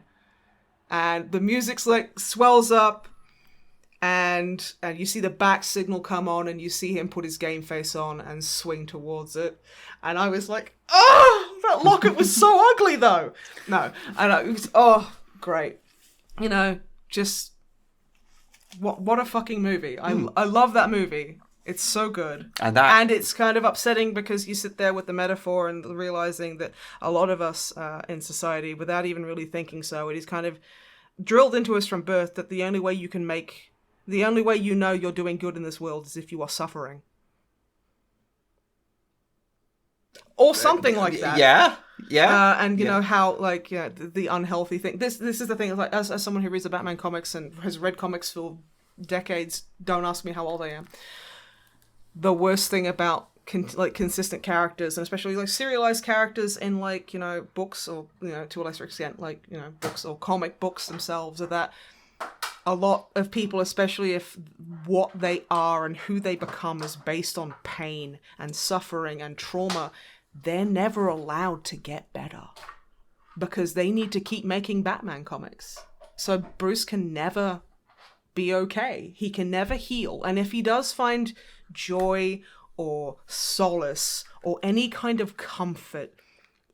And the music's like swells up, and you see the back signal come on, and you see him put his game face on and swing towards it. And I was like, oh, that locket was so ugly though. No, and it was, oh, great. You know, just what a fucking movie. I love that movie. It's so good. And it's kind of upsetting because you sit there with the metaphor and realizing that a lot of us in society, without even really thinking so, it is kind of drilled into us from birth that the only way you know you're doing good in this world is if you are suffering. Or something like that. Yeah. And you know how, like, yeah, the unhealthy thing. This is the thing. Like, as someone who reads the Batman comics and has read comics for decades, don't ask me how old I am. The worst thing about consistent characters, and especially like serialized characters in like, you know, books, or, you know, to a lesser extent like, you know, books or comic books themselves, are that a lot of people, especially if what they are and who they become is based on pain and suffering and trauma, they're never allowed to get better because they need to keep making Batman comics. So Bruce can never be okay. He can never heal. And if he does find joy or solace or any kind of comfort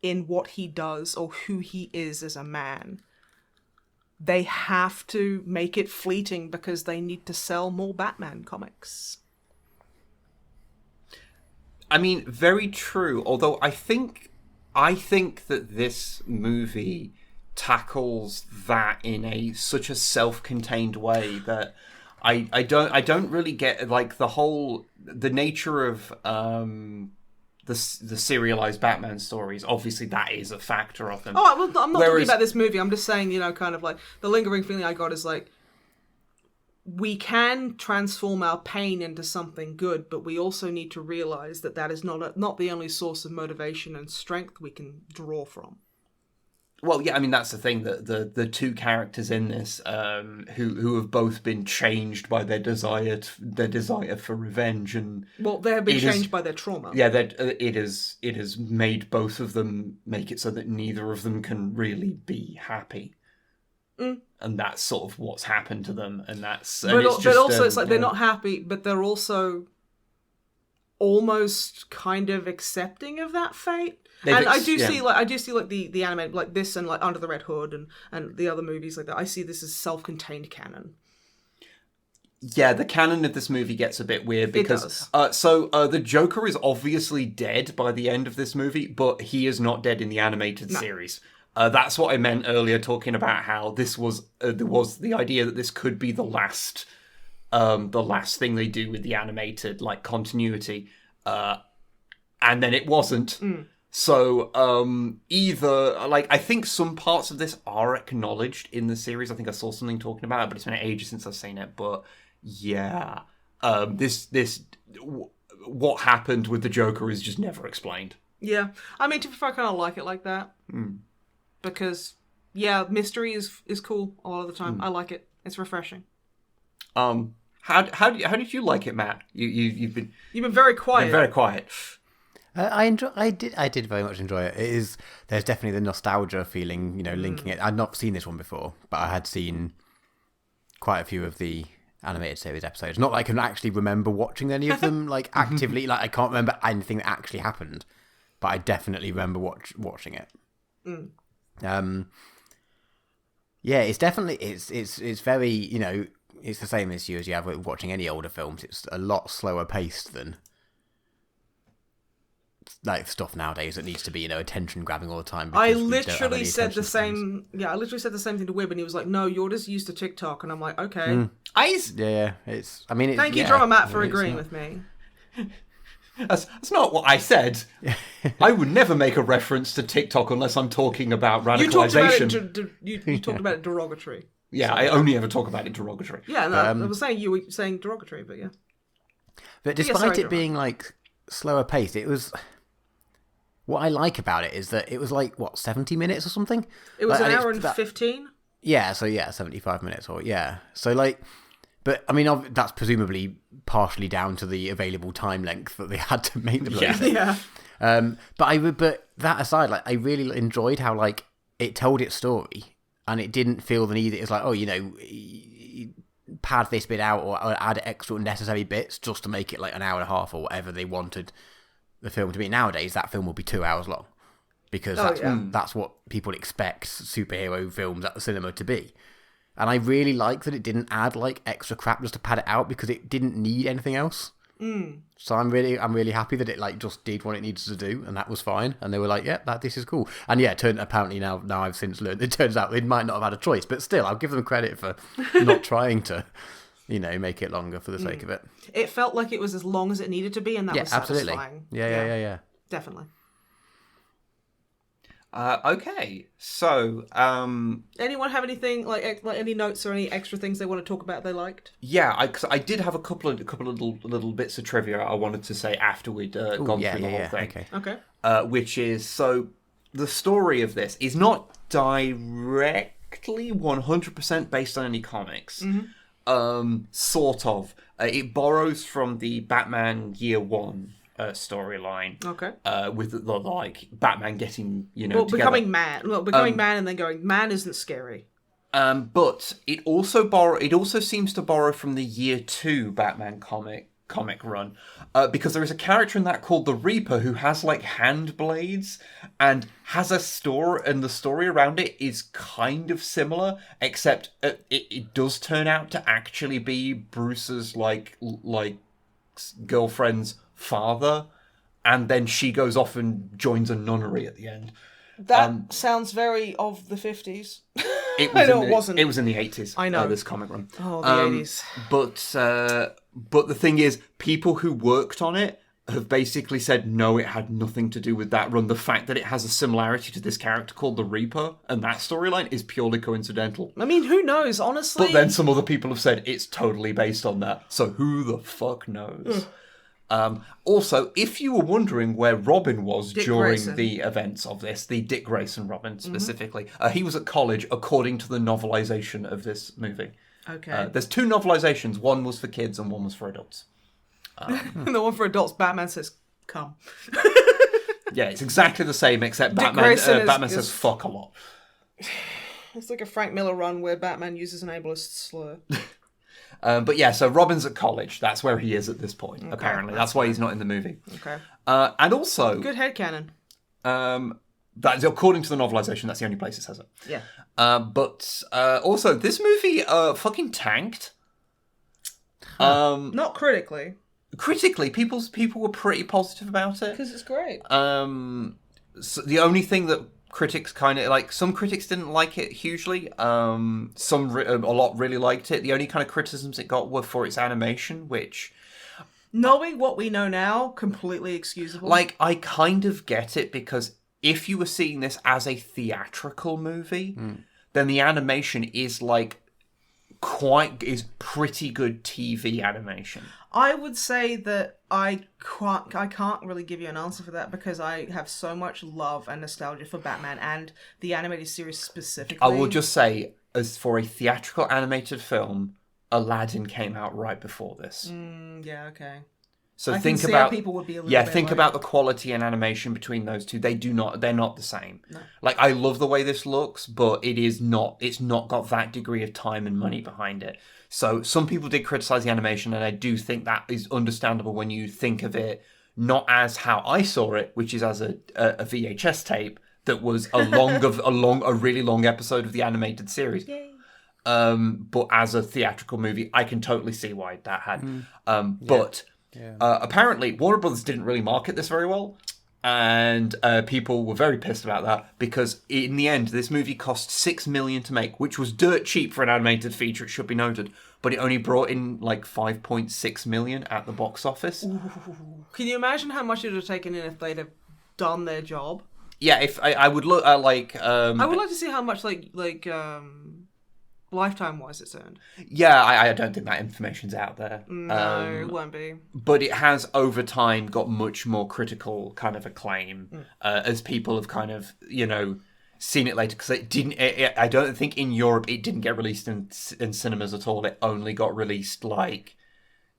in what he does or who he is as a man, they have to make it fleeting because they need to sell more Batman comics. I mean, very true. Although I think that this movie tackles that in such a self-contained way that I don't really get like the nature of the serialized Batman stories. Obviously, that is a factor of them. Oh, I'm not talking about this movie. I'm just saying, you know, kind of like the lingering feeling I got is like, we can transform our pain into something good, but we also need to realize that that is not the only source of motivation and strength we can draw from. Well, yeah, I mean, that's the thing, that the two characters in this who have both been changed by their desire for revenge, and they have been changed by their trauma. Yeah, it has made both of them make it so that neither of them can really be happy. And that's sort of what's happened to them, and that's. But also, it's like they're not happy, but they're also almost kind of accepting of that fate. I do see the anime like this and like Under the Red Hood and the other movies like that. I see this as self-contained canon. Yeah, the canon of this movie gets a bit weird because does. the Joker is obviously dead by the end of this movie, but he is not dead in the animated series. That's what I meant earlier, talking about how this was there was the idea that this could be the last thing they do with the animated like continuity, and then it wasn't. So either like I think some parts of this are acknowledged in the series. I think I saw something talking about it, but it's been ages since I've seen it. But yeah, what happened with the Joker is just never explained. Yeah, I mean, to be fair, I kind of like it like that because mystery is cool a lot of the time. I like it. It's refreshing. How did you like it, Matt? You've been very quiet. very quiet. I did very much enjoy it. There's definitely the nostalgia feeling, linking it. I'd not seen this one before, but I had seen quite a few of the animated series episodes. Not that I can actually remember watching any of them, like actively. Like I can't remember anything that actually happened, but I definitely remember watching it. Yeah, it's definitely it's very it's the same issue as you have with watching any older films. It's a lot slower paced than like stuff nowadays that needs to be attention grabbing all the time. I literally said the same. Yeah, I literally said the same thing to Wib, and he was like, "No, you're just used to TikTok," and I'm like, "Okay." Yeah, it's. I mean, thank you, Drummer Matt, for agreeing with me. That's not what I said. I would never make a reference to TikTok unless I'm talking about radicalization. You talked about it derogatory. Yeah, I only ever talk about it derogatory. Yeah, no, I was saying you were saying derogatory, but yeah. But despite it being like slower paced, it was. What I like about it is that it was like 70 minutes or something. It was an hour and 15. Yeah, so 75 minutes or so like. But I mean, that's presumably partially down to the available time length that they had to make the bloody thing. Yeah. But that aside, like I really enjoyed how like it told its story, and it didn't feel the need. It's like, pad this bit out or add extra unnecessary bits just to make it like an hour and a half or whatever they wanted the film to be. Nowadays, that film will be 2 hours long because that's what people expect superhero films at the cinema to be. And I really like that it didn't add like extra crap just to pad it out because it didn't need anything else. So I'm really happy that it like just did what it needed to do, and that was fine. And they were like, "Yeah, this is cool." And yeah, apparently now I've since learned. It turns out they might not have had a choice, but still, I'll give them credit for not trying to, make it longer for the sake of it. It felt like it was as long as it needed to be, and that was satisfying. Absolutely. Yeah. Definitely. Okay, so anyone have anything like any notes or any extra things they want to talk about they liked? Yeah, I did have a couple of little bits of trivia I wanted to say after we'd gone through the whole thing. Okay. Which is, so the story of this is not directly 100% based on any comics. Sort of. It borrows from the Batman Year One storyline. Okay. With the like Batman getting becoming man. Well, becoming man and then going, man isn't scary. But it also seems to borrow from the Year 2 Batman comic run, because there is a character in that called the Reaper who has like hand blades and has a store, and the story around it is kind of similar, except it does turn out to actually be Bruce's like girlfriend's father, and then she goes off and joins a nunnery at the end. That sounds very of the 50s. It was it wasn't. It was in the 80s. I know. This comic run. Oh, the 80s. But the thing is, people who worked on it have basically said, no, it had nothing to do with that run. The fact that it has a similarity to this character called the Reaper and that storyline is purely coincidental. I mean, who knows, honestly? But then some other people have said it's totally based on that. So who the fuck knows? Also, if you were wondering where Robin was during the events of this, the Dick Grayson Robin specifically, he was at college according to the novelization of this movie. Okay. There's 2 novelizations. One was for kids and one was for adults. The one for adults, Batman says, come. Yeah, it's exactly the same, except Dick Batman says fuck a lot. It's like a Frank Miller run where Batman uses an ableist slur. But yeah, so Robin's at college. That's where he is at this point, apparently. That's why he's not in the movie. Okay. And also... Good headcanon. That's according to the novelization, that's the only place it says it. Yeah. But also, this movie fucking tanked. Not critically, Critically, people were pretty positive about it. because it's great. So the only thing that critics kind of like, some critics didn't like it hugely. A lot really liked it. The only kind of criticisms it got were for its animation, which, Knowing what we know now, completely excusable. like, I kind of get it, because if you were seeing this as a theatrical movie, then the animation is like pretty good TV animation. I would say that I can't really give you an answer for that, because I have so much love and nostalgia for Batman and the animated series specifically. I will just say, as for a theatrical animated film, Aladdin came out right before this. Yeah, okay. So I think can see about how people would be a little bit think like... about the quality and animation between those two. They're not the same. No. Like, I love the way this looks, but it's not got that degree of time and money behind it. So some people did criticize the animation, and I do think that is understandable when you think of it not as how I saw it, which is as a VHS tape that was a really long episode of the animated series. Yay. But as a theatrical movie, I can totally see why that had. But apparently, Warner Brothers didn't really market this very well, and people were very pissed about that, because in the end, this movie cost $6 million to make, which was dirt cheap for an animated feature, it should be noted. But it only brought in like $5.6 million at the box office. Ooh. Can you imagine how much it would have taken in if they'd have done their job? Yeah, if I would look at like I would like to see how much lifetime wise it's earned. Yeah, I don't think that information's out there. No, it won't be. But it has over time got much more critical kind of acclaim as people have kind of, seen it later, because it didn't. I don't think in Europe it didn't get released in cinemas at all. It only got released like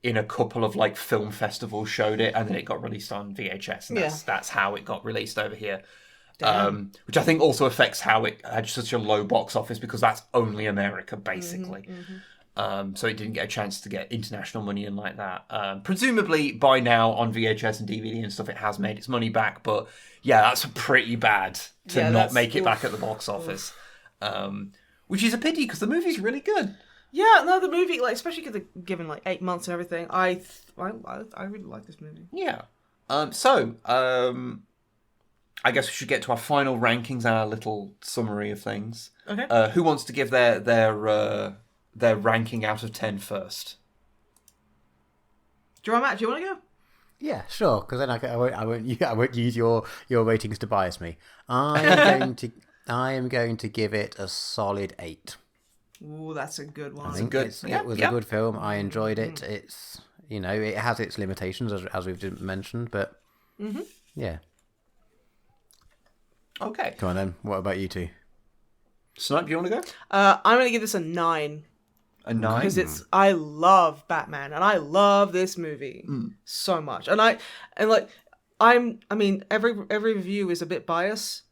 in a couple of like film festivals showed it, and then it got released on VHS, and that's how it got released over here. Which I think also affects how it had such a low box office, because that's only America basically. So it didn't get a chance to get international money in like that. Presumably by now on VHS and DVD and stuff, it has made its money back, but yeah, that's pretty bad to not make it back at the box office. Which is a pity, because the movie's really good. Yeah, no, the movie, like, especially because they're given like 8 months and everything, I really like this movie. Yeah. I guess we should get to our final rankings and our little summary of things. Okay. Who wants to give their ranking out of 10 first? Do you want to go? Yeah, sure. Because then I won't use your ratings to bias me. I am going to give it a solid 8. Ooh, that's a good one. I think it was a good film. I enjoyed it. It's it has its limitations as we've mentioned, but yeah. Okay. Come on then. What about you two? Snipe, do you want to go? I'm going to give this a 9. A 9? Because I love Batman, and I love this movie so much. Every review is a bit biased.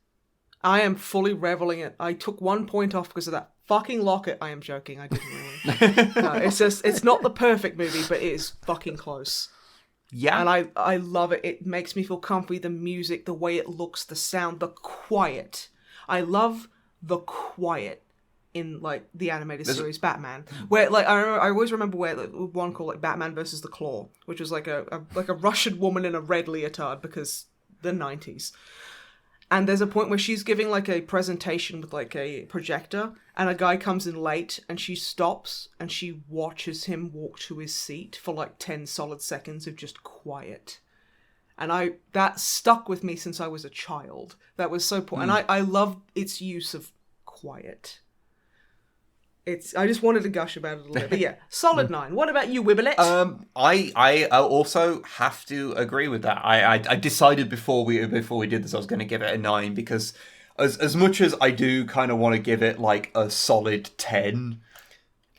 I am fully reveling it. I took 1 point off because of that fucking locket. I am joking. I didn't really. No, it's not the perfect movie, but it is fucking close. Yeah. And I love it. It makes me feel comfy. The music, the way it looks, the sound, the quiet. I love the quiet in like the animated series Batman. Where like I always remember where one called like Batman versus the Claw, which was like a Russian woman in a red leotard because the 90s. And there's a point where she's giving like a presentation with like a projector, and a guy comes in late, and she stops and she watches him walk to his seat for like 10 solid seconds of just quiet. And that stuck with me since I was a child. That was so important. And I love its use of quiet. I just wanted to gush about it a little bit. But yeah, solid 9. What about you, Wibblet? I also have to agree with that. I decided before we did this I was going to give it a 9, because as much as I do kind of want to give it like a solid 10,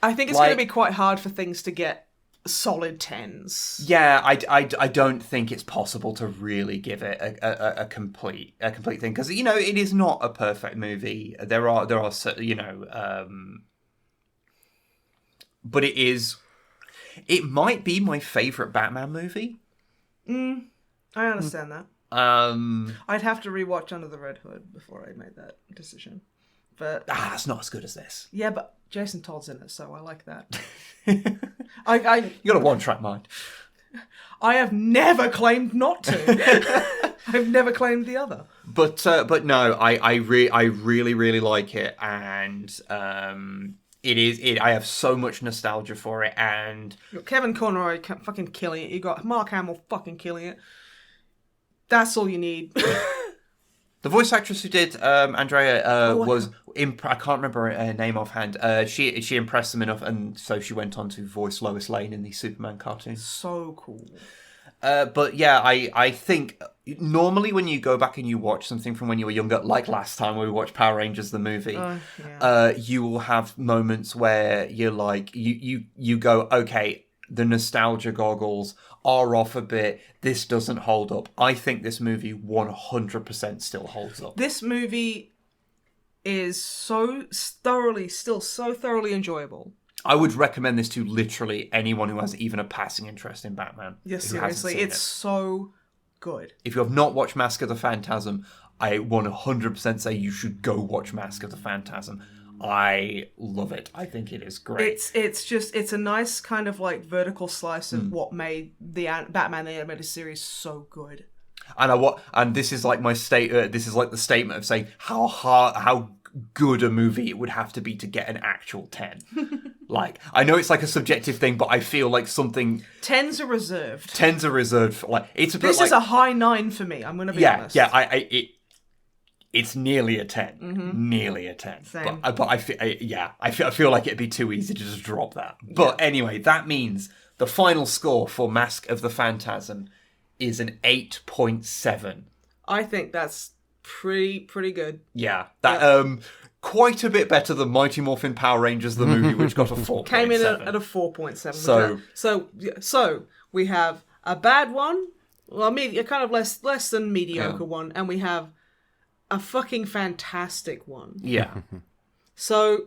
I think it's going to be quite hard for things to get solid 10s. Yeah, I don't think it's possible to really give it a complete thing, because it is not a perfect movie. There are but it might be my favourite Batman movie. I understand that. I'd have to rewatch Under the Red Hood before I made that decision. But that's not as good as this. Yeah, but Jason Todd's in it, so I like that. You got a one-track mind. I have never claimed not to. I've never claimed the other. But no, I really like it, and I have so much nostalgia for it, and You got Kevin Conroy fucking killing it. You got Mark Hamill fucking killing it. That's all you need. the voice actress who did Andrea was I can't remember her name offhand. She impressed them enough, and so she went on to voice Lois Lane in the Superman cartoon. So cool. But yeah, I think normally when you go back and you watch something from when you were younger, like last time when we watched Power Rangers the movie, you will have moments where you're like, you go, okay, the nostalgia goggles are off a bit. This doesn't hold up. I think this movie 100% still holds up. This movie is so thoroughly enjoyable. I would recommend this to literally anyone who has even a passing interest in Batman. Yes, seriously, it's so good. If you have not watched Mask of the Phantasm, I 100% say you should go watch Mask of the Phantasm. I love it. I think it is great. It's a nice kind of like vertical slice of what made the Batman the Animated Series so good. And this is like my this is like the statement of saying how good a movie it would have to be to get an actual 10. Like, I know it's like a subjective thing, but I feel like something... 10s are reserved. 10s are reserved for, like... This is a high 9 for me, I'm going to be honest. Yeah, it's nearly a 10. Mm-hmm. Nearly a 10. Same. But I feel like it'd be too easy to just drop that. But anyway, that means the final score for Mask of the Phantasm is an 8.7. I think that's pretty good. Yeah. That quite a bit better than Mighty Morphin Power Rangers the movie, which got a 4.7. Came in at a 4.7. So we have a bad one, well, a kind of less than mediocre one, and we have a fucking fantastic one. Yeah. So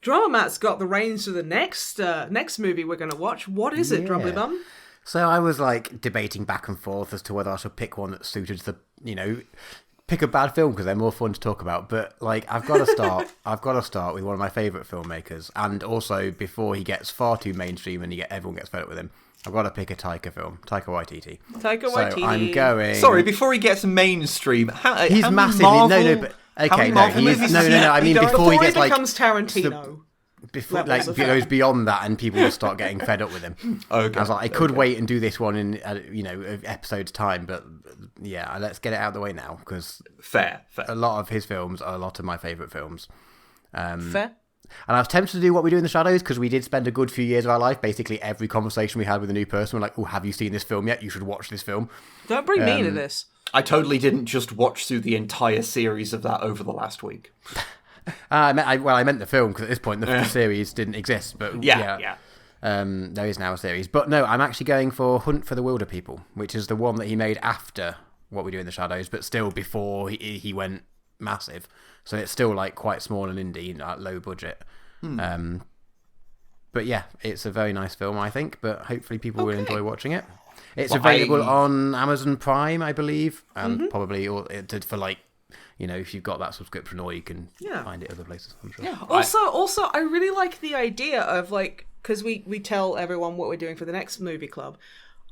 Drama Matt's got the reins to the next movie we're going to watch. What is it, Drumbly Bum? So I was like debating back and forth as to whether I should pick one that suited the, pick a bad film because they're more fun to talk about. But like, I've got to start with one of my favourite filmmakers, and also before he gets far too mainstream and everyone gets fed up with him, I've got to pick a Taika film, Taika Waititi. So I'm going. Sorry, before he gets mainstream, he's massively I mean, before he gets becomes Tarantino. Before it goes beyond that and people will start getting fed up with him. Okay. I was like, I could wait and do this one in episode's time, but yeah, let's get it out of the way now because fair. A lot of his films are a lot of my favourite films. Fair. And I was tempted to do What We Do in the Shadows because we did spend a good few years of our life. Basically, every conversation we had with a new person, we're like, "Oh, have you seen this film yet? You should watch this film." Don't bring me into this. I totally didn't just watch through the entire series of that over the last week. I meant the film because at this point the series didn't exist. But yeah. There is now a series. But no, I'm actually going for Hunt for the Wilder People, which is the one that he made after What We Do in the Shadows, but still before he went massive. So it's still like quite small and indie, low budget. But yeah, it's a very nice film, I think. But hopefully people will enjoy watching it. It's available on Amazon Prime, I believe, and probably for like, if you've got that subscription, or you can find it other places, I'm sure. Yeah. Also, I really like the idea of like, because we tell everyone what we're doing for the next movie club.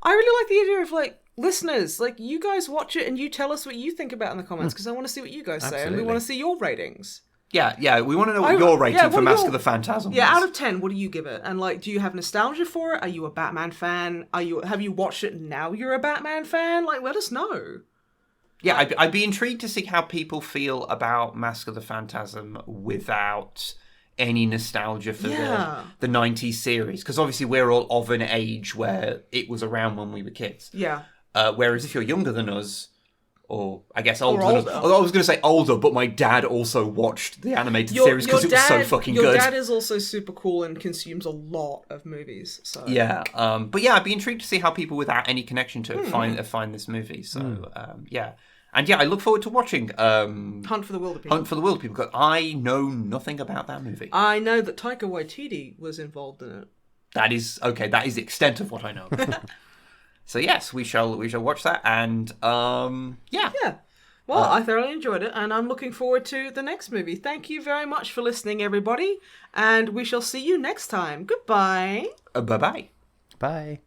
I really like the idea of like, listeners, like you guys watch it and you tell us what you think about it in the comments because I want to see what you guys say and we want to see your ratings. Yeah, we want to know what your rating for Mask of the Phantasm was. Yeah, out of 10, what do you give it? And like, do you have nostalgia for it? Are you a Batman fan? Have you watched it and now you're a Batman fan? Like, let us know. Yeah, I'd be intrigued to see how people feel about Mask of the Phantasm without any nostalgia for the 90s series. Because obviously we're all of an age where it was around when we were kids. Yeah. Whereas if you're younger than us, or I guess older than us. Although I was going to say older, but my dad also watched the animated series because it was so fucking good. Your dad is also super cool and consumes a lot of movies. So yeah, but yeah, I'd be intrigued to see how people without any connection to it find this movie. So yeah. And yeah, I look forward to watching Hunt for the Wilder People. Hunt for the Wilder People, because I know nothing about that movie. I know that Taika Waititi was involved in it. That is the extent of what I know. So yes, we shall watch that, and yeah. Well, I thoroughly enjoyed it, and I'm looking forward to the next movie. Thank you very much for listening, everybody, and we shall see you next time. Goodbye. Bye-bye. Bye.